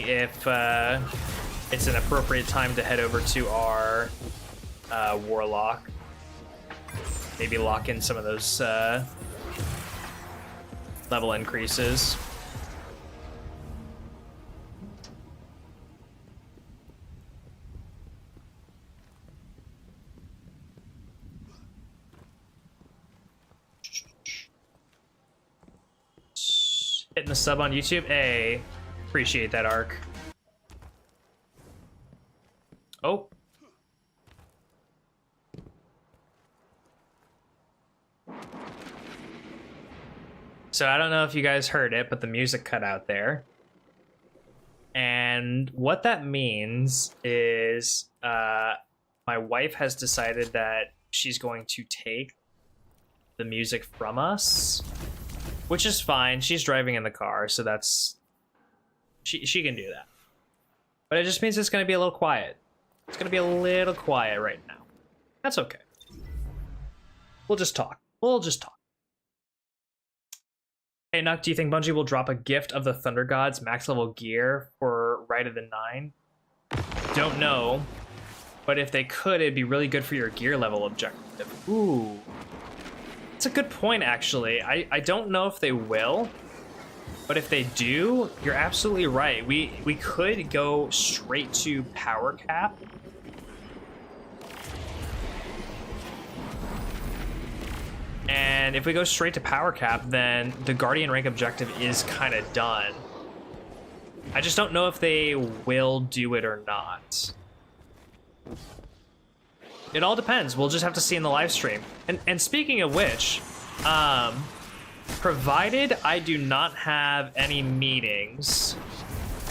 if it's an appropriate time to head over to our warlock. Maybe lock in some of those level increases. Hitting the sub on YouTube. Hey, appreciate that, Arc. Oh. So I don't know if you guys heard it, but the music cut out there. And what that means is my wife has decided that she's going to take the music from us, which is fine. She's driving in the car, so that's... She can do that. But it just means it's going to be a little quiet. It's going to be a little quiet right now. That's okay. We'll just talk. We'll just talk. Hey, Nuck, do you think Bungie will drop a gift of the Thunder Gods max level gear for Rite of the Nine? Don't know. But if they could, it'd be really good for your gear level objective. Ooh. That's a good point, actually. I don't know if they will. But if they do, you're absolutely right. We could go straight to power cap. And if we go straight to power cap, then the Guardian rank objective is kind of done. I just don't know if they will do it or not. It all depends. We'll just have to see in the live stream. And speaking of which, provided I do not have any meetings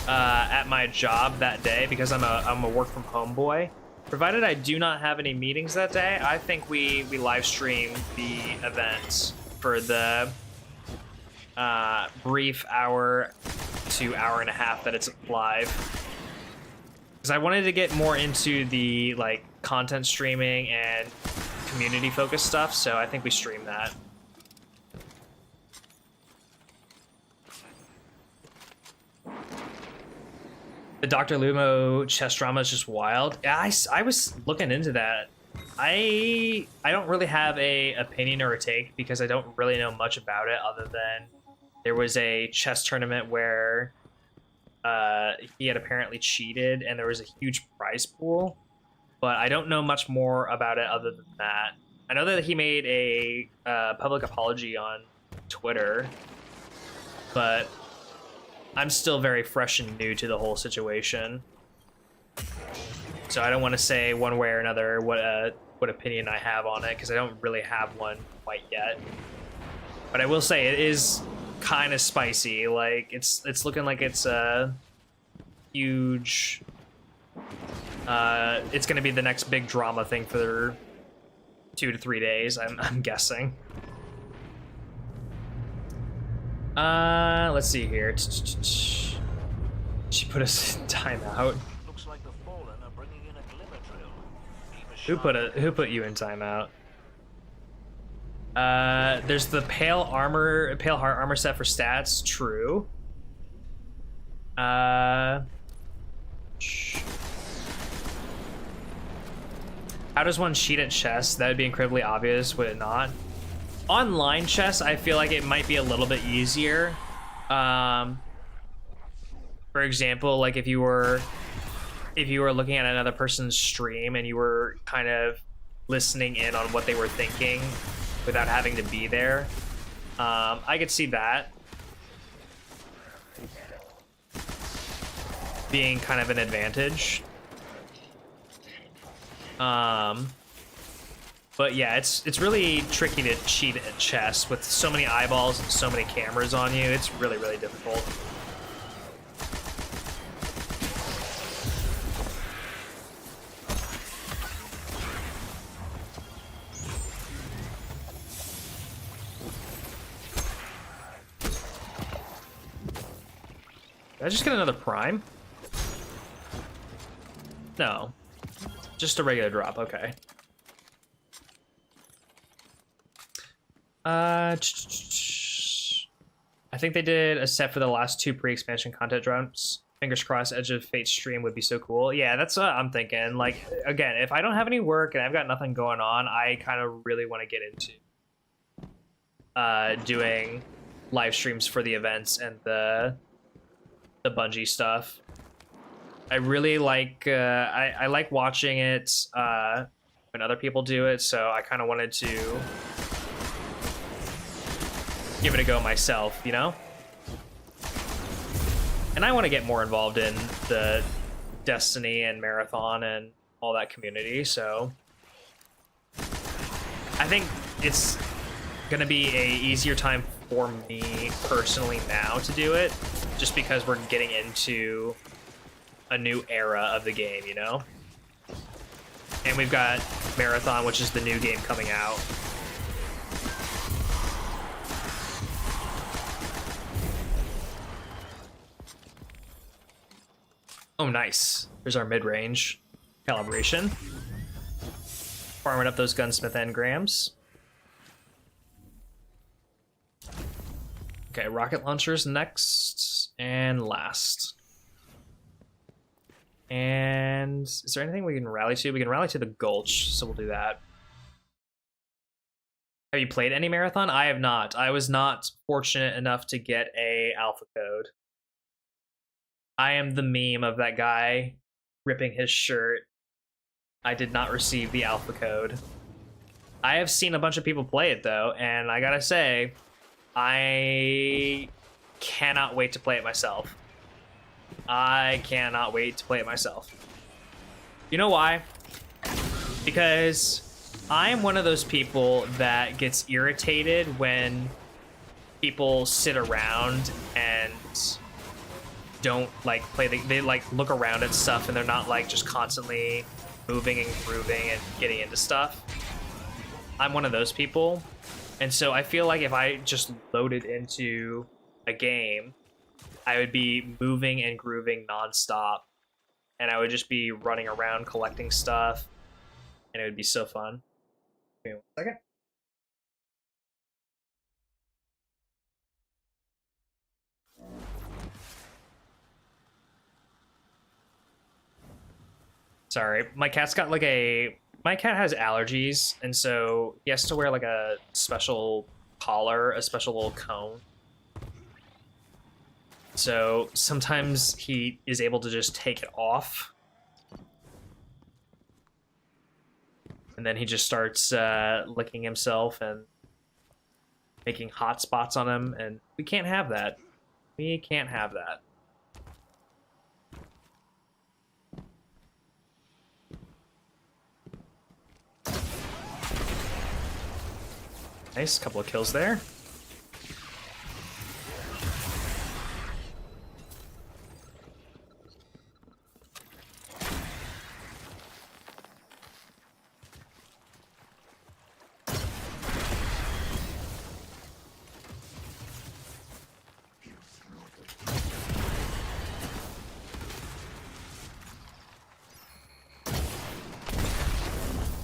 at my job that day because I'm a work from home boy. Provided I do not have any meetings that day, I think we live stream the events for the brief hour to hour and a half that it's live. Because I wanted to get more into the like content streaming and community focused stuff, so I think we stream that. The Dr. Lumo chess drama is just wild. Yeah, I was looking into that. I don't really have a opinion or a take because I don't really know much about it other than there was a chess tournament where he had apparently cheated and there was a huge prize pool, but I don't know much more about it other than that. I know that he made a public apology on Twitter, but I'm still very fresh and new to the whole situation, so I don't want to say one way or another what opinion I have on it because I don't really have one quite yet. But I will say it is kind of spicy. Like it's looking like it's a huge. It's going to be the next big drama thing for 2 to 3 days. I'm guessing. Let's see here. She put us in timeout. Looks like the Fallen are bringing in a glimmer drill. Keep a Who put you in timeout? There's the pale heart armor set for stats. True. How does one cheat at chess? That would be incredibly obvious, would it not? Online chess, I feel like it might be a little bit easier. For example, like if you were looking at another person's stream and you were kind of listening in on what they were thinking without having to be there, I could see that being kind of an advantage. But yeah, it's really tricky to cheat at chess with so many eyeballs and so many cameras on you. It's really, really difficult. Did I just get another prime? No. Just a regular drop, okay. I think they did a set for the last 2 pre-expansion content drops. Fingers crossed, Edge of Fate stream would be so cool. Yeah, that's what I'm thinking. Like, again, if I don't have any work and I've got nothing going on, I kind of really want to get into doing live streams for the events and the Bungie stuff. I really like I like watching it when other people do it, so I kind of wanted to give it a go myself, you know? And I want to get more involved in the Destiny and Marathon and all that community, so I think it's gonna be a easier time for me personally now to do it, just because we're getting into a new era of the game, you know? And we've got Marathon, which is the new game coming out. Oh, nice. There's our mid-range calibration. Farming up those gunsmith engrams. Okay, rocket launchers next and last. And is there anything we can rally to? We can rally to the Gulch, so we'll do that. Have you played any Marathon? I have not. I was not fortunate enough to get a alpha code. I am the meme of that guy ripping his shirt. I did not receive the alpha code. I have seen a bunch of people play it though, and I gotta say, I cannot wait to play it myself. I cannot wait to play it myself. You know why? Because I am one of those people that gets irritated when people sit around and don't like play they like look around at stuff and they're not like just constantly moving and grooving and getting into stuff. I'm one of those people, and so I feel like if I just loaded into a game, I would be moving and grooving nonstop, and I would just be running around collecting stuff, and it would be so fun. Give me 1 second. Sorry, my cat's got like my cat has allergies, and so he has to wear like a special collar, a special little cone. So sometimes he is able to just take it off, and then he just starts licking himself and making hot spots on him, and we can't have that. We can't have that. Nice, couple of kills there.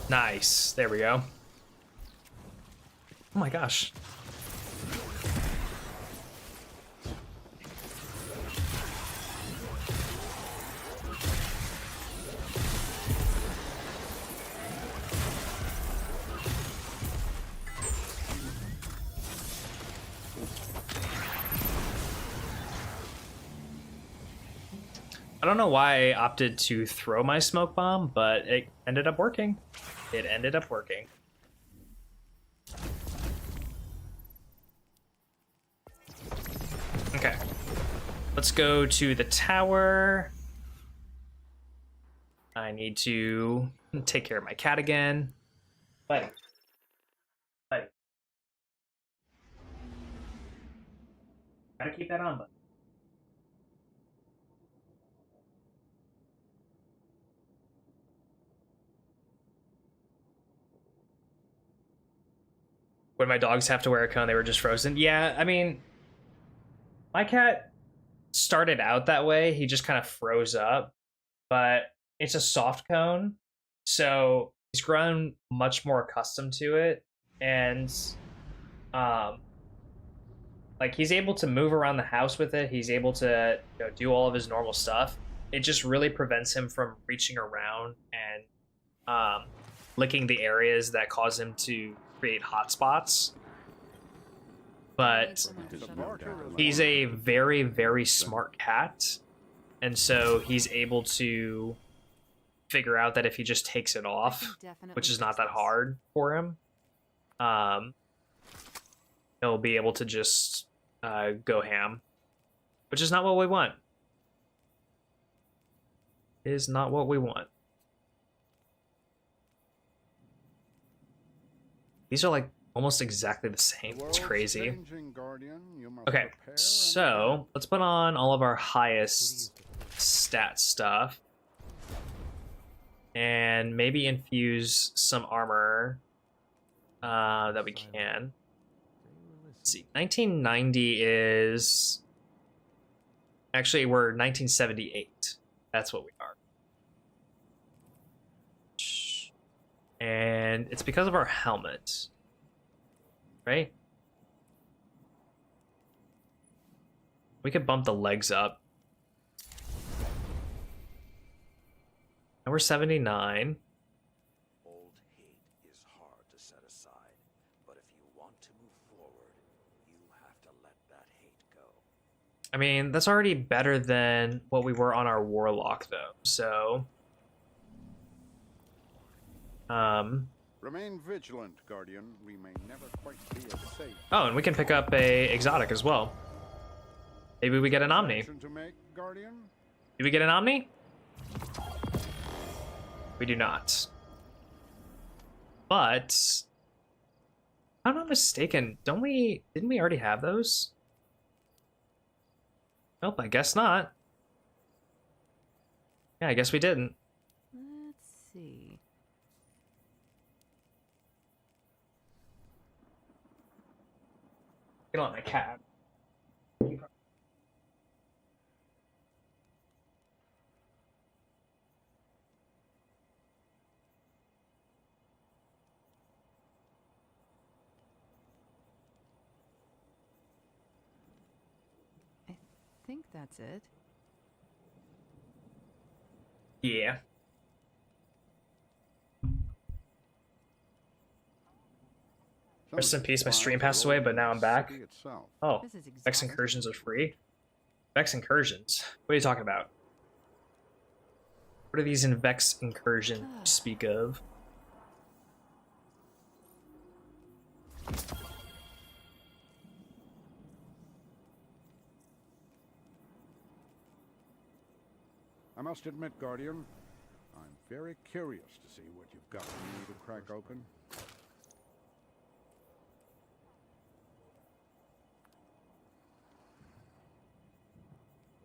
Nice, there we go. Oh my gosh. I don't know why I opted to throw my smoke bomb, but it ended up working. It ended up working. Okay, let's go to the tower. I need to take care of my cat again. Buddy. Buddy. Gotta keep that on, buddy. When my dogs have to wear a cone, they were just frozen. Yeah, I mean, my cat started out that way. He just kind of froze up, but it's a soft cone, so he's grown much more accustomed to it, and like he's able to move around the house with it. He's able to, you know, do all of his normal stuff. It just really prevents him from reaching around and licking the areas that cause him to create hotspots. But he's a very, very smart cat, and so he's able to figure out that if he just takes it off, which is not that hard for him, he'll be able to just go ham, which is not what we want. Is not what we want. These are like almost exactly the same. It's crazy. Okay, so let's put on all of our highest stat stuff and maybe infuse some armor that we can. Let's see, 1990 is actually, we're 1978. That's what we are. And it's because of our helmet, right? We could bump the legs up. And we're 79. Old hate is hard to set aside, but if you want to move forward, you have to let that hate go. I mean, that's already better than what we were on our warlock, though. So, remain vigilant, Guardian. We may never quite be as safe. Oh, and we can pick up a exotic as well. Maybe we get an Omni. To make, Guardian? Do we get an Omni? We do not. But if I'm not mistaken, didn't we already have those? Nope, I guess not. Yeah, I guess we didn't. Let's see. Get on my cat. I think that's it. Yeah. Rest in peace, my stream passed away, but now I'm back. Oh, This is Vex exotic. Incursions are free? Vex Incursions? What are you talking about? What are these in Vex Incursions you speak of? I must admit, Guardian, I'm very curious to see what you've got for me to crack open.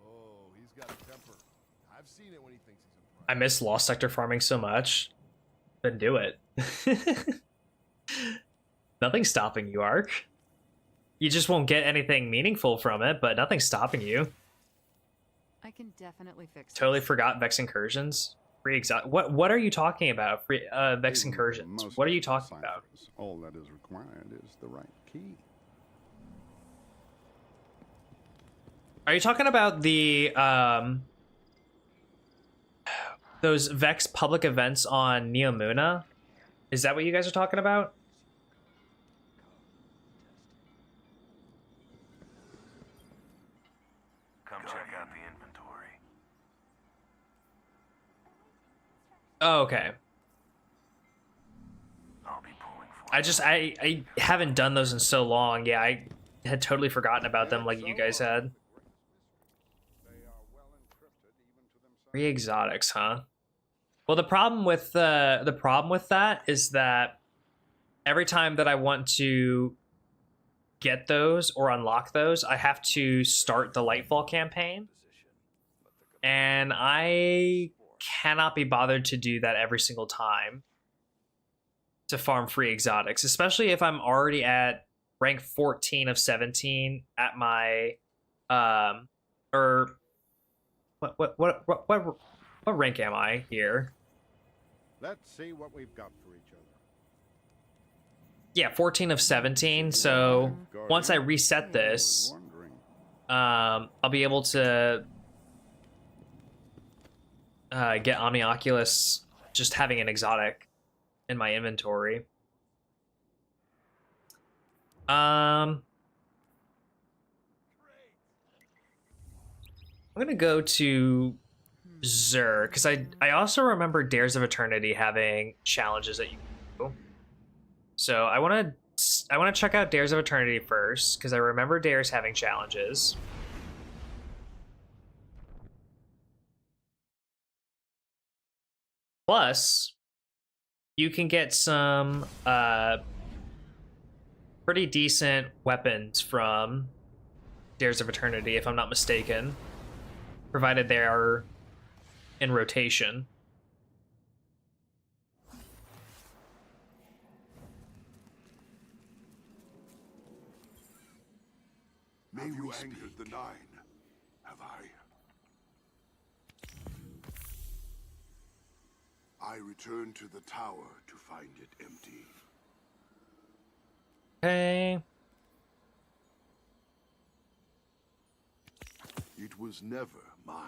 Oh, he's got a temper. I've seen it when he thinks he's impressed. I miss Lost Sector farming so much. Then do it. Nothing's stopping you, Ark. You just won't get anything meaningful from it, but nothing's stopping you. I can definitely fix Totally this. forgot Vex Incursions. Free exotic. What are you talking about? Free Vex Even Incursions. most What are of you the talking about? ciphers, all that is required is the right key. Are you talking about the those Vex public events on Neomuna? Is that what you guys are talking about? Come check out the inventory. Oh, okay. I'll be pulling for I haven't done those in so long. Yeah, I had totally forgotten about them like you guys had. They are well encrypted even to themselves. Free exotics, huh? Well, the problem with that is that every time that I want to get those or unlock those, I have to start the Lightfall campaign, and I cannot be bothered to do that every single time to farm free exotics, especially if I'm already at rank 14 of 17 at my or what rank am I here? Let's see what we've got for each other. Yeah, 14 of 17. So once I reset this, I'll be able to get Omnioculus just having an exotic in my inventory. I'm gonna go to Zur because I also remember Dares of Eternity having challenges that you can do. So I want to check out Dares of Eternity first because I remember Dares having challenges. Plus, you can get some pretty decent weapons from Dares of Eternity, if I'm not mistaken, provided they are in rotation. Have you angered the Nine? Have I return to the tower to find it empty. Okay. It was never mine.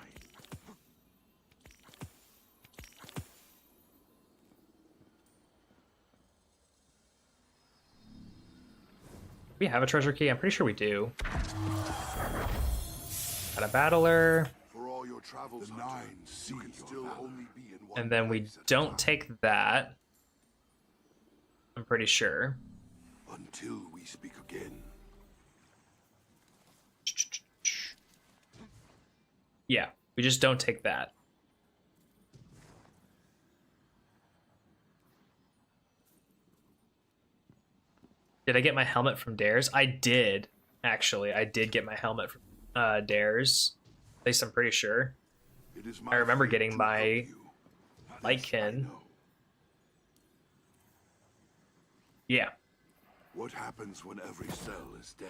We have a treasure key. I'm pretty sure we do. Got a battler. For all your travels, the Nine see you can still only be in one And then we place at a don't time. take that. I'm pretty sure. Until we speak again. Yeah, we just don't take that. Did I get my helmet from Dares? I did, actually. I did get my helmet from Dares. At least I'm pretty sure. It is I remember fate getting to my help you. Lycan. Yeah. What happens when every cell is dead?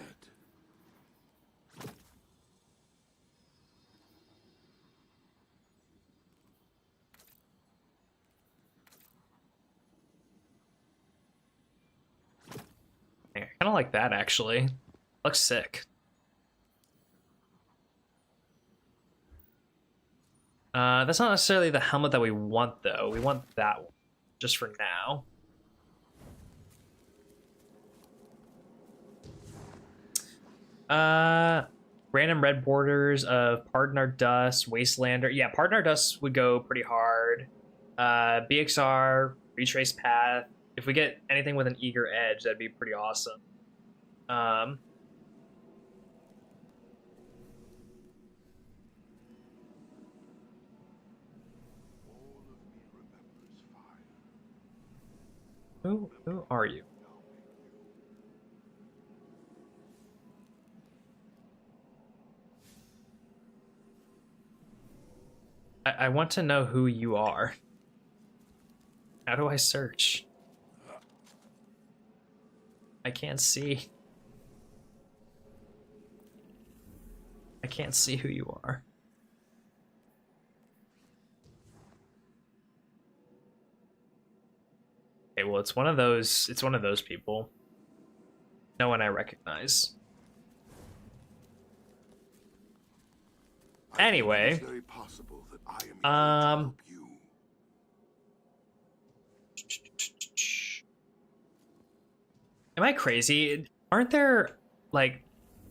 I kind of like that, actually. Looks sick. That's not necessarily the helmet that we want, though. We want that one, just for now. Random red borders of Pardon Our Dust, Wastelander. Yeah, Pardon Our Dust would go pretty hard. BXR, Retrace Path. If we get anything with an eager edge, that'd be pretty awesome. Who are you? I want to know who you are. How do I search? I can't see. I can't see who you are. Okay, well, it's one of those people. No one I recognize. Anyway, It's very possible that I am here to help you. Am I crazy? Aren't there like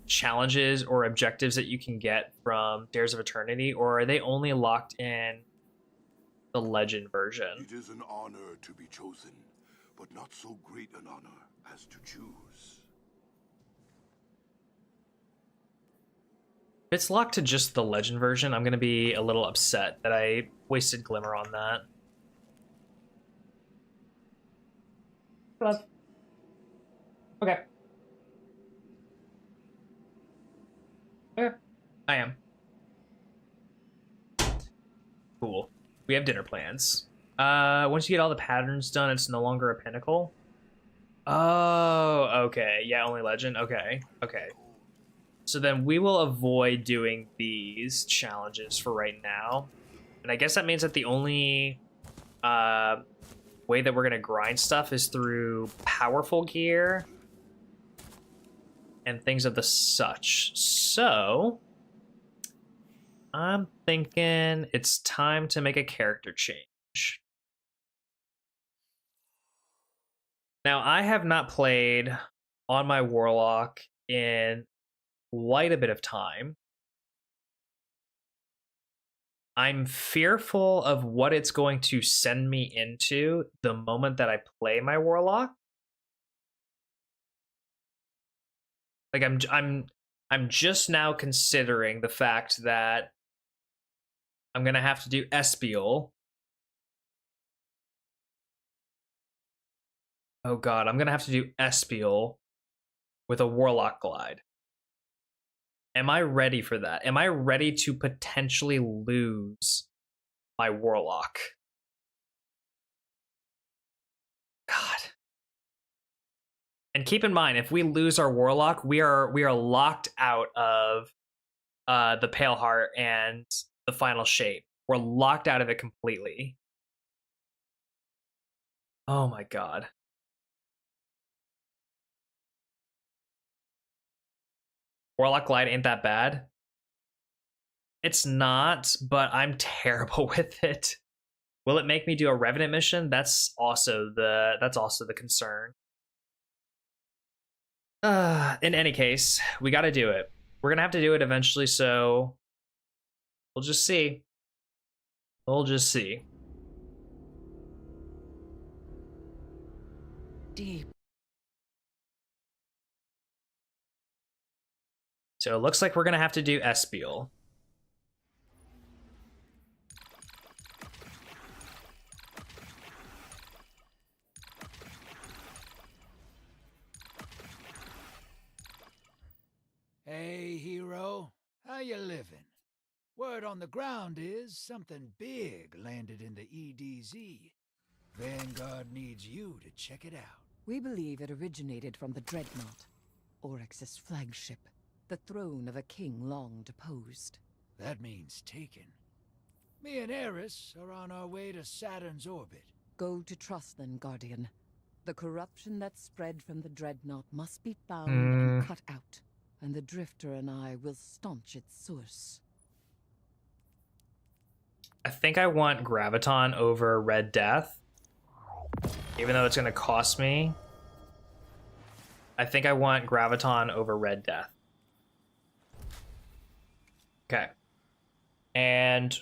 challenges or objectives that you can get from Dares of Eternity, or are they only locked in the Legend version? It is an honor to be chosen, but not so great an honor as to choose. If it's locked to just the Legend version, I'm gonna be a little upset that I wasted Glimmer on that. Okay. Okay. I am. Cool. We have dinner plans. Once you get all the patterns done, it's no longer a pinnacle. Oh, okay. Yeah, only Legend. Okay. Okay. So then we will avoid doing these challenges for right now. And I guess that means that the only way that we're going to grind stuff is through powerful gear and things of the such. So I'm thinking it's time to make a character change. Now, I have not played on my Warlock in quite a bit of time. I'm fearful of what it's going to send me into the moment that I play my Warlock. Like I'm just now considering the fact that I'm gonna have to do Espial. Oh god, I'm gonna have to do Espial with a Warlock glide. Am I ready for that? Am I ready to potentially lose my Warlock? God. And keep in mind, if we lose our Warlock, we are locked out of the Pale Heart and the Final Shape. We're locked out of it completely. Oh my god. Warlock Glide ain't that bad. It's not, but I'm terrible with it. Will it make me do a Revenant mission? That's also the concern. In any case, we got to do it. We're gonna have to do it eventually, so we'll just see. We'll just see. Deep. So it looks like we're gonna have to do Espial. Hey, hero. How you living? Word on the ground is something big landed in the EDZ. Vanguard needs you to check it out. We believe it originated from the Dreadnought, Oryx's flagship, the throne of a king long deposed. That means taken. Me and Eris are on our way to Saturn's orbit. Go to trust then, Guardian. The corruption that spread from the Dreadnought must be found and cut out, and the Drifter and I will staunch its source. I think I want Graviton over Red Death, even though it's going to cost me. I think I want Graviton over Red Death. Okay. And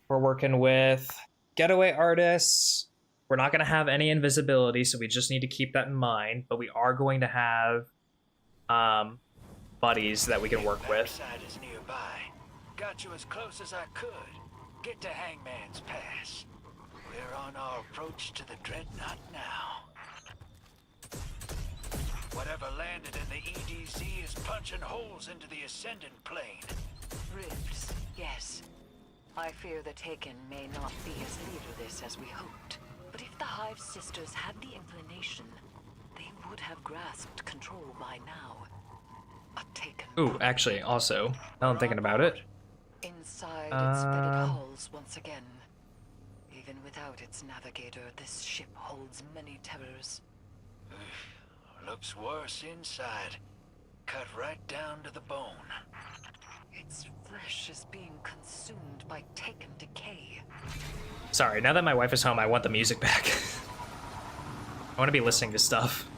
we're working with getaway artists. We're not going to have any invisibility, so we just need to keep that in mind. But we are going to have buddies that we can work with. Backside is nearby. Got you as close as I could. Get to Hangman's Pass. We're on our approach to the Dreadnought now. Whatever landed in the EDZ is punching holes into the Ascendant plane. Rifts, yes. I fear the Taken may not be as leaderless as we hoped. But if the Hive Sisters had the inclination, they would have grasped control by now. A Taken. Ooh, actually, also, now I'm thinking about it. Inside its bedded halls once again. Even without its navigator, this ship holds many terrors. Looks worse inside. Cut right down to the bone. Its flesh is being consumed by Taken decay. Sorry, now that my wife is home, I want the music back. I want to be listening to stuff.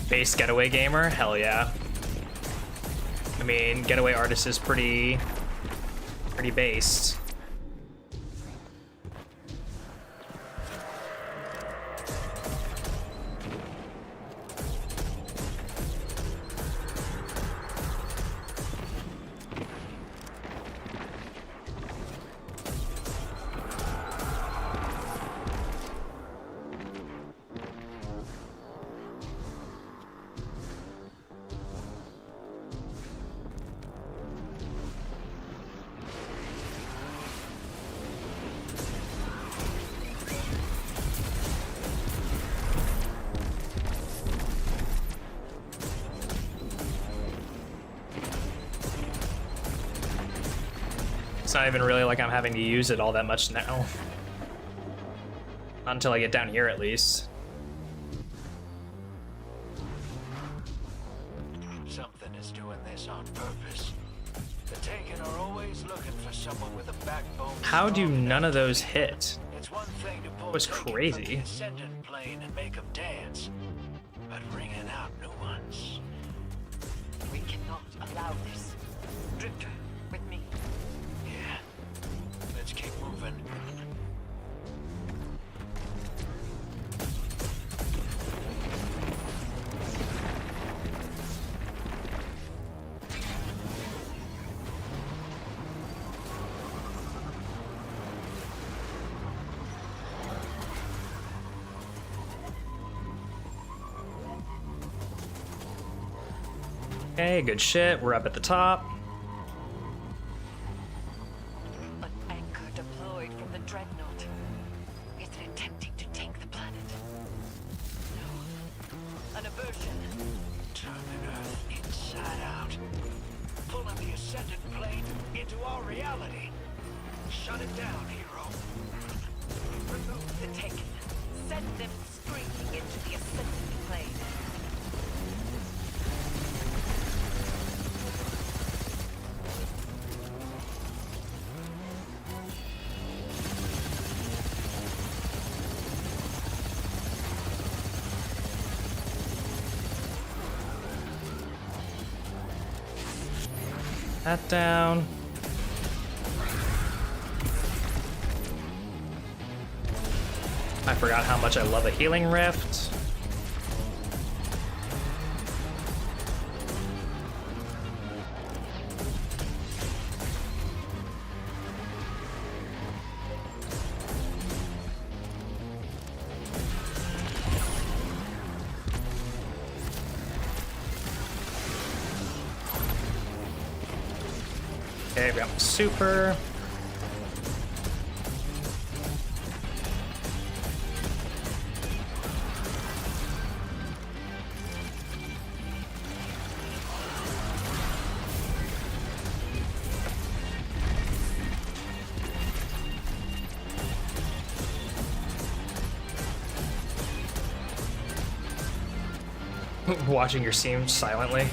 Base getaway gamer? Hell yeah. I mean, getaway artist is pretty based. It's not even really like I'm having to use it all that much now. Not until I get down here, at least. Something is doing this on purpose. The Taken are always looking for someone with a backbone. How do none of those hit? It's one thing to pull That was Taken from crazy. the Ascendant plane and make them dance, but bringing out new ones. We cannot allow this. Drifter, with me. Yeah. Let's keep moving. Okay, good shit. We're up at the top. An anchor deployed from the Dreadnought. Is it attempting to take the planet? No. An aversion. Turning Earth inside out. Pulling the Ascendant plane into our reality. Shut it down, hero. Remove the Taken. Send them screaming into the Ascendant plane. That down. I forgot how much I love a healing rift. Okay, we got my super. Watching your stream silently.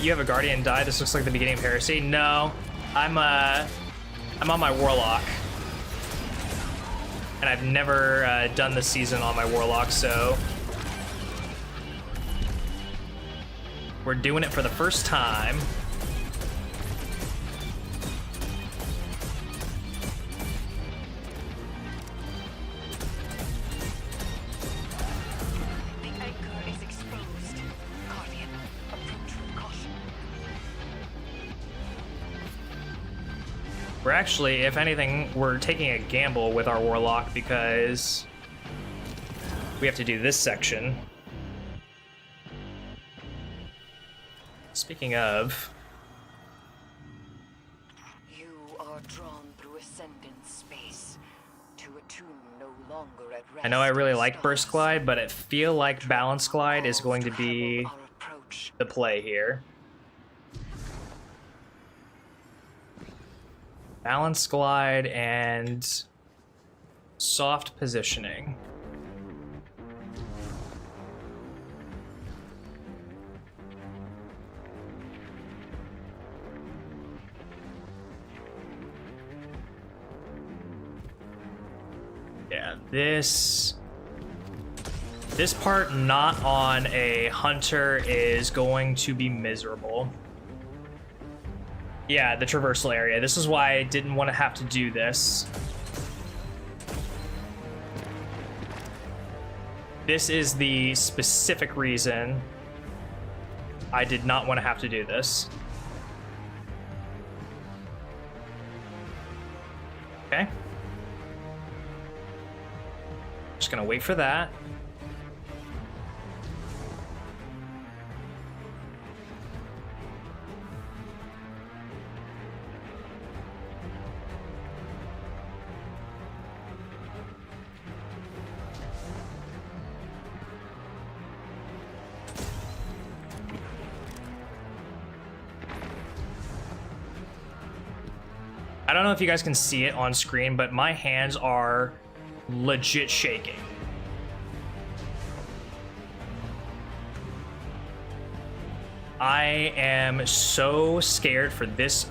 You have a guardian die. This looks like the beginning of Heresy. No, I'm on my warlock, and I've never done this season on my warlock, so we're doing it for the first time. We're actually, if anything, we're taking a gamble with our warlock because we have to do this section. Speaking of, You are drawn through ascendant space to a tomb no longer at rest. I know I really like Burst Glide, but I feel like Balance Glide is going to be the play here. Balance Glide and soft positioning. Yeah, this part not on a hunter is going to be miserable. Yeah, the traversal area. This is why I didn't want to have to do this. This is the specific reason I did not want to have to do this. Okay. Just gonna wait for that. I don't know if you guys can see it on screen, but my hands are legit shaking. I am so scared for this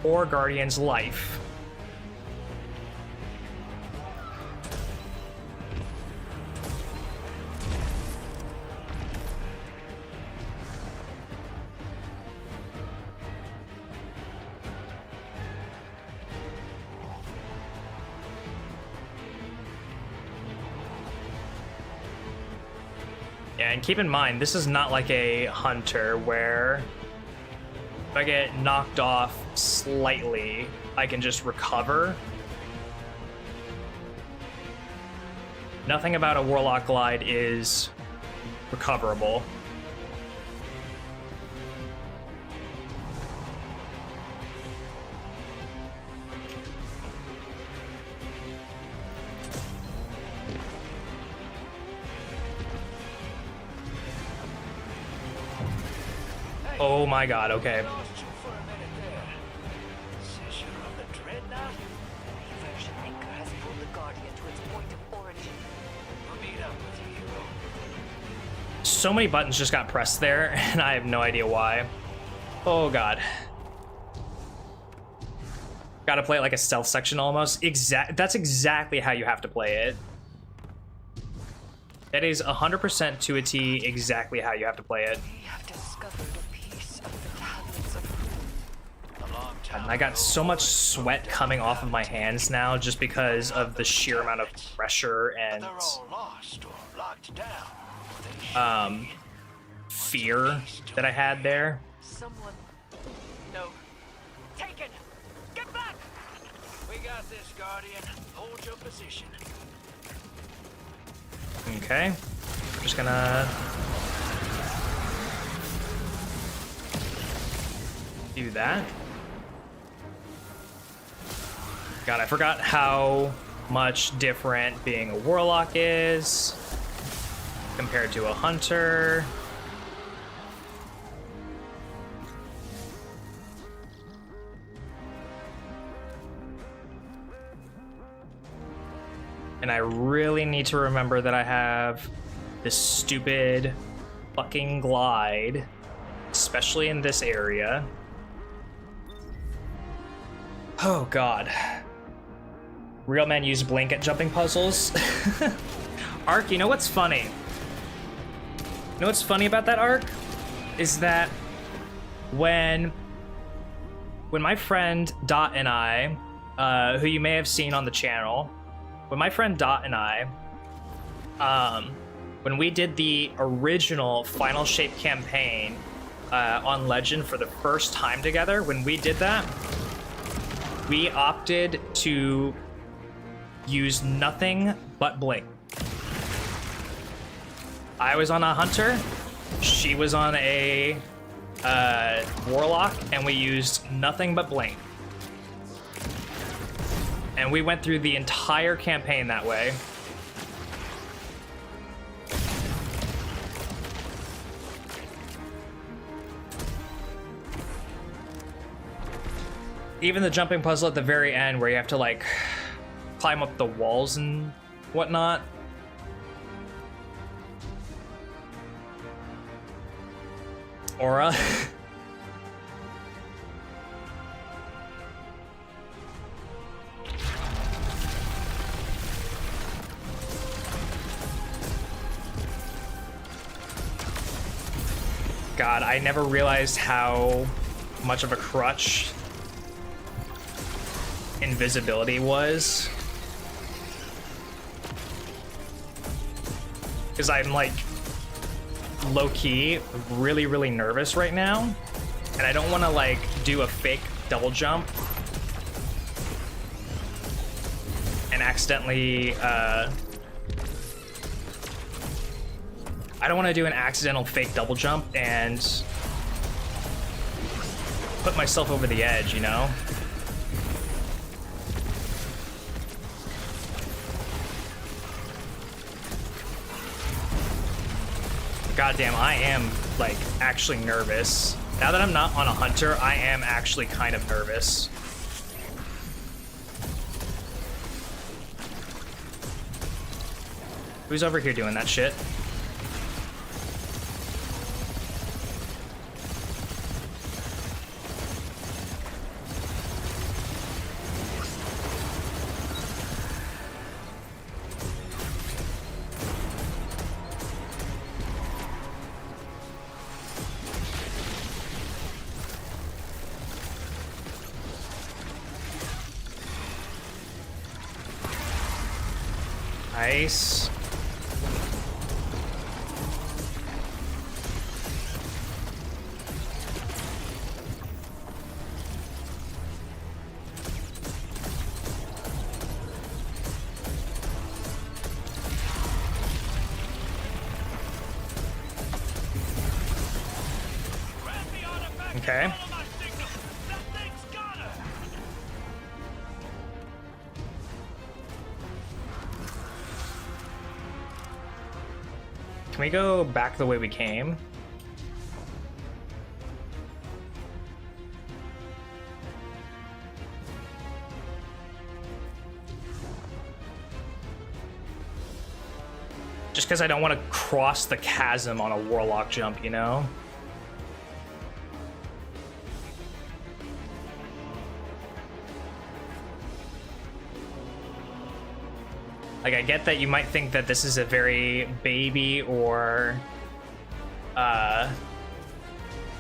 poor Guardian's life. Yeah, and keep in mind, this is not like a hunter where if I get knocked off slightly, I can just recover. Nothing about a Warlock Glide is recoverable. Oh my god, okay. So many buttons just got pressed there, and I have no idea why. Oh god. Gotta play it like a stealth section almost. That's exactly how you have to play it. That is 100% to a T exactly how you have to play it. And I got so much sweat coming off of my hands now just because of the sheer amount of pressure and fear that I had there. Someone. No. Taken! Get back! We got this, Guardian. Hold your position. Okay. Just gonna do that. God, I forgot how much different being a warlock is compared to a hunter. And I really need to remember that I have this stupid fucking glide, especially in this area. Oh god. Real men use blink at jumping puzzles. Ark, you know what's funny? You know what's funny about that, Ark? Is that when my friend Dot and I, who you may have seen on the channel, when my friend Dot and I, when we did the original Final Shape campaign on Legend for the first time together, when we did that, we opted to use nothing but blink. I was on a hunter, she was on a warlock, and we used nothing but blink. And we went through the entire campaign that way. Even the jumping puzzle at the very end where you have to like climb up the walls and whatnot. Aura. God, I never realized how much of a crutch invisibility was. Because I'm like low-key really nervous right now, and I don't want to like do a fake double jump and accidentally I don't want to do an accidental fake double jump and put myself over the edge, you know? Goddamn, I am like actually nervous. Now that I'm not on a hunter, I am actually kind of nervous. Who's over here doing that shit? Nice. Okay. Can we go back the way we came? Just because I don't want to cross the chasm on a warlock jump, you know? Like, I get that you might think that this is a very baby or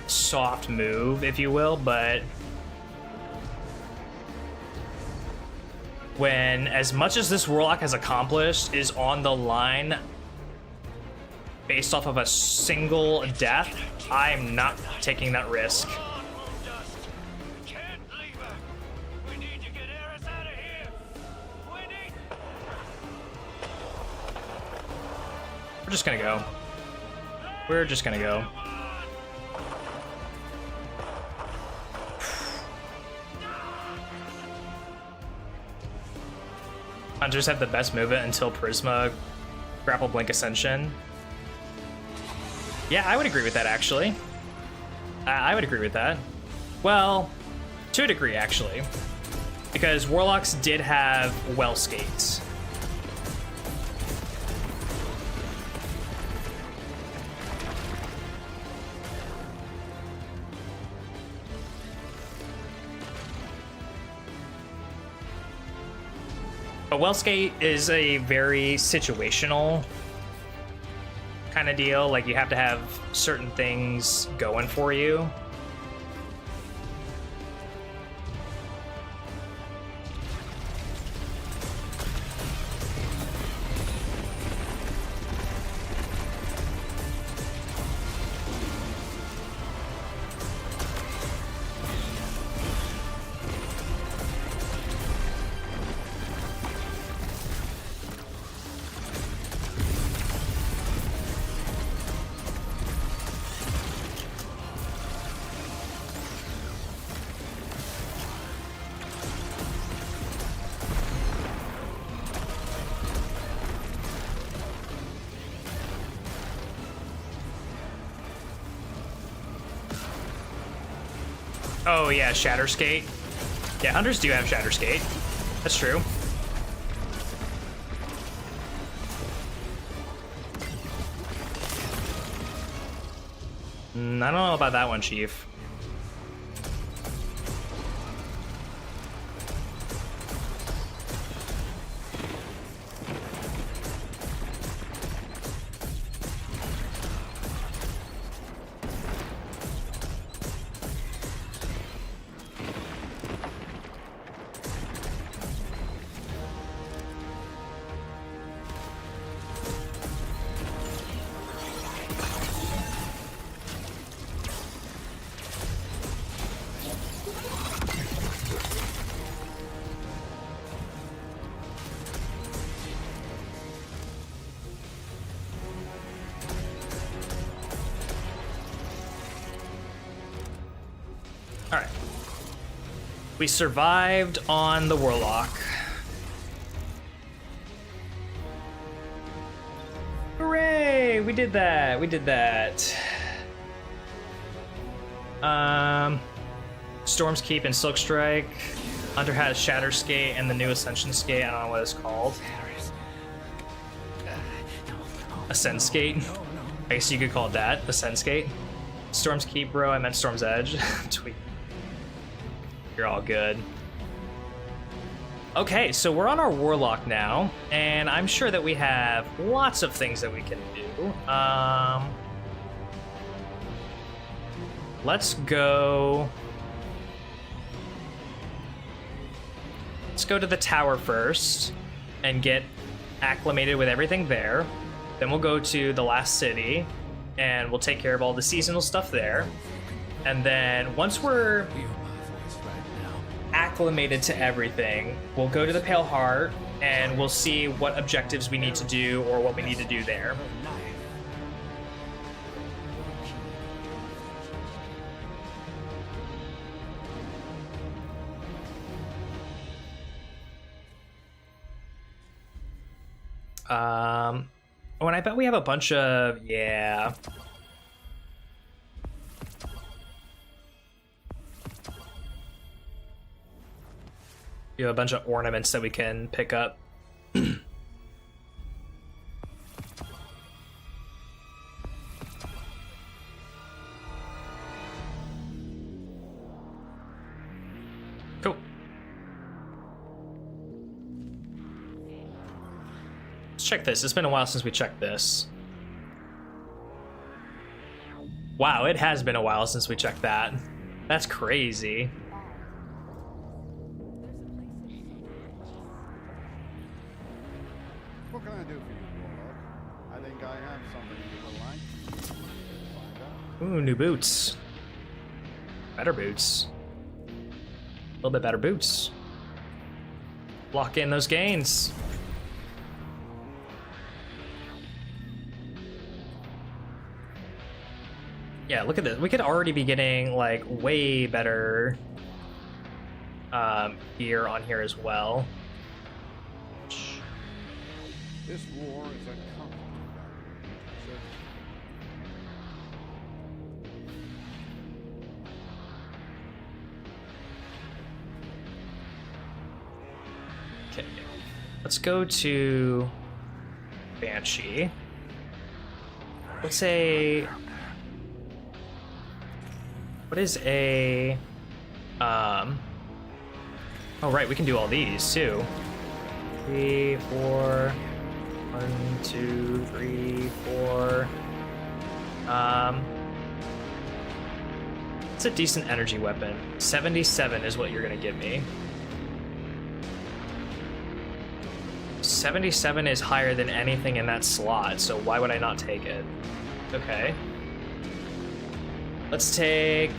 soft move, if you will, but when as much as this warlock has accomplished is on the line based off of a single death, I'm not taking that risk. We're just gonna go. We're just gonna go. Hunters have the best movement until Prisma, Grapple, Blink, Ascension. Yeah, I would agree with that, actually. I would agree with that. Well, to a degree, actually. Because Warlocks did have Well Skates. But Well Skate is a very situational kind of deal. Like, you have to have certain things going for you. Oh yeah, Shatter Skate. Yeah, Hunters do have Shatter Skate. That's true. I don't know about that one, Chief. Alright. We survived on the Warlock. Hooray! We did that! We did that. Storm's Keep and Silk Strike. Hunter has Shatter Skate and the new Ascension Skate. I don't know what it's called. Ascend Skate? I guess you could call it that. Ascend Skate. Storm's Keep, bro. I meant Storm's Edge. Tweet. You're all good. Okay, so we're on our Warlock now, and I'm sure that we have lots of things that we can do. Let's go to the tower first and get acclimated with everything there. Then we'll go to the last city and we'll take care of all the seasonal stuff there. And then once we're acclimated to everything, we'll go to the Pale Heart and we'll see what objectives we need to do or what we need to do there. Oh, and I bet we have a bunch of, yeah. You have a bunch of ornaments that we can pick up. Cool. Let's check this. It's been a while since we checked this. Wow, it has been a while since we checked that. That's crazy. What can I do for you, Warlock? I think I have something you will like. Ooh, new boots. Better boots. A little bit better boots. Lock in those gains. Yeah, look at this. We could already be getting like way better gear on here as well. This war is uncomfortable. Okay, let's go to Banshee. What's a... What is a... Oh, right, we can do all these, too. 3, 4... 1, 2, 3, 4... It's a decent energy weapon. 77 is what you're gonna give me. 77 is higher than anything in that slot, so why would I not take it? Okay. Let's take...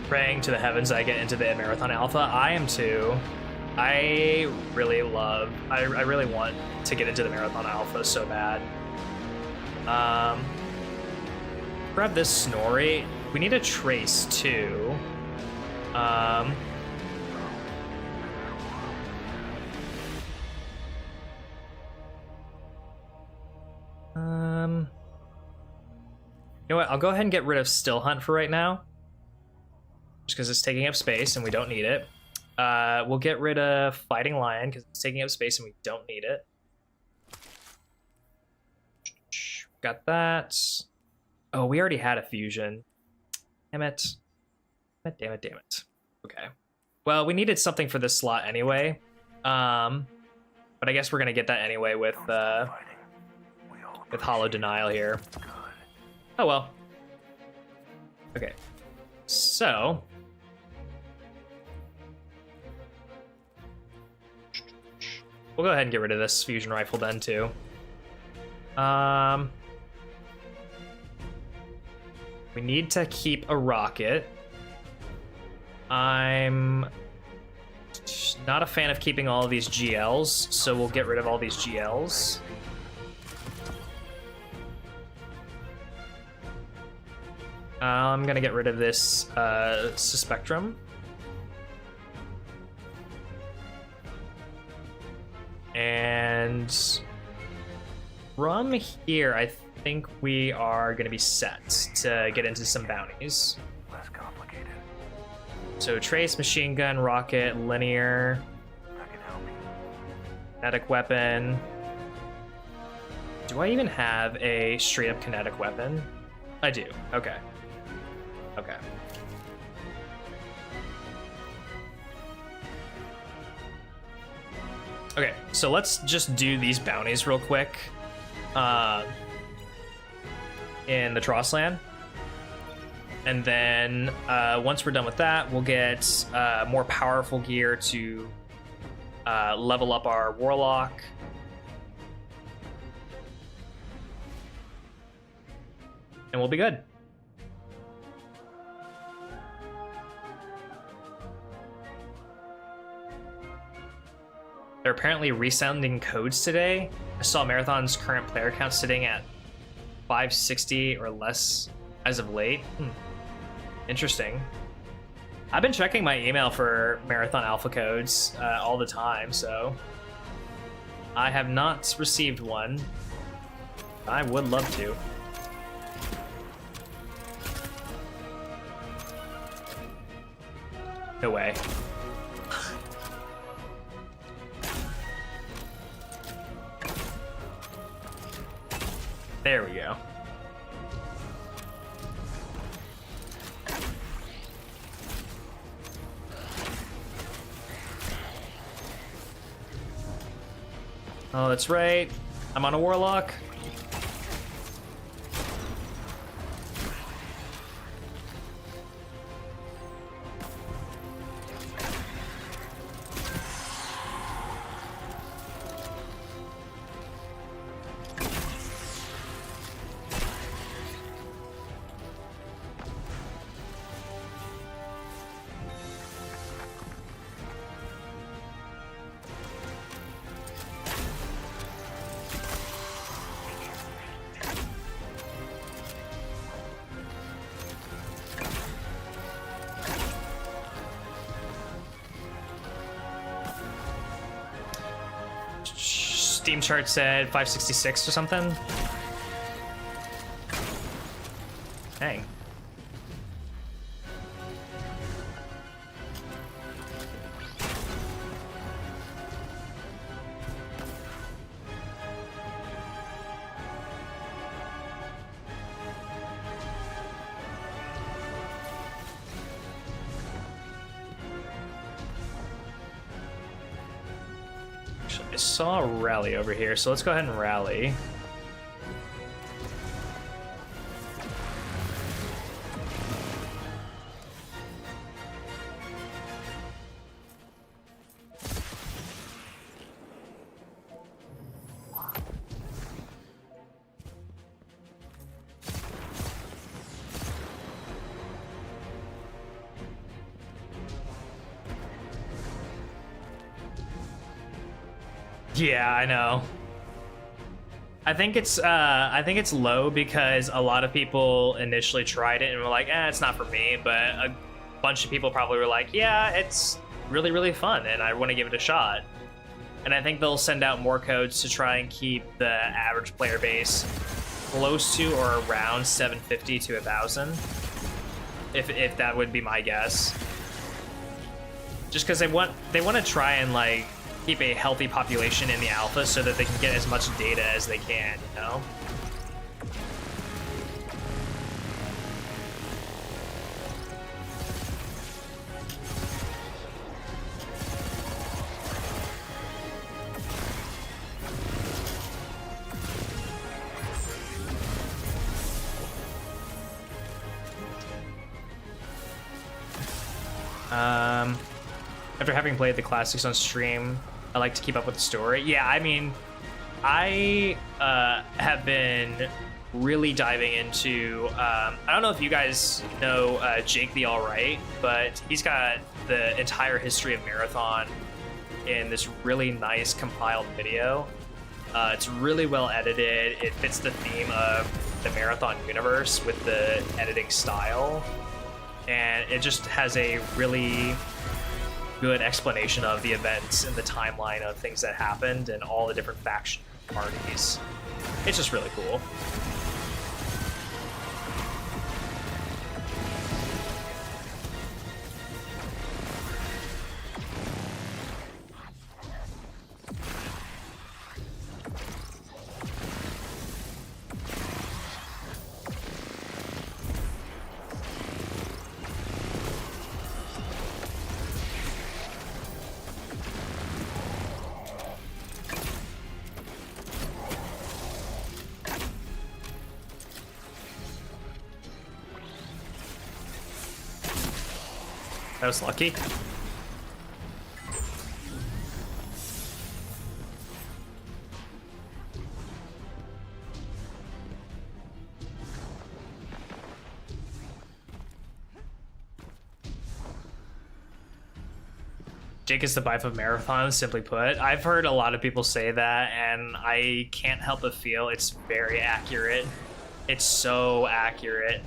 Praying to the heavens I get into the Marathon Alpha. I am too. I really want to get into the Marathon Alpha so bad. Grab this Snorri. We need a Trace too. You know what? I'll go ahead and get rid of Still Hunt for right now. Just because it's taking up space and we don't need it. We'll get rid of Fighting Lion because it's taking up space and we don't need it. Got that. Oh, we already had a fusion. Damn it. Damn it. Okay. Well, we needed something for this slot anyway. But I guess we're gonna get that anyway with Hollow Denial here. Oh well. Okay. So we'll go ahead and get rid of this fusion rifle then too. We need to keep a rocket. I'm not a fan of keeping all of these GLs, so we'll get rid of all these GLs. I'm gonna get rid of this Suspectrum. And from here, I think we are gonna be set to get into some bounties. Less complicated. So Trace, Machine Gun, Rocket, Linear, Kinetic Weapon. Do I even have a straight up kinetic weapon? I do. Okay. Okay. Okay, so let's just do these bounties real quick. In the Trossland. And then once we're done with that, we'll get more powerful gear to level up our Warlock. And we'll be good. They're apparently resounding codes today. I saw Marathon's current player count sitting at 560 or less as of late. Interesting. I've been checking my email for Marathon Alpha codes all the time, so I have not received one. I would love to. No way. There we go. Oh, that's right. I'm on a Warlock. Steam chart said 566 or something. Dang. I saw a rally over here, so let's go ahead and rally. Yeah, I know. I think it's low because a lot of people initially tried it and were like, it's not for me, but a bunch of people probably were like, yeah, it's really, really fun and I want to give it a shot. And I think they'll send out more codes to try and keep the average player base close to or around 750 to 1,000. If that would be my guess. Just because they want to try and like keep a healthy population in the alpha so that they can get as much data as they can, you know? After having played the classics on stream, I like to keep up with the story. Yeah, I mean, I have been really diving into, I don't know if you guys know Jake the Alright, but he's got the entire history of Marathon in this really nice compiled video. It's really well edited. It fits the theme of the Marathon universe with the editing style. And it just has a really good explanation of the events and the timeline of things that happened and all the different faction parties. It's just really cool. That was lucky. Jake is the Bife of Marathon, simply put. I've heard a lot of people say that, and I can't help but feel it's very accurate. It's so accurate.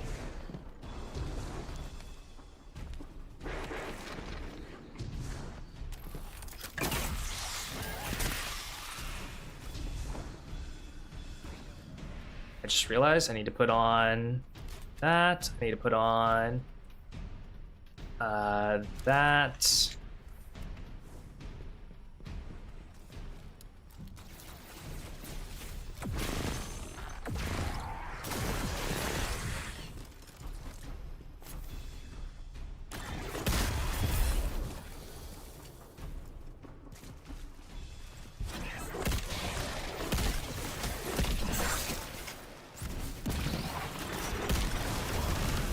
I just realized I need to put on that. I need to put on that.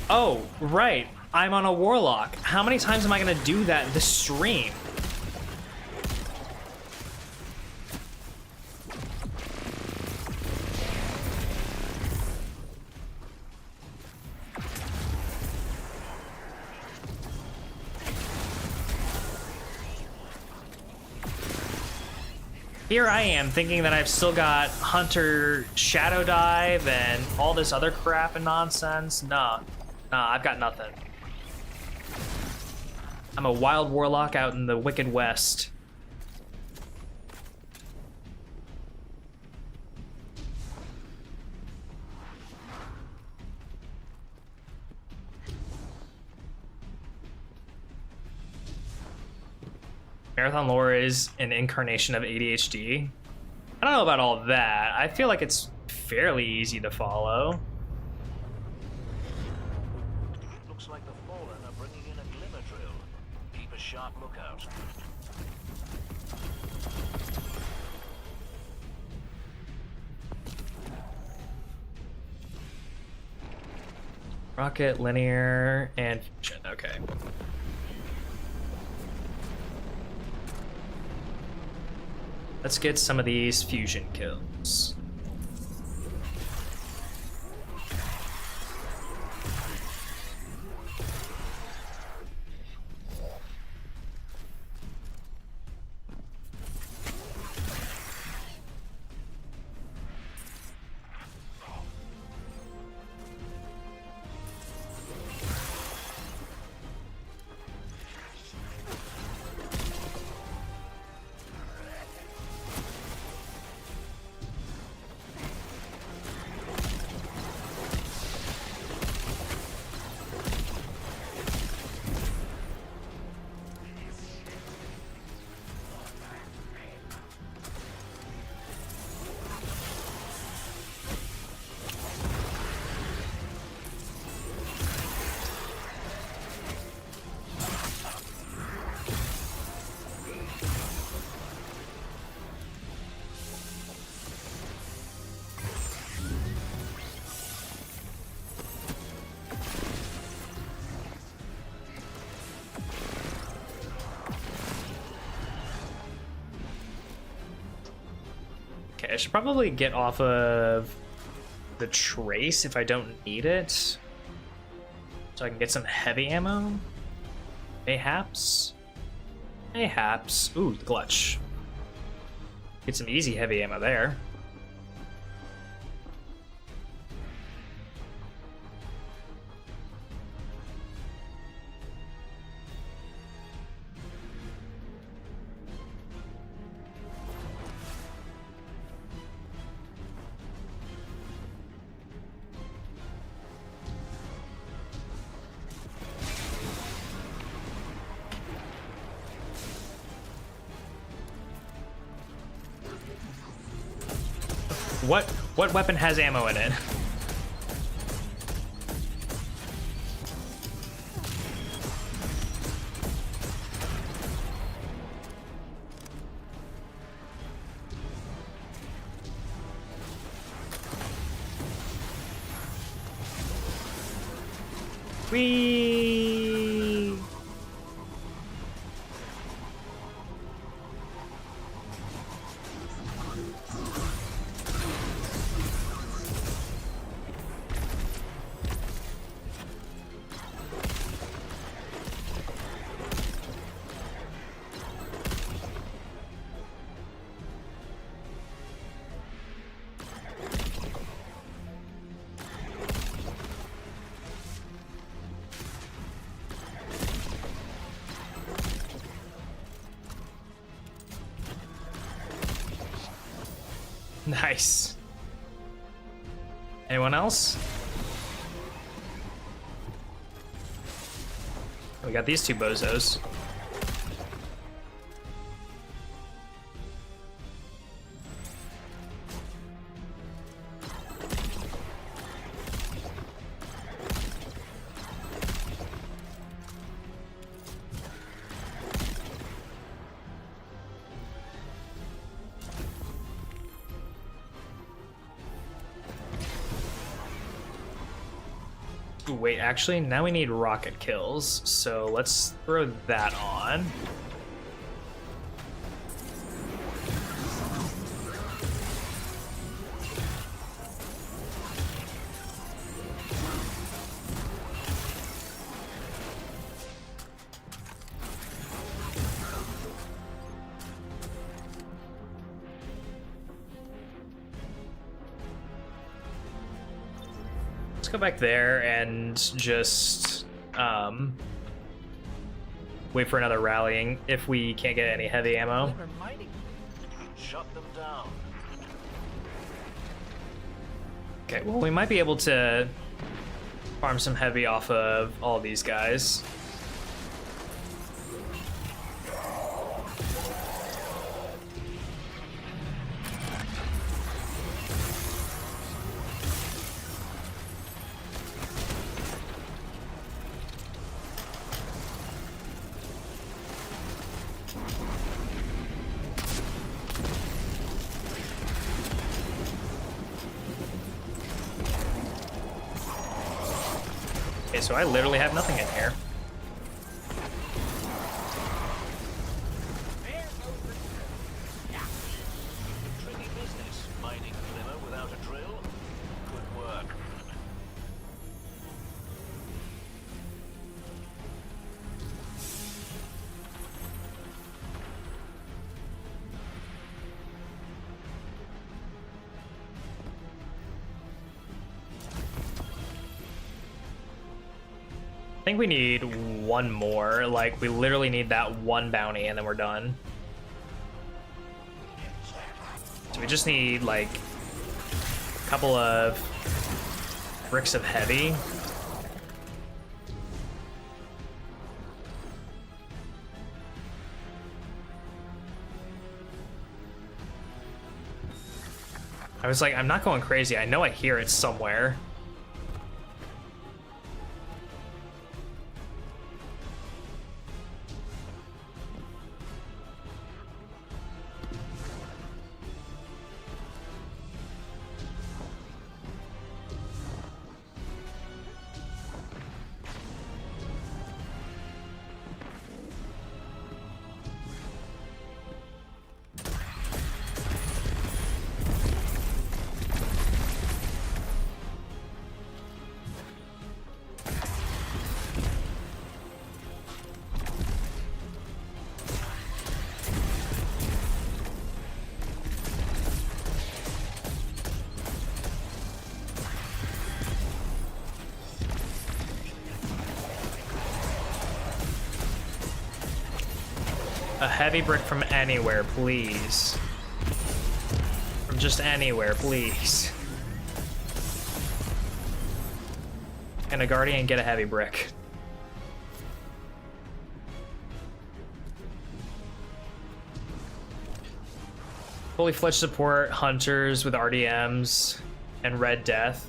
Oh, right. I'm on a warlock. How many times am I gonna do that this stream? Here I am thinking that I've still got Hunter Shadow Dive and all this other crap and nonsense. Nah, I've got nothing. I'm a wild warlock out in the Wicked West. Marathon lore is an incarnation of ADHD. I don't know about all that. I feel like it's fairly easy to follow. Looks like the Fallen are bringing in a glimmer drill. Keep a sharp lookout. Rocket, linear, and fusion. Okay. Let's get some of these fusion kills. Okay, I should probably get off of the trace if I don't need it. So I can get some heavy ammo. Mayhaps. Mayhaps. Ooh, the clutch. Get some easy heavy ammo there. What weapon has ammo in it? Whee! Nice. Anyone else? We got these two bozos. Ooh, wait, actually, now we need rocket kills, so let's throw that on. Let's go back there and just wait for another rallying if we can't get any heavy ammo. Shut them down. Okay, well, we might be able to farm some heavy off of all these guys. So I literally have nothing in here. Tricky business, mining glimmer without a drill. Good work. I think we need one more. Like, we literally need that one bounty and then we're done. So we just need, like, a couple of bricks of heavy. I was like, I'm not going crazy. I know I hear it somewhere. A heavy brick from anywhere, please. From just anywhere, please. And a guardian, get a heavy brick. Fully fledged support, hunters with RDMs, and Red Death.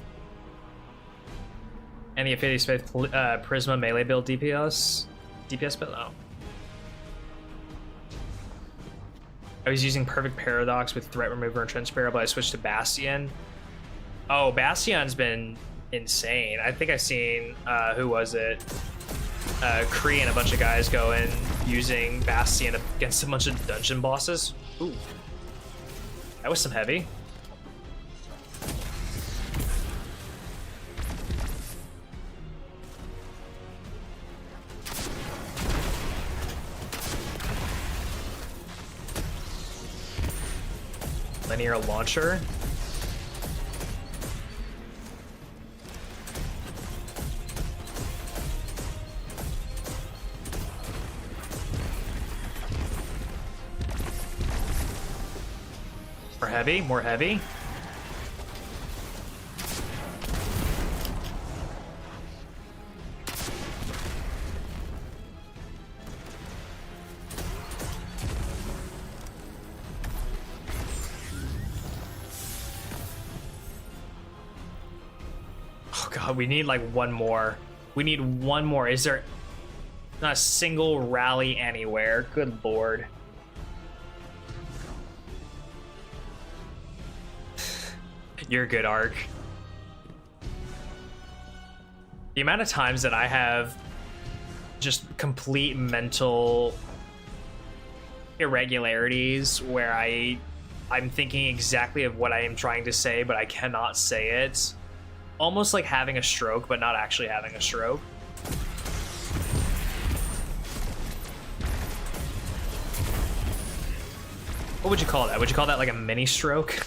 And the Affinity Space Prisma melee build DPS. DPS build? Oh. I was using Perfect Paradox with Threat Remover and Transparent, but I switched to Bastion. Oh, Bastion's been insane. I think I've seen, who was it? Kree and a bunch of guys going using Bastion against a bunch of dungeon bosses. Ooh. That was some heavy. Linear launcher. More heavy, more heavy. Oh god, we need like one more. We need one more. Is there not a single rally anywhere? Good lord. You're good, Ark. The amount of times that I have just complete mental irregularities where I'm thinking exactly of what I am trying to say, but I cannot say it. Almost like having a stroke, but not actually having a stroke. What would you call that? Would you call that like a mini stroke?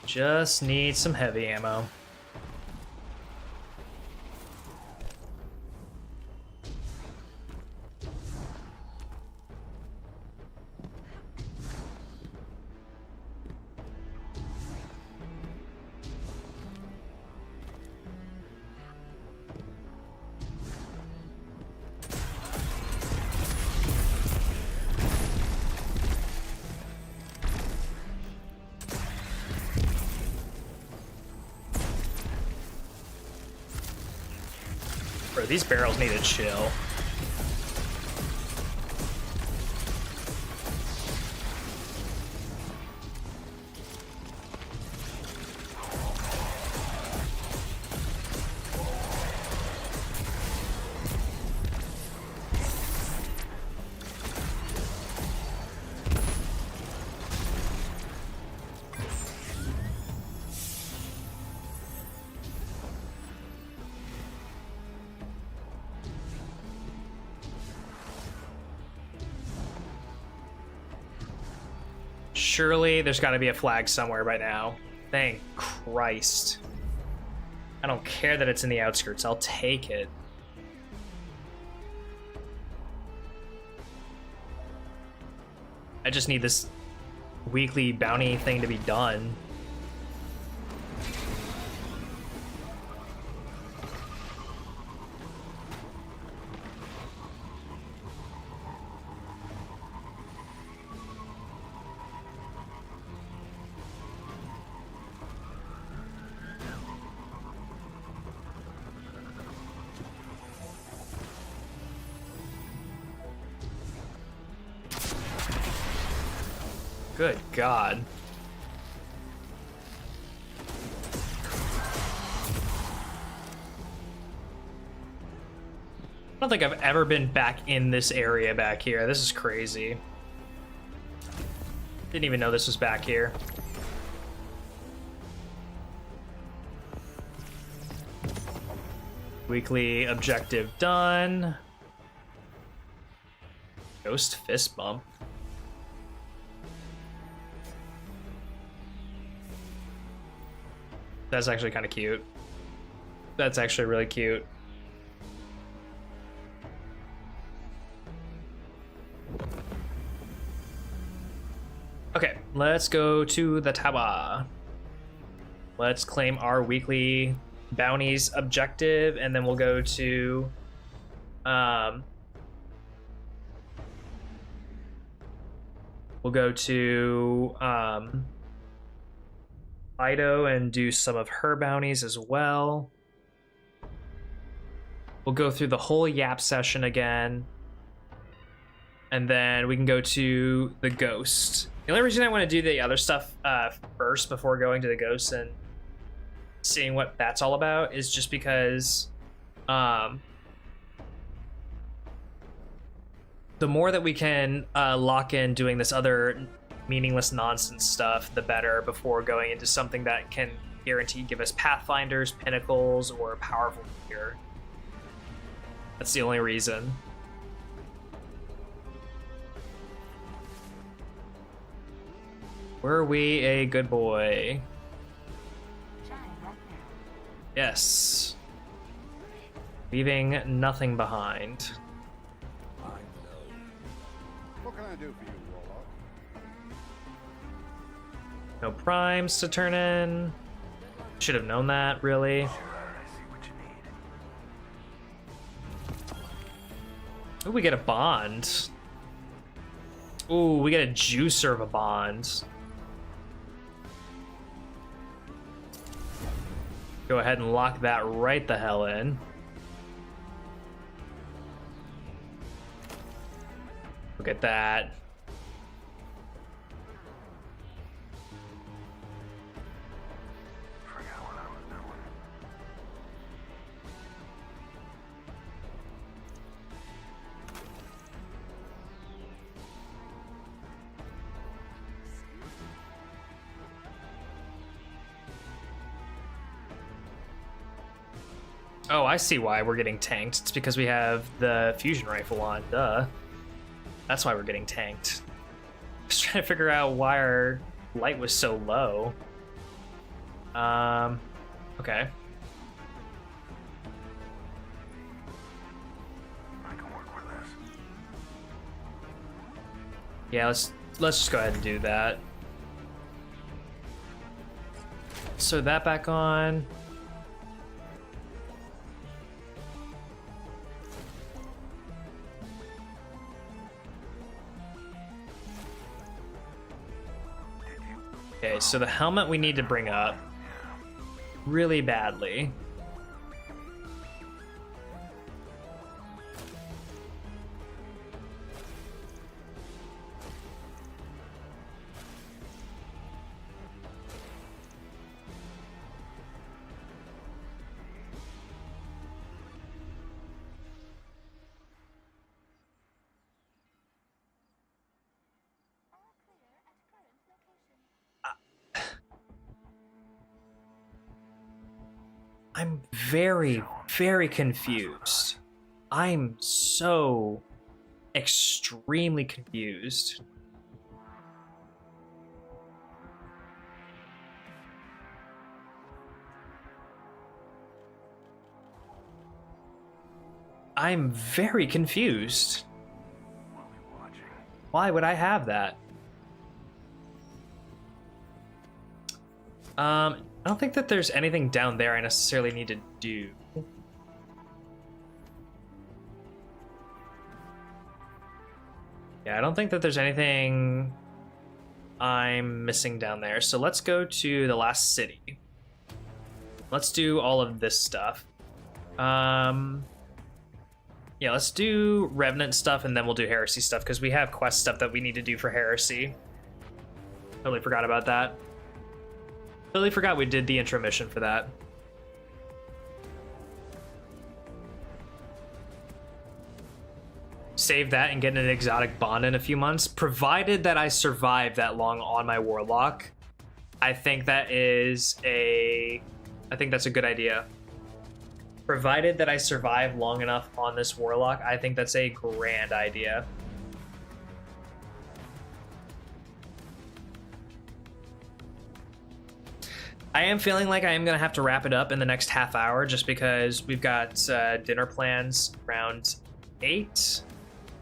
Just need some heavy ammo. Bro, these barrels need to chill. Surely there's got to be a flag somewhere by now. Thank Christ. I don't care that it's in the outskirts. I'll take it. I just need this weekly bounty thing to be done. Good God. I don't think I've ever been back in this area back here. This is crazy. Didn't even know this was back here. Weekly objective done. Ghost fist bump. That's actually kind of cute. That's actually really cute. Okay, let's go to the tower. Let's claim our weekly bounties objective, and then we'll go to Ido and do some of her bounties as well. We'll go through the whole Yap session again, and then we can go to the Ghost. The only reason I want to do the other stuff first before going to the Ghost and seeing what that's all about is just because the more that we can lock in doing this other meaningless nonsense stuff, the better, before going into something that can guarantee give us pathfinders, pinnacles, or powerful gear. That's the only reason. Were we a good boy? Yes. Leaving nothing behind. What can I do for you, Warlock? No primes to turn in. Should have known that, really. Ooh, we get a bond. Ooh, we get a juicer of a bond. Go ahead and lock that right the hell in. Look at that. Oh, I see why we're getting tanked. It's because we have the fusion rifle on, duh. That's why we're getting tanked. I was trying to figure out why our light was so low. Okay. I can work with this. Yeah, let's just go ahead and do that. So that back on. Okay, so the helmet we need to bring up really badly. I'm very, very confused. I'm so extremely confused. I'm very confused. Why would I have that? I don't think that there's anything down there I necessarily need to do. Yeah, I don't think that there's anything I'm missing down there. So let's go to the last city. Let's do all of this stuff. Yeah, let's do Revenant stuff and then we'll do Heresy stuff because we have quest stuff that we need to do for Heresy. Totally forgot about that. Totally forgot we did the intro mission for that. Save that and get an exotic bond in a few months, provided that I survive that long on my Warlock. I think that's a good idea. Provided that I survive long enough on this Warlock, I think that's a grand idea. I am feeling like I am going to have to wrap it up in the next half hour just because we've got dinner plans around 8,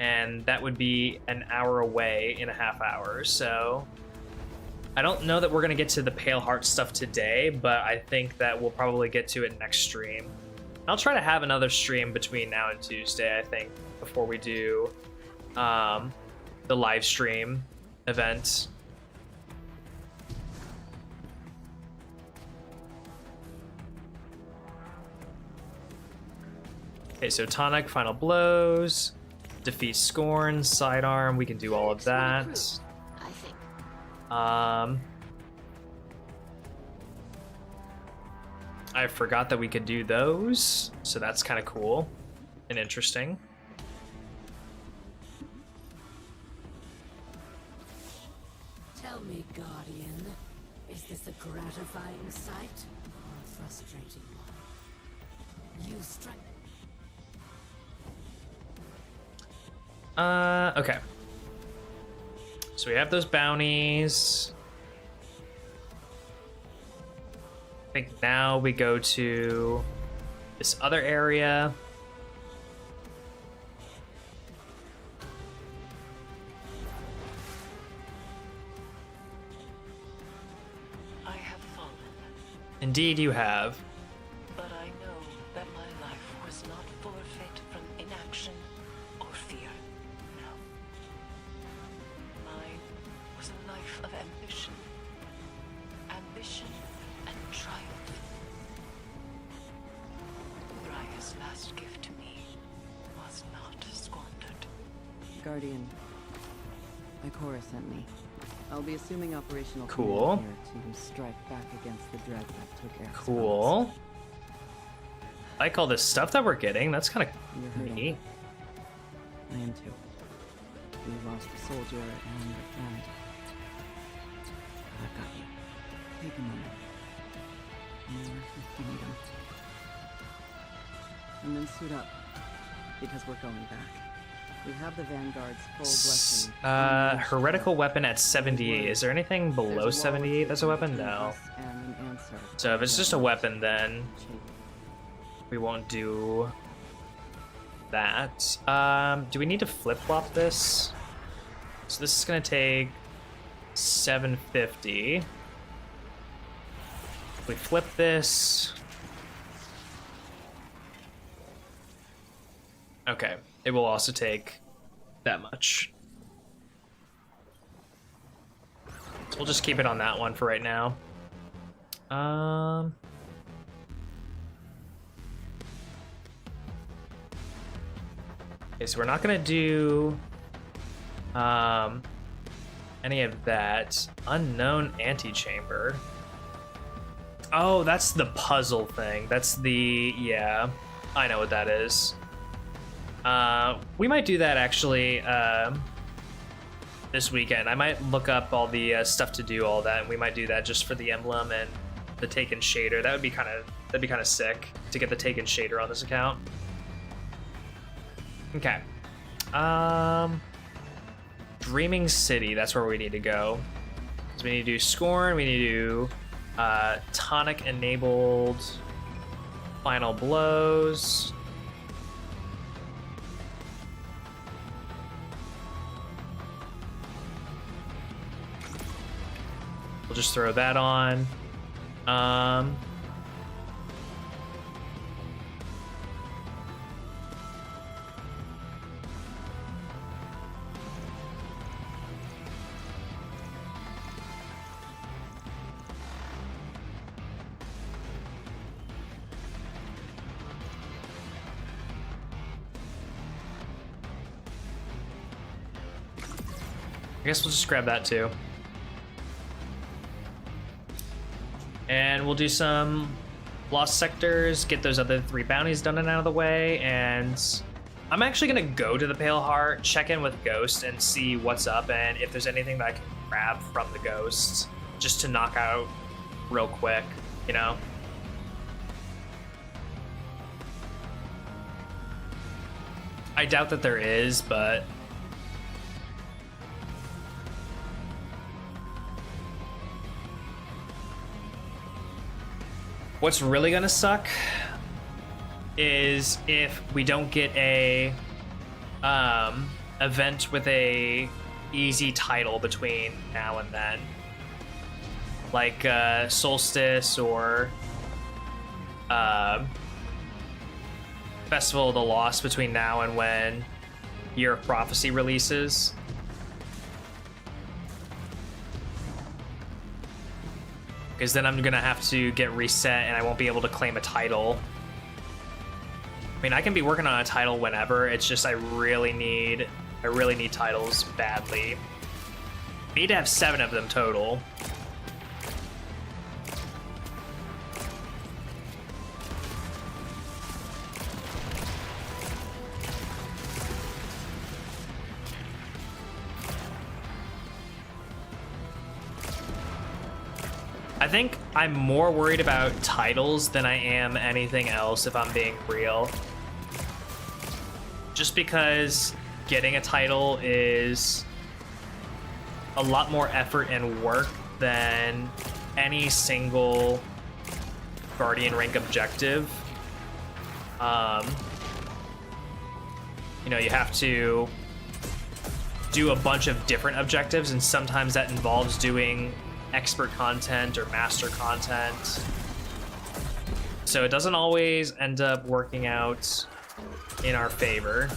and that would be an hour away in a half hour. So I don't know that we're going to get to the Pale Heart stuff today, but I think that we'll probably get to it next stream. I'll try to have another stream between now and Tuesday, I think, before we do the live stream event. Okay, so Tonic, Final Blows, defeat Scorn, Sidearm, we can do all of that. I forgot that we could do those, so that's kind of cool and interesting. Tell me, Guardian, is this a gratifying sight or a frustrating one? You strike. Okay. So we have those bounties. I think now we go to this other area. I have fallen. Indeed you have. But I know that my life was not forfeit from inaction or fear. No. Mine was a life of ambition. Ambition and triumph. Raya's last gift to me was not squandered. Guardian, Ikora sent me. I'll be assuming operational Cool. command here to strike back against the dread that took Eric's Cool. I like all this stuff that we're getting. That's kind of neat. I am too. We lost a soldier and a friend. I've got you. Take a moment. More if you need them. And then suit up, because we're going back. We have the Vanguard's full blessing. Heretical weapon at 78. Is there anything below 78 that's a weapon? No. So if it's just a weapon, then we won't do that. Do we need to flip-flop this? So this is gonna take 750. We flip this. Okay, it will also take that much. So we'll just keep it on that one for right now. Okay, so we're not gonna do any of that. Unknown antechamber. Oh, that's the puzzle thing. That's the, yeah, I know what that is. We might do that actually this weekend. I might look up all the stuff to do all that, and we might do that just for the emblem and the Taken shader. That'd be kind of sick to get the Taken shader on this account. Okay. Dreaming City, that's where we need to go. So we need to do Scorn, we need to do tonic enabled final blows. We'll just throw that on. I guess we'll just grab that too. And we'll do some Lost Sectors, get those other 3 bounties done and out of the way, and I'm actually gonna go to the Pale Heart, check in with Ghost, and see what's up, and if there's anything that I can grab from the Ghost, just to knock out real quick, you know? I doubt that there is, but... What's really gonna suck is if we don't get a event with a easy title between now and then, like Solstice or Festival of the Lost between now and when Year of Prophecy releases. Because then I'm gonna have to get reset and I won't be able to claim a title. I mean, I can be working on a title whenever, it's just I really need titles badly. I need to have 7 of them total. I think I'm more worried about titles than I am anything else, if I'm being real. Just because getting a title is a lot more effort and work than any single Guardian rank objective. You know, you have to do a bunch of different objectives, and sometimes that involves doing expert content or master content. So it doesn't always end up working out in our favor.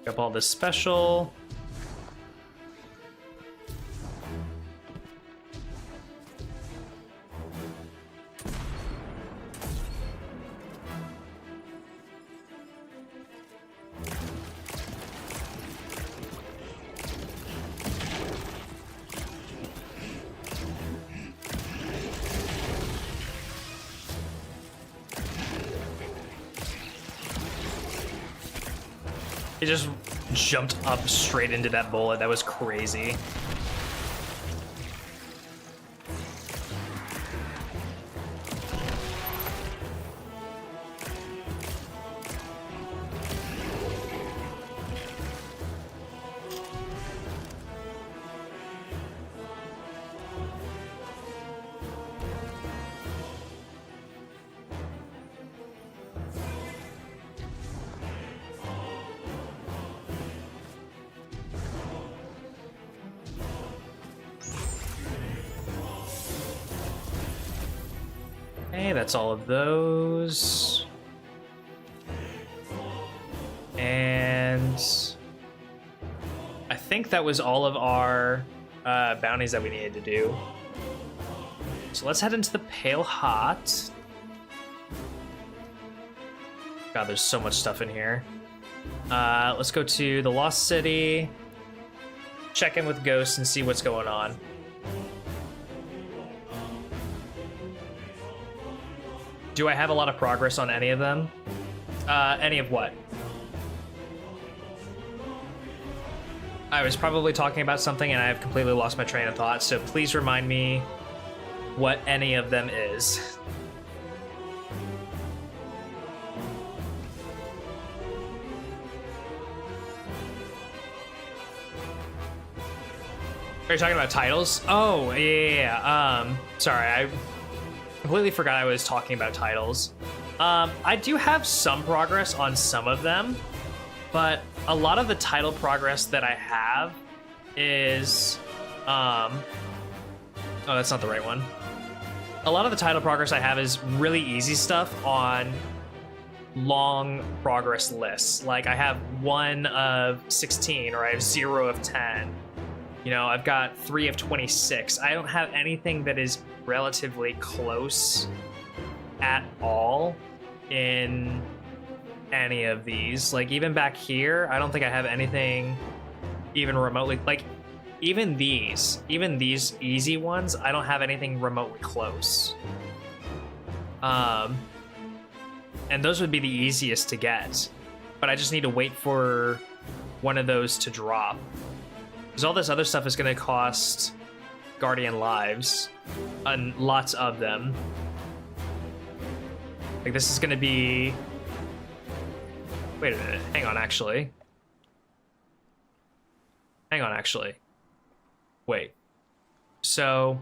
Pick up all this special. It just jumped up straight into that bullet. That was crazy. Okay, that's all of those. And I think that was all of our bounties that we needed to do. So let's head into the Pale Hot. God, there's so much stuff in here. Let's go to the Lost City. Check in with Ghosts and see what's going on. Do I have a lot of progress on any of them? Any of what? I was probably talking about something and I have completely lost my train of thought, so please remind me what any of them is. Are you talking about titles? Oh, yeah. Sorry, I completely forgot I was talking about titles. I do have some progress on some of them, but a lot of the title progress that I have is, oh, that's not the right one. A lot of the title progress I have is really easy stuff on long progress lists. Like I have 1 of 16, or I have 0 of 10. You know, I've got 3 of 26. I don't have anything that is relatively close at all in any of these. Like even back here, I don't think I have anything even remotely, like even these easy ones, I don't have anything remotely close. And those would be the easiest to get, but I just need to wait for one of those to drop. Because all this other stuff is going to cost Guardian lives, and lots of them. Like this is going to be... Wait a minute, hang on actually. Wait. So...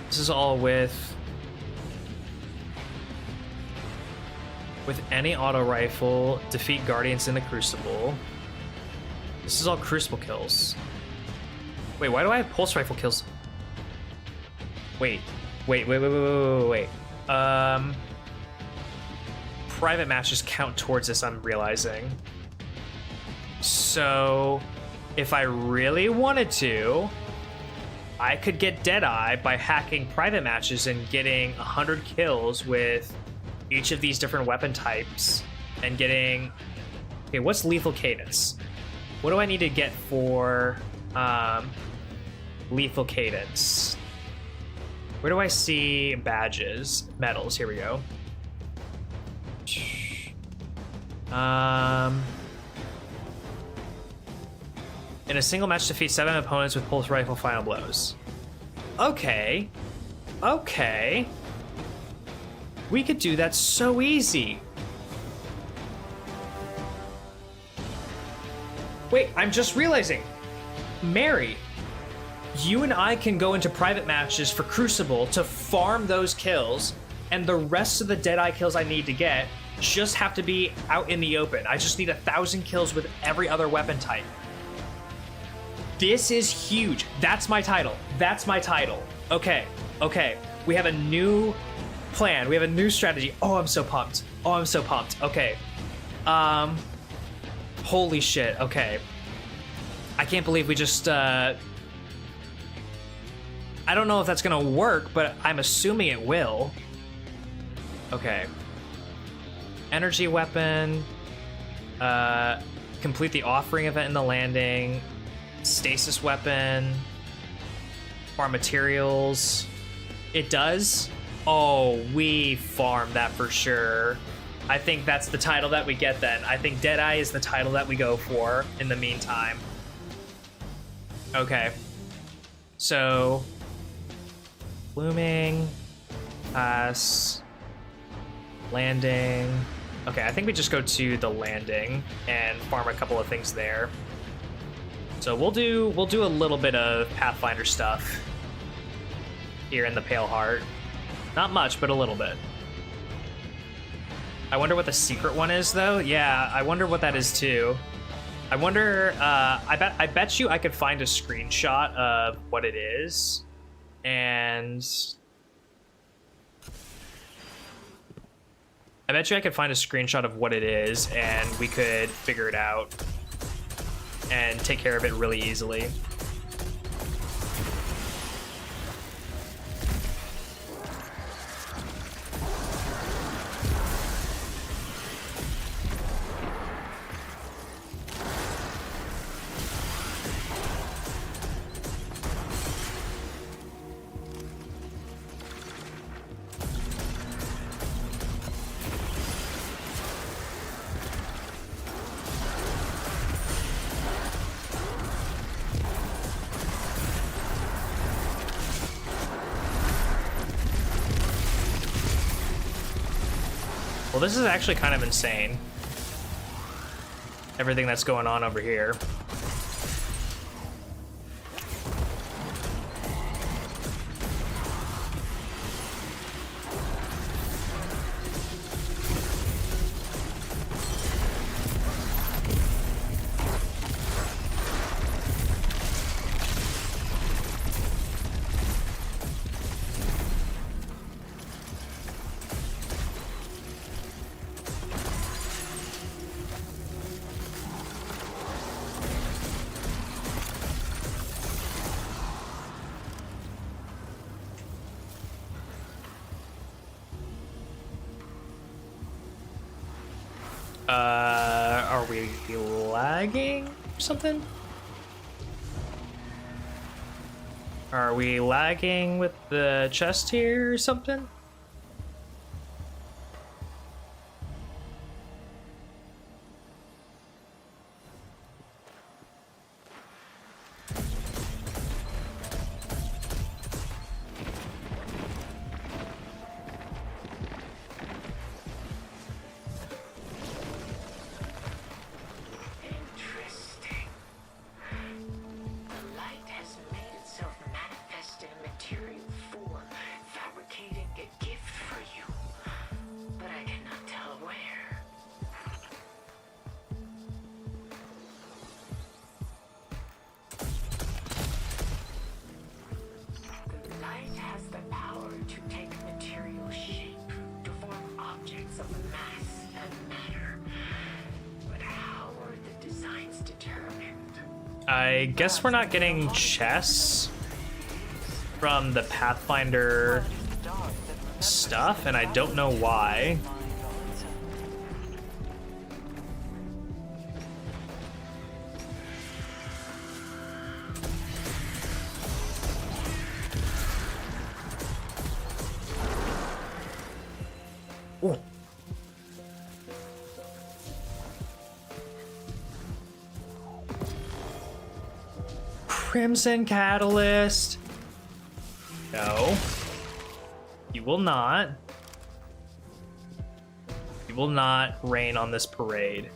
This is all with any auto rifle, defeat guardians in the Crucible. This is all Crucible kills. Wait, why do I have pulse rifle kills? Wait. Private matches count towards this, I'm realizing. So, if I really wanted to, I could get Deadeye by hacking private matches and getting 100 kills with each of these different weapon types and getting... Okay, what's lethal cadence? What do I need to get for lethal cadence? Where do I see badges? Medals, here we go. In a single match, defeat 7 opponents with pulse rifle final blows. Okay. We could do that so easy. Wait, I'm just realizing. Mary, you and I can go into private matches for Crucible to farm those kills, and the rest of the Deadeye kills I need to get just have to be out in the open. I just need 1,000 kills with every other weapon type. This is huge. That's my title. Okay. We have a new plan. We have a new strategy. Oh, I'm so pumped. Okay. Holy shit. Okay. I can't believe we just, I don't know if that's gonna work, but I'm assuming it will. Okay. Energy weapon. Complete the offering event in the landing. Stasis weapon. Farm materials. It does? Oh, we farm that for sure. I think that's the title that we get then. I think Deadeye is the title that we go for in the meantime. Okay. So... Blooming. Pass. Landing. Okay, I think we just go to the landing and farm a couple of things there. So we'll do a little bit of Pathfinder stuff here in the Pale Heart. Not much, but a little bit. I wonder what the secret one is, though. Yeah, I wonder what that is, too. I wonder, I bet you I could find a screenshot of what it is, and I bet you I could find a screenshot of what it is, and we could figure it out and take care of it really easily. Well, this is actually kind of insane. Everything that's going on over here. Are we lagging or something? Are we lagging with the chest here or something? I guess we're not getting chests from the Pathfinder stuff, and I don't know why. Ooh. Crimson Catalyst. No. You will not. You will not rain on this parade.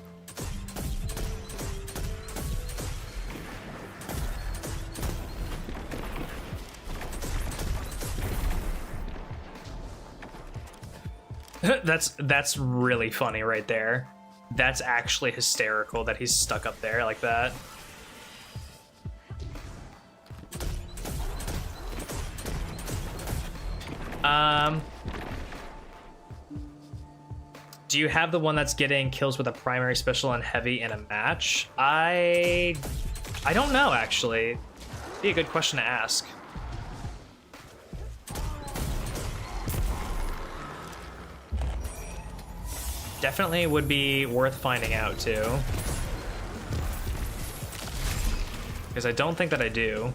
That's really funny right there. That's actually hysterical that he's stuck up there like that. Do you have the one that's getting kills with a primary special and heavy in a match? I don't know, actually. Be a good question to ask. Definitely would be worth finding out too. Because I don't think that I do.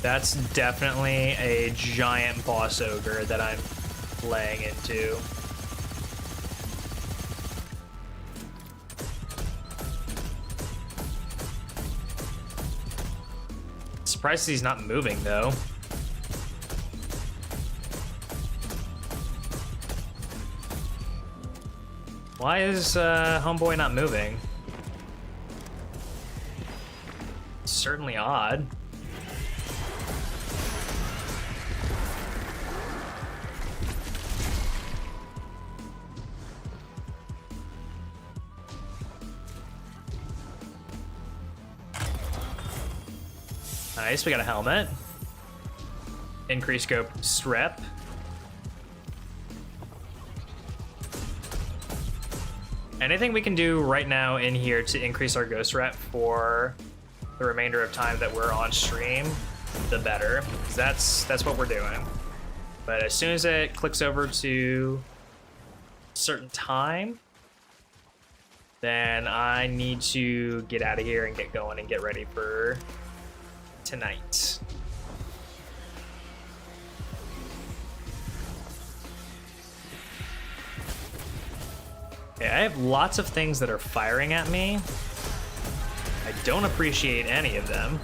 That's definitely a giant boss ogre that I'm laying into. Surprised he's not moving though. Why is homeboy not moving? Certainly odd. Nice, we got a helmet. Increase scope strip. Anything we can do right now in here to increase our ghost rep for the remainder of time that we're on stream, the better. 'Cause that's what we're doing. But as soon as it clicks over to a certain time, then I need to get out of here and get going and get ready for tonight. Okay, I have lots of things that are firing at me. I don't appreciate any of them.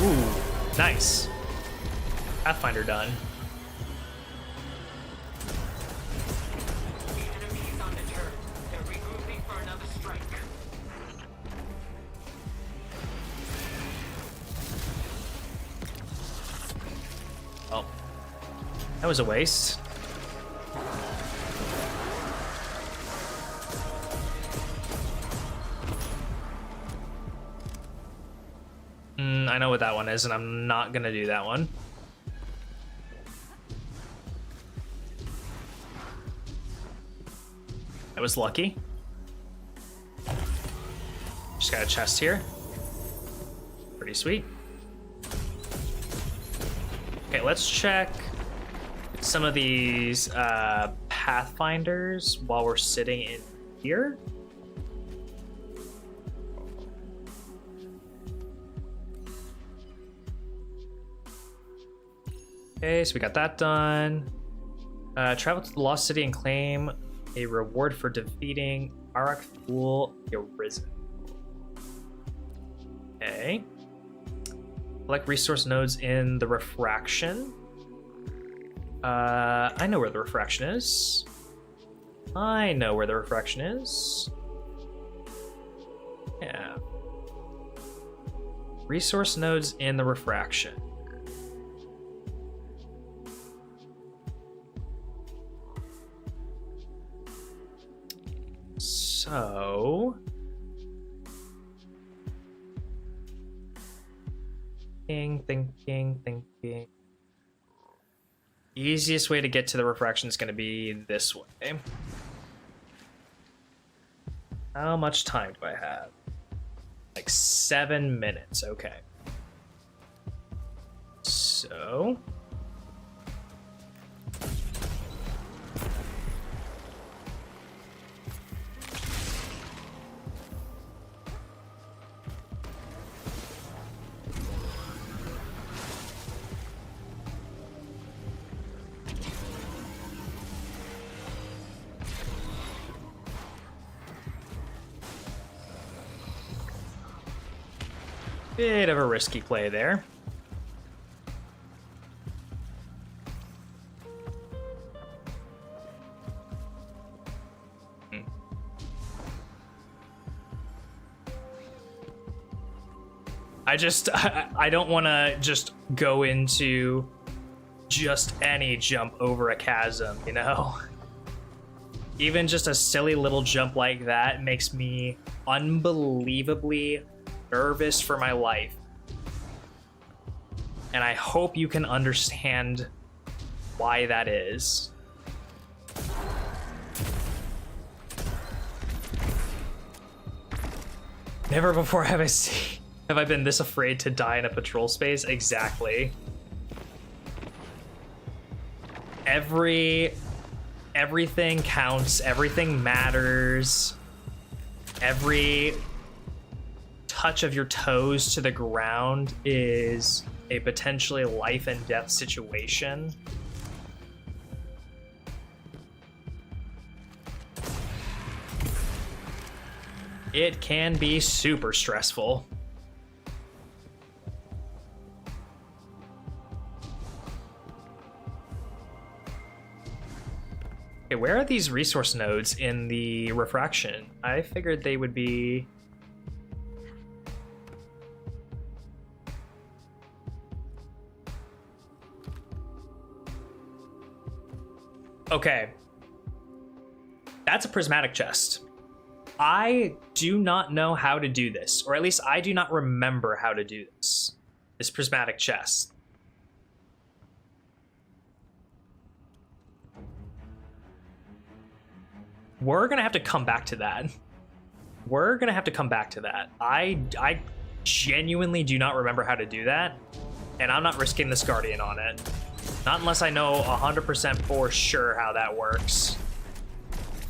Ooh, nice. Pathfinder done. Oh, that was a waste. I know what that one is, and I'm not gonna do that one. That was lucky. Just got a chest here. Pretty sweet. Okay, let's check some of these Pathfinders while we're sitting in here. Okay, so we got that done. Travel to the Lost City and claim a reward for defeating Arak Fool Arisen. Okay. Collect resource nodes in the Refraction. I know where the Refraction is. I know where the Refraction is. Yeah. Resource nodes in the Refraction. So, thinking. Easiest way to get to the refraction is going to be this way. How much time do I have? Like 7 minutes. Okay. So. Bit of a risky play there. I don't want to just go into just any jump over a chasm, you know? Even just a silly little jump like that makes me unbelievably nervous for my life. And I hope you can understand why that is. Never before have I been this afraid to die in a patrol space. Exactly. Everything counts, everything matters. Every touch of your toes to the ground is a potentially life and death situation. It can be super stressful. Okay, where are these resource nodes in the refraction? I figured they would be... Okay. That's a prismatic chest. I do not know how to do this, or at least I do not remember how to do this. This prismatic chest. We're gonna have to come back to that. We're gonna have to come back to that. I genuinely do not remember how to do that, and I'm not risking this Guardian on it. Not unless I know 100% for sure how that works.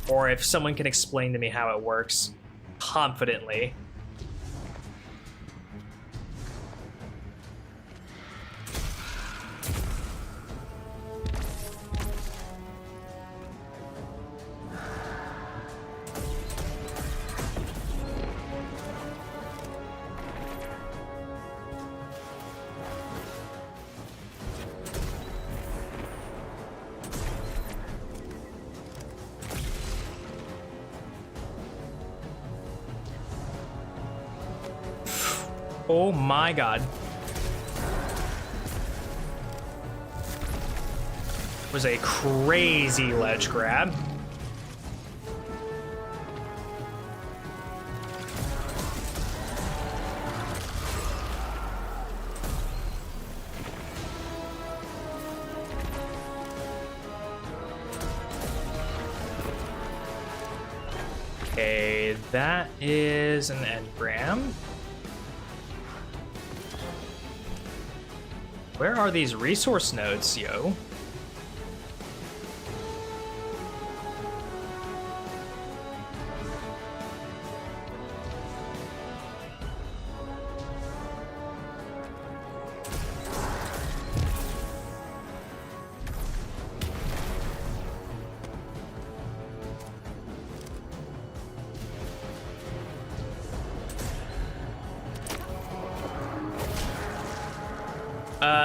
Or if someone can explain to me how it works confidently. Oh my god. Was a crazy ledge grab. Okay, that is an engram. Where are these resource nodes, yo?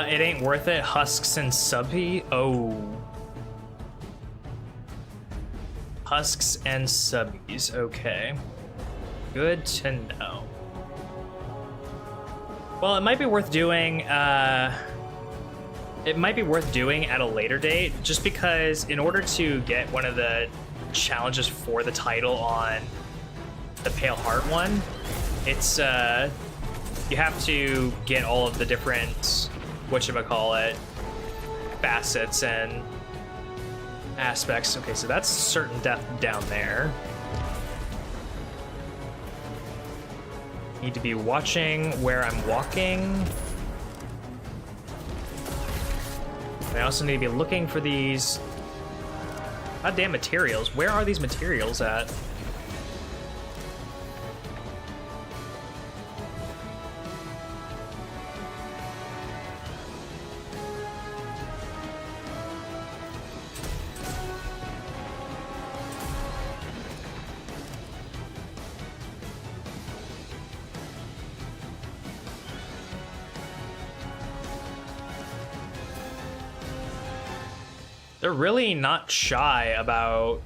It ain't worth it. Husks and subby. Oh. Husks and subbies. Okay. Good to know. Well, it might be worth doing. It might be worth doing at a later date, just because in order to get one of the challenges for the title on the Pale Heart one, it's you have to get all of the different whatchamacallit facets and aspects. Okay, so that's certain death down there. Need to be watching where I'm walking. I also need to be looking for these goddamn materials. Where are these materials at? They're really not shy about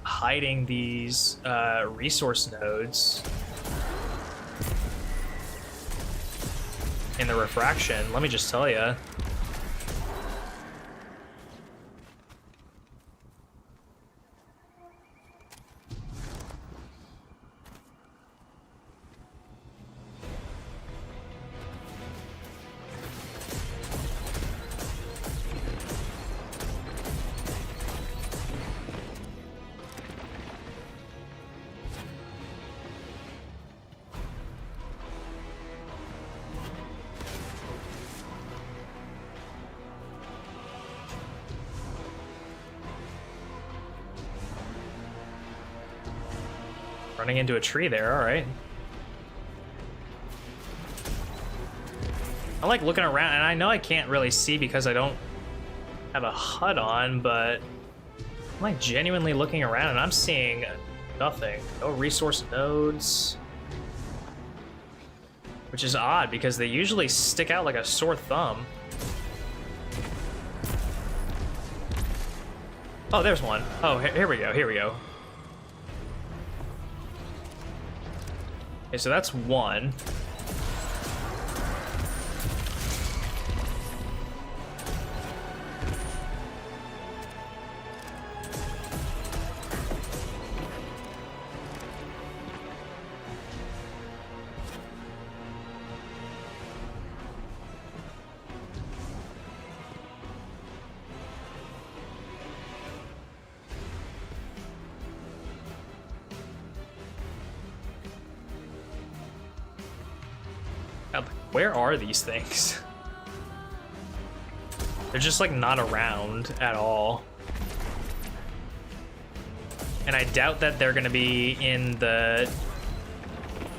hiding these resource nodes in the refraction, let me just tell you. Running into a tree there, all right. I'm like looking around, and I know I can't really see because I don't have a HUD on, but I'm like genuinely looking around and I'm seeing nothing. No resource nodes. Which is odd because they usually stick out like a sore thumb. Oh, there's one. Oh, here we go, here we go. Okay, so that's one. Where are these things? They're just like not around at all. And I doubt that they're gonna be in the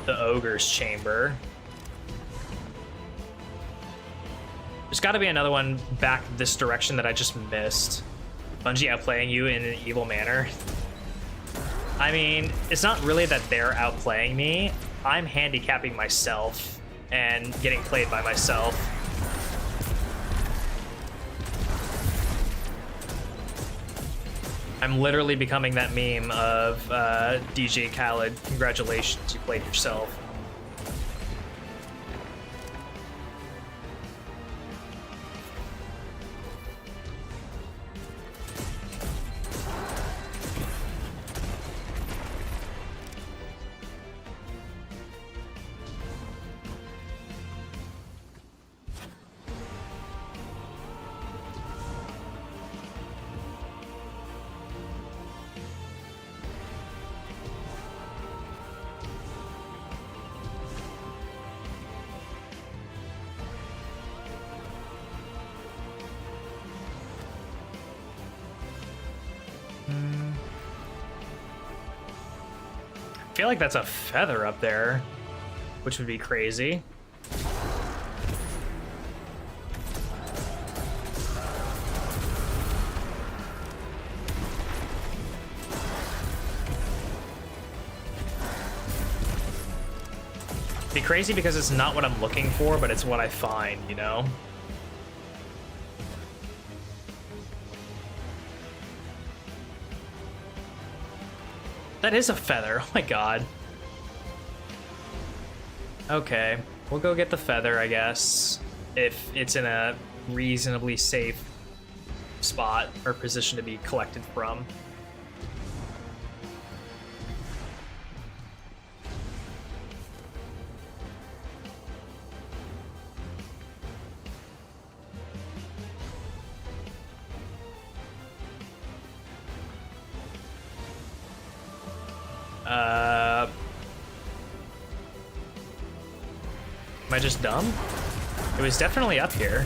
ogre's chamber. There's gotta be another one back this direction that I just missed. Bungie outplaying you in an evil manner. I mean, it's not really that they're outplaying me. I'm handicapping myself and getting played by myself. I'm literally becoming that meme of DJ Khaled, congratulations, you played yourself. I feel like that's a feather up there, which would be crazy. It'd be crazy because it's not what I'm looking for, but it's what I find, you know? That is a feather. Oh my god. Okay, we'll go get the feather, I guess, if it's in a reasonably safe spot or position to be collected from. Am I just dumb? It was definitely up here.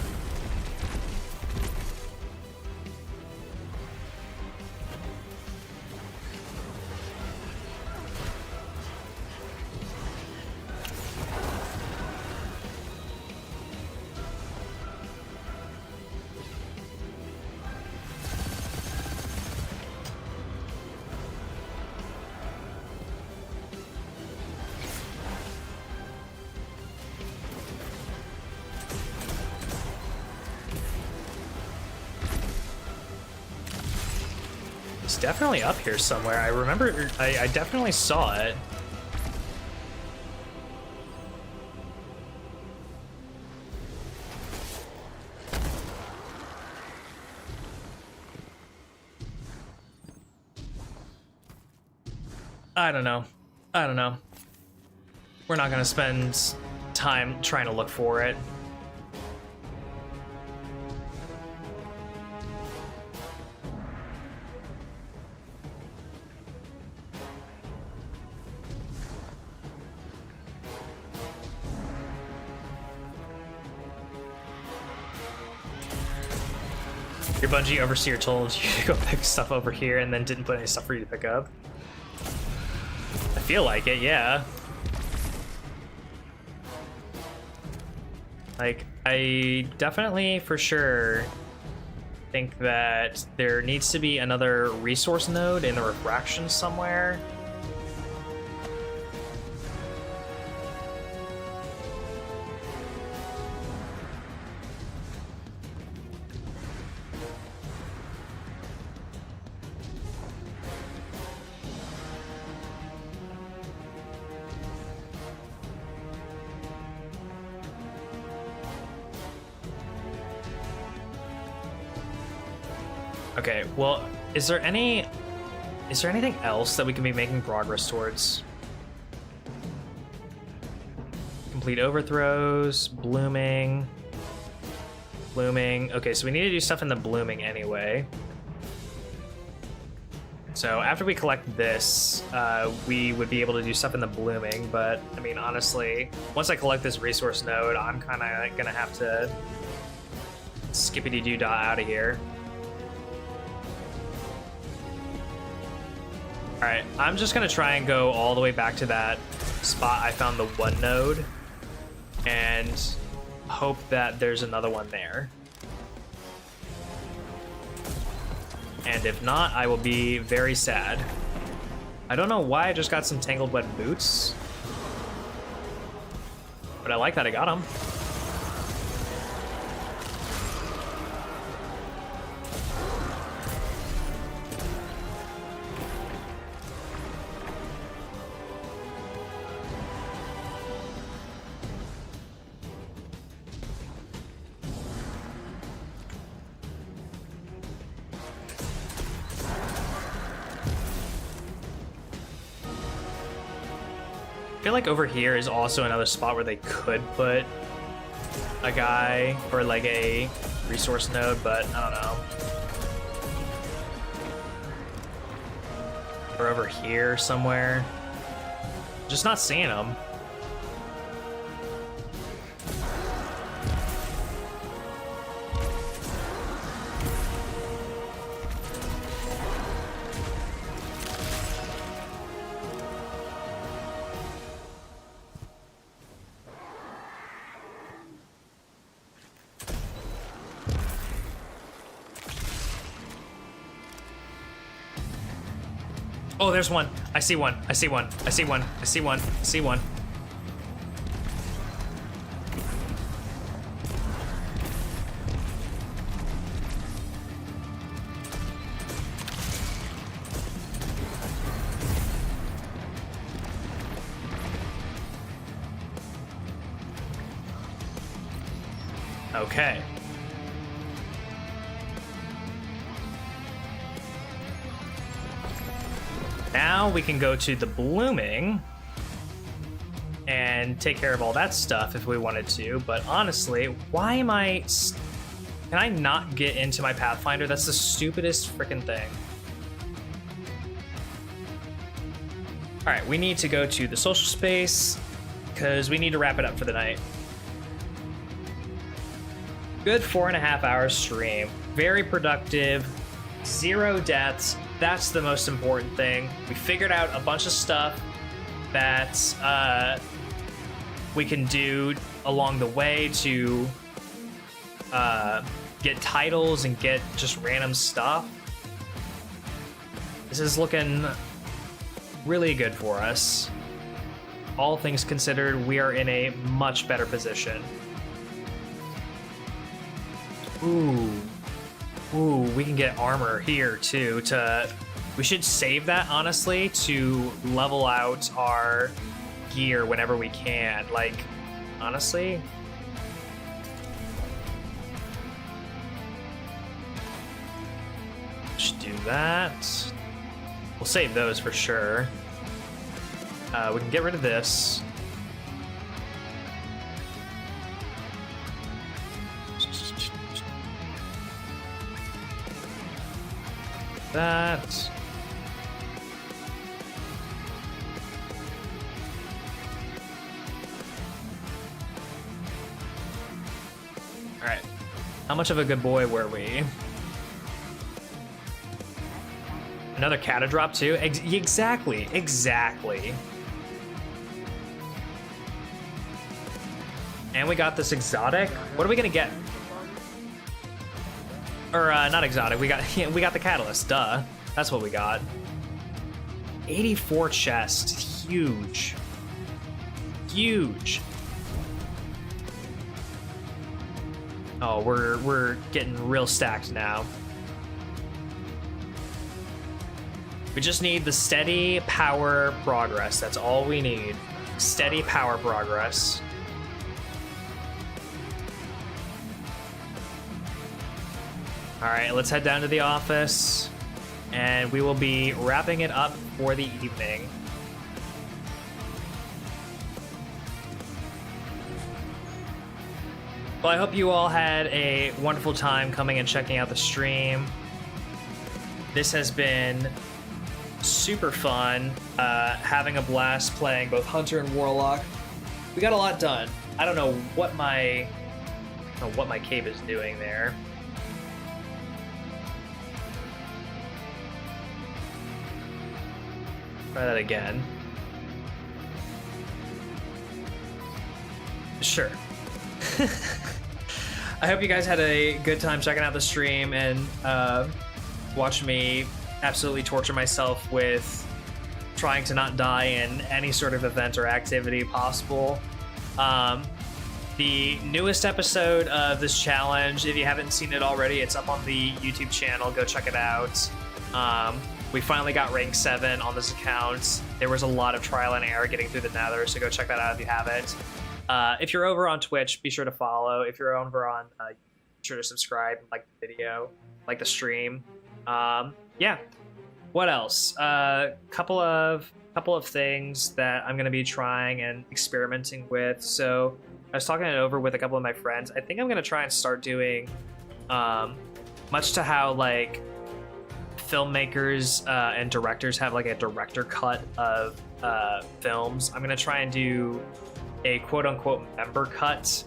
It's definitely up here somewhere. I remember, I definitely saw it. I don't know. I don't know. We're not gonna spend time trying to look for it. Your Bungie overseer told you to go pick stuff over here and then didn't put any stuff for you to pick up. I feel like it, yeah. Like, I definitely, for sure, think that there needs to be another resource node in the refraction somewhere. Okay, well, is there anything else that we can be making progress towards? Complete overthrows, blooming. Okay, so we need to do stuff in the blooming anyway. So after we collect this, we would be able to do stuff in the blooming, but I mean, honestly, once I collect this resource node, I'm kind of gonna have to skippity-doo-dah out of here. Alright, I'm just gonna try and go all the way back to that spot I found the one node and hope that there's another one there. And if not, I will be very sad. I don't know why I just got some Tangled Web boots, but I like that I got them. I feel like over here is also another spot where they could put a guy or like a resource node, but I don't know. Or over here somewhere. Just not seeing them. Oh, there's one. I see one. I see one. I see one. I see one. I see one. Okay. Now we can go to the blooming and take care of all that stuff if we wanted to, but honestly, why am I... Can I not get into my Pathfinder? That's the stupidest freaking thing. Alright, we need to go to the social space because we need to wrap it up for the night. Good 4.5 hour stream. Very productive. 0 deaths. That's the most important thing. We figured out a bunch of stuff that we can do along the way to get titles and get just random stuff. This is looking really good for us. All things considered, we are in a much better position. Ooh, we can get armor here too. We should save that, honestly, to level out our gear whenever we can. Like, honestly. Should do that. We'll save those for sure. We can get rid of this. That. All right. How much of a good boy were we? Another cata drop too? Exactly. And we got this exotic. What are we gonna get? Or not exotic. We got we got the catalyst. Duh. That's what we got. 84 chests. Huge. Huge. Oh, we're getting real stacked now. We just need the steady power progress. That's all we need. Steady power progress. All right, let's head down to the office, and we will be wrapping it up for the evening. Well, I hope you all had a wonderful time coming and checking out the stream. This has been super fun, having a blast playing both Hunter and Warlock. We got a lot done. I don't know what my cape is doing there. Try that again. Sure. I hope you guys had a good time checking out the stream and watching me absolutely torture myself with trying to not die in any sort of event or activity possible. The newest episode of this challenge, if you haven't seen it already, it's up on the YouTube channel. Go check it out. We finally got rank 7 on this account. There was a lot of trial and error getting through the nether, so go check that out if you haven't. If you're over on Twitch, be sure to follow. If you're over on be sure to subscribe, like the video, like the stream. Yeah. What else? Couple of things that I'm gonna be trying and experimenting with. So I was talking it over with a couple of my friends. I think I'm gonna try and start doing, much to how like filmmakers and directors have like a director cut of films. I'm gonna try and do a quote-unquote member cut.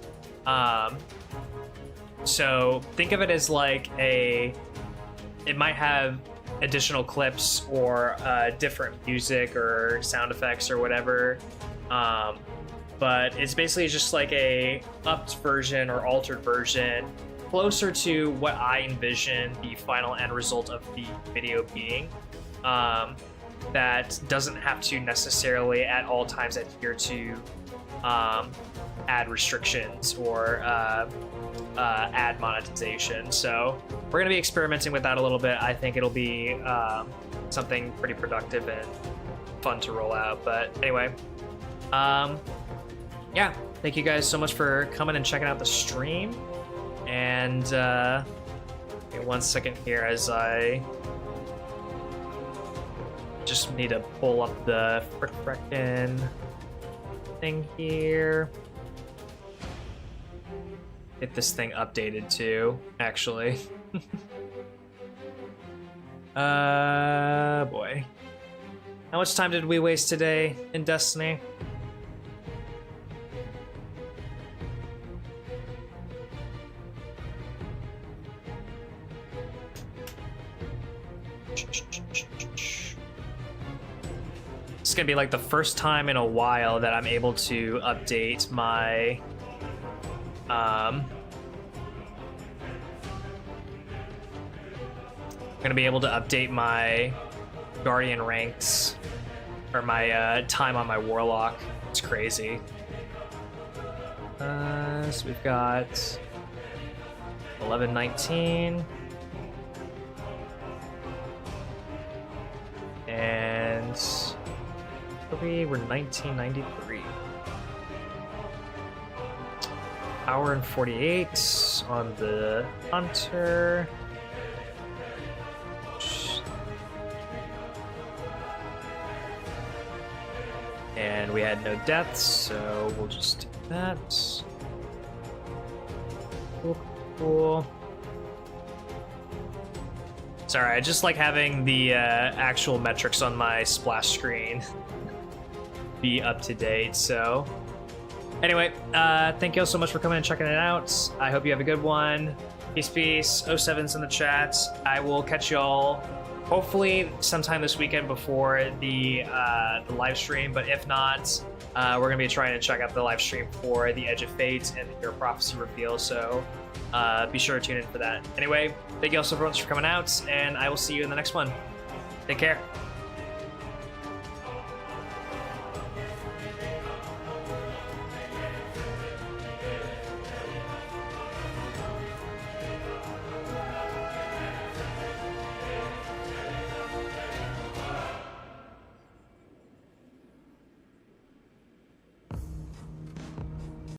So think of it as like it might have additional clips or different music or sound effects or whatever, but it's basically just like a upped version or altered version closer to what I envision the final end result of the video being, that doesn't have to necessarily at all times adhere to ad restrictions or ad monetization. So we're going to be experimenting with that a little bit. I think it'll be something pretty productive and fun to roll out. But anyway, yeah, thank you guys so much for coming and checking out the stream. And give me 1 second here as I just need to pull up the frickin' thing here. Get this thing updated too, actually. Boy. How much time did we waste today in Destiny? It's gonna be like the first time in a while that I'm able to update my I'm gonna be able to update my Guardian ranks or my time on my Warlock. It's crazy. So we've got 1119 and we're 1993. Hour and 48 on the Hunter. And we had no deaths, so we'll just do that. Cool. Sorry, I just like having the actual metrics on my splash screen be up to date, so. Anyway, thank you all so much for coming and checking it out. I hope you have a good one. Peace. 07's in the chat. I will catch y'all hopefully sometime this weekend before the live stream. But if not, we're gonna be trying to check out the live stream for the Edge of Fate and the Hero Prophecy reveal. So be sure to tune in for that. Anyway, thank you all so much for coming out, and I will see you in the next one. Take care.